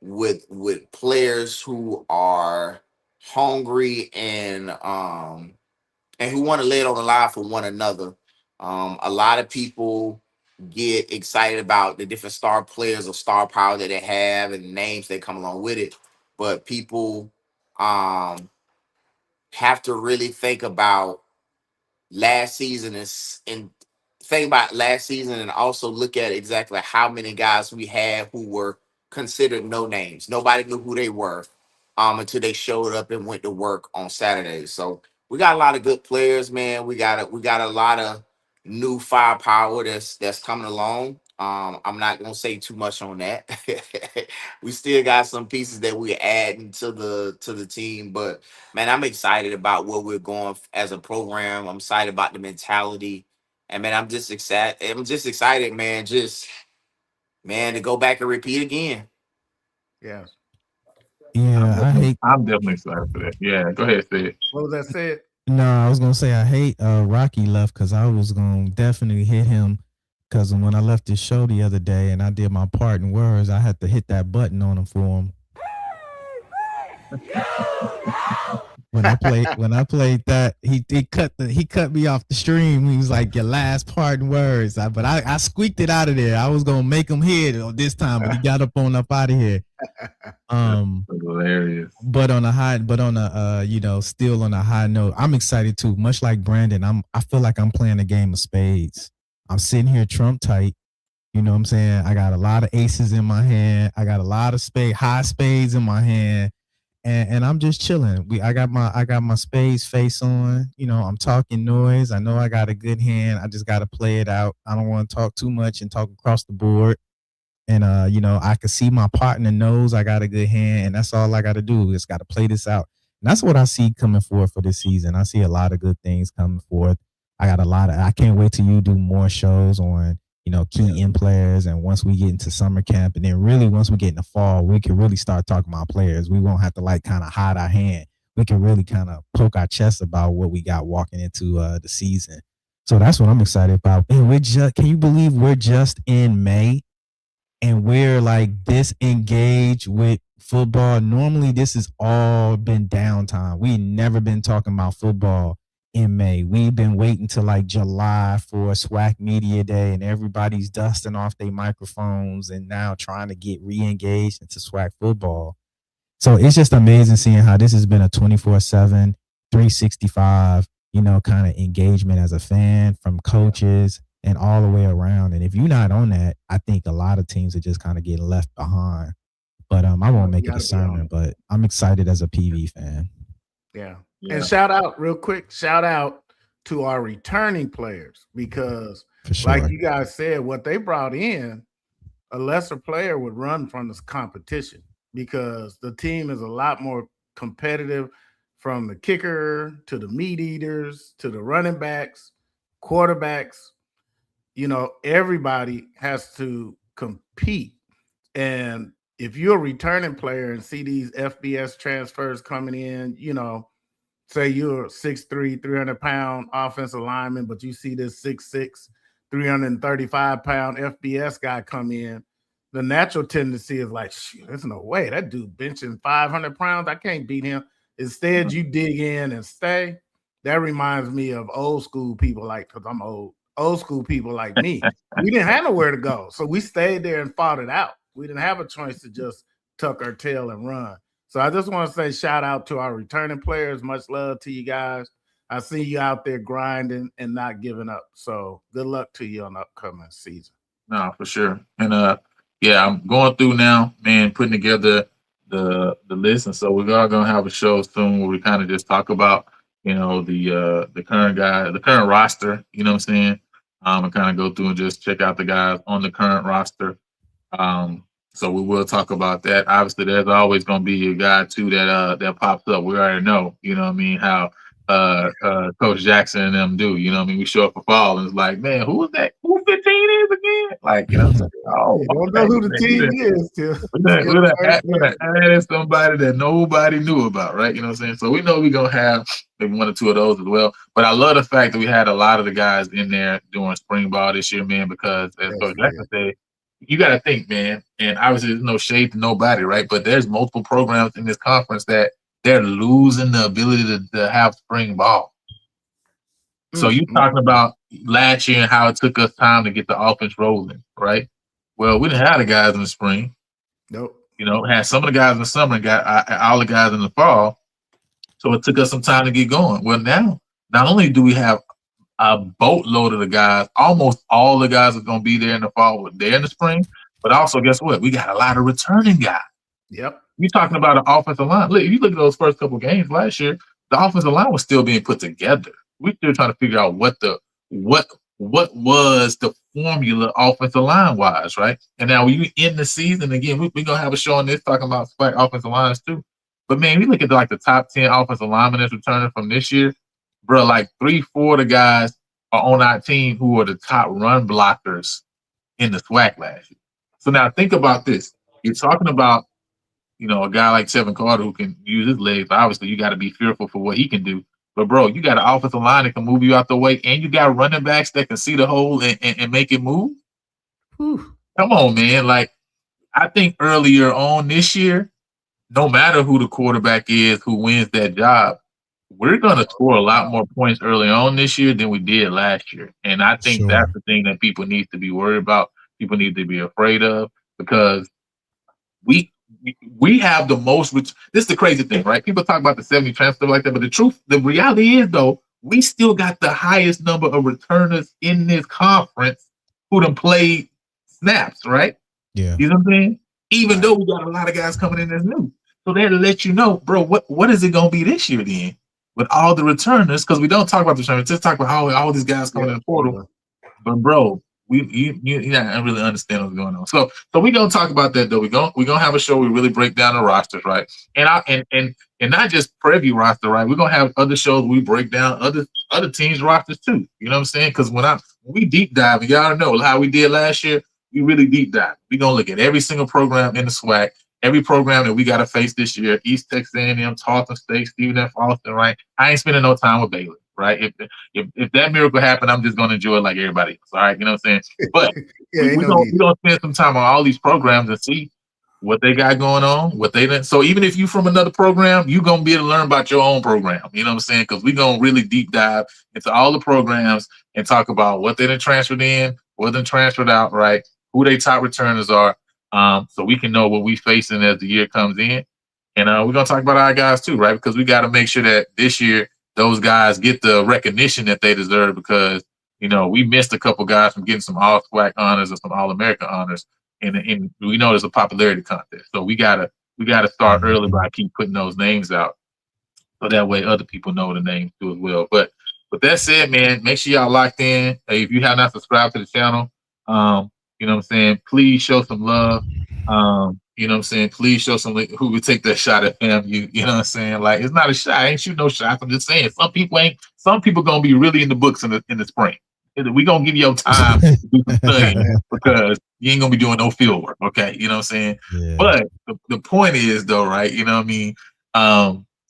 with players who are hungry and who want to lay it on the line for one another. A lot of people get excited about the different star players or star power that they have and the names that come along with it, but people have to really think about last season and think about last season, and also look at exactly how many guys we had who were considered no names. Nobody knew who they were until they showed up and went to work on Saturdays. So we got a lot of good players, man. We got a lot of new firepower that's coming along. I'm not gonna say too much on that. We still got some pieces that we're adding to the team, but man, I'm excited about where we're going as a program. I'm excited about the mentality, and man, I'm just excited. I'm just excited, man. Man, to go back and repeat again. Yeah. Yeah, I'm definitely excited for that. Yeah, go ahead, Sid. What was that said? No, I was gonna say I hate Rocky left because I was gonna definitely hit him, because when I left this show the other day and I did my part in words, I had to hit that button on him for him. When I played that, he cut me off the stream. He was like, your last part in words. But I squeaked it out of there. I was gonna make him hear it this time, but he got up out of here. Hilarious. But on a still on a high note, I'm excited too. Much like Brandon, I feel like I'm playing a game of spades. I'm sitting here Trump tight. You know what I'm saying? I got a lot of aces in my hand. I got a lot of high spades in my hand. And I'm just chilling. I got my spades face on. I'm talking noise. I know I got a good hand. I just got to play it out. I don't want to talk too much and talk across the board. And I can see my partner knows I got a good hand, and that's all I got to do. Just got to play this out. And that's what I see coming forward for this season. I see a lot of good things coming forth. I can't wait till you do more shows on key in players, and once we get into summer camp, and then really once we get in the fall, we can really start talking about players. We won't have to kind of hide our hand. We can really kind of poke our chest about what we got walking into the season. So that's what I'm excited about. And can you believe we're just in May and we're this engaged with football? Normally this has all been downtime. We never been talking about football in May. We've been waiting till July for SWAC Media Day, and everybody's dusting off their microphones and now trying to get re-engaged into SWAC football. So it's just amazing seeing how this has been a 24/7, 365, kind of engagement as a fan, from coaches and all the way around. And if you're not on that, I think a lot of teams are just kind of getting left behind. But I won't make it a sermon, but I'm excited as a PV fan. Yeah. And shout out to our returning players, because like you guys said, what they brought in, a lesser player would run from this competition, because the team is a lot more competitive, from the kicker to the meat eaters to the running backs, quarterbacks. Everybody has to compete. And if you're a returning player and see these FBS transfers coming in, say you're 6'3", 300-pound offensive lineman, but you see this 6'6", 335-pound FBS guy come in, the natural tendency is like, shoot, there's no way. That dude benching 500 pounds. I can't beat him. Instead, you dig in and stay. That reminds me of old school people, like, because I'm old school people like me. We didn't have nowhere to go. So we stayed there and fought it out. We didn't have a choice to just tuck our tail and run. So I just want to say shout out to our returning players. Much love to you guys. I see you out there grinding and not giving up. So good luck to you on the upcoming season. No, for sure. And yeah, I'm going through now, man, putting together the list. And so we're all gonna have a show soon where we kind of just talk about, you know, the current guy, the current roster, you know what I'm saying? And kind of go through and just check out the guys on the current roster. So we will talk about that. Obviously, there's always going to be a guy too that pops up. We already know, you know what I mean, how Coach Jackson and them do. You know what I mean? We show up for fall and it's like, man, who is that? Who 15 is again? Like, you know, oh, you don't know who the team is. We're adding somebody that nobody knew about, right? You know what I'm saying? So we know we're gonna have maybe one or two of those as well. But I love the fact that we had a lot of the guys in there doing spring ball this year, man, because as Coach Jackson said, you got to think, man, and obviously there's no shade to nobody, right? But there's multiple programs in this conference that they're losing the ability to have spring ball. So you're talking about last year and how it took us time to get the offense rolling, right? Well, we didn't have the guys in the spring. Nope. You know, had some of the guys in the summer and got all the guys in the fall. So it took us some time to get going. Well, now, not only do we have a boatload of the guys, almost all the guys are going to be there in the fall, were there in the spring. But also, guess what? We got a lot of returning guys. Yep. You're talking about an offensive line. Look, if you look at those first couple games last year, the offensive line was still being put together. We're still trying to figure out what was the formula offensive line wise, right? And now we in the season again, we're gonna have a show on this talking about SWAC offensive lines too. But man, we look at the top 10 offensive linemen that's returning from this year, bro. Like 3-4 of the guys are on our team who are the top run blockers in the SWAC last year. So now think about this. You're talking about, you know, a guy like Tevin Carter who can use his legs. Obviously, you got to be fearful for what he can do. But, bro, you got an offensive line that can move you out the way, and you got running backs that can see the hole and make it move. Whew. Come on, man. Like, I think earlier on this year, no matter who the quarterback is, who wins that job, we're going to score a lot more points early on this year than we did last year. And I think that's the thing that people need to be worried about, people need to be afraid of, because we have the most. This is the crazy thing, right? People talk about the 70 transfer like that, but the reality is, though, we still got the highest number of returners in this conference who done played snaps, right? Yeah. You know what I'm saying? Even though we got a lot of guys coming in as new. So that to let you know, bro, what is it going to be this year then with all the returners? Because we don't talk about the returners, just talk about how all these guys coming in the portal. But, bro, you don't really understand what's going on. So we're gonna talk about that though. We're gonna have a show where we really break down the rosters, right? And not just preview roster, right? We're gonna have other shows where we break down other teams' rosters too. You know what I'm saying? Because when we deep dive, and y'all know how we did last year, we really deep dive. We're gonna look at every single program in the SWAC, every program that we gotta face this year, East Texas A&M, Tarleton State, Stephen F. Austin, right? I ain't spending no time with Baylor. Right? If that miracle happened, I'm just gonna enjoy it like everybody else. All right, you know what I'm saying? But we're gonna spend some time on all these programs and see what they got going on, what they didn't. So even if you from another program, you're gonna be able to learn about your own program. You know what I'm saying? Because we're gonna really deep dive into all the programs and talk about what they done transferred in, what they transferred out, right? Who they top returners are, so we can know what we facing as the year comes in. And we're gonna talk about our guys too, right? Because we got to make sure that this year those guys get the recognition that they deserve, because, you know, we missed a couple guys from getting some All-SWAC honors or some All-American honors, and we know there's a popularity contest. So we gotta start early by keep putting those names out, so that way other people know the names too as well. But with that said, man, make sure y'all locked in. Hey, if you have not subscribed to the channel, you know what I'm saying, please show some love. You know what I'm saying? Please show some who would take that shot at him. You know what I'm saying? Like, it's not a shot. I ain't shooting no shots. I'm just saying some people gonna be really in the books in the spring. We gonna give you time to do some studying, because you ain't gonna be doing no field work. Okay. You know what I'm saying? Yeah. But the point is though, right? You know what I mean?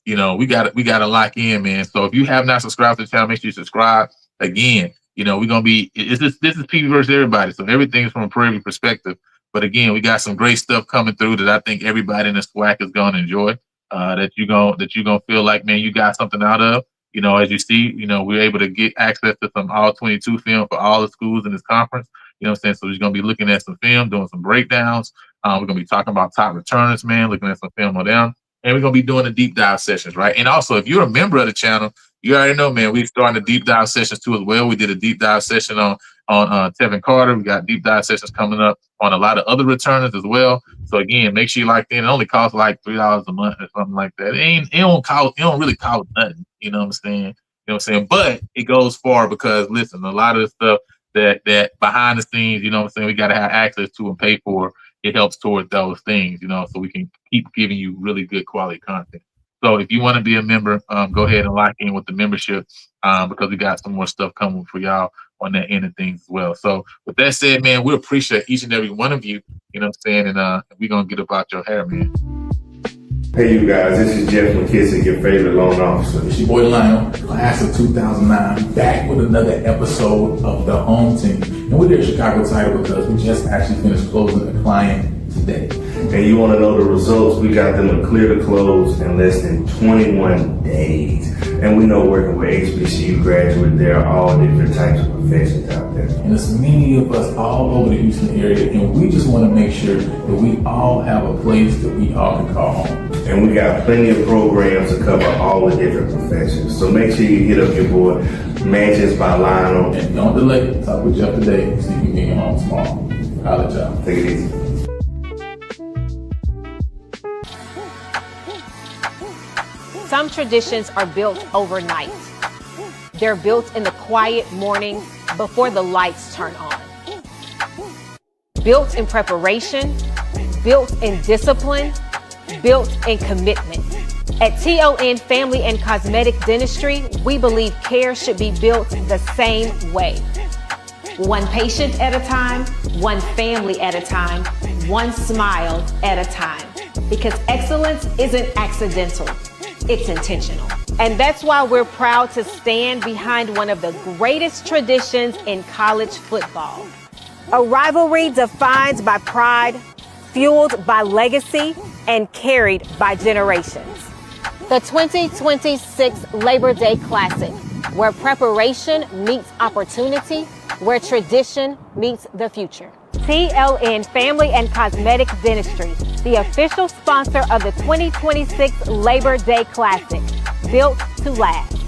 we gotta lock in, man. So if you have not subscribed to the channel, make sure you subscribe. Again, we're gonna be this is PV versus everybody, so everything's from a Prairie View perspective. But again, we got some great stuff coming through that I think everybody in the SWAC is gonna enjoy. That you're gonna feel like, man, you got something out of. As you see, we're able to get access to some all 22 film for all the schools in this conference. You know what I'm saying? So we're gonna be looking at some film, doing some breakdowns. We're gonna be talking about top returners, man, looking at some film on them. And we're gonna be doing the deep dive sessions, right? And also, if you're a member of the channel, you already know, man, we're starting the deep dive sessions too as well. We did a deep dive session on Tevin Carter. We got deep dive sessions coming up on a lot of other returners as well. So again, make sure you lock in. It only costs like $3 a month or something like that. It don't really cost nothing. You know what I'm saying? You know what I'm saying? But it goes far because listen, a lot of the stuff that behind the scenes, you know what I'm saying, we gotta have access to and pay for. It helps toward those things, so we can keep giving you really good quality content. So if you want to be a member, go ahead and lock in with the membership because we got some more stuff coming for y'all on that end of things as well. So with that said, man, we appreciate each and every one of you, you know what I'm saying? And we're going to get about your hair, man. Hey, you guys, this is Jeff McKissick, your favorite loan officer. It's your boy Lionel, class of 2009, back with another episode of The Home Team. And we're there at Chicago Title because we just actually finished closing a client today. And you want to know the results? We got them to clear the close in less than 21 days. And we know working with HBCU graduates, there are all different types of professions out there. And there's many of us all over the Houston area, and we just want to make sure that we all have a place that we all can call home. And we got plenty of programs to cover all the different professions. So make sure you hit up your boy, Mansions by Lionel. And don't delay. Talk with Jeff today so you can get home tomorrow. Holla, y'all. Take it easy. Some traditions are built overnight. They're built in the quiet mornings before the lights turn on. Built in preparation, built in discipline, built in commitment. At TLN Family and Cosmetic Dentistry, we believe care should be built the same way. One patient at a time, one family at a time, one smile at a time. Because excellence isn't accidental, it's intentional. And that's why we're proud to stand behind one of the greatest traditions in college football. A rivalry defined by pride, fueled by legacy, and carried by generations. The 2026 Labor Day Classic, where preparation meets opportunity, where tradition meets the future. TLN Family and Cosmetic Dentistry, the official sponsor of the 2026 Labor Day Classic, built to last.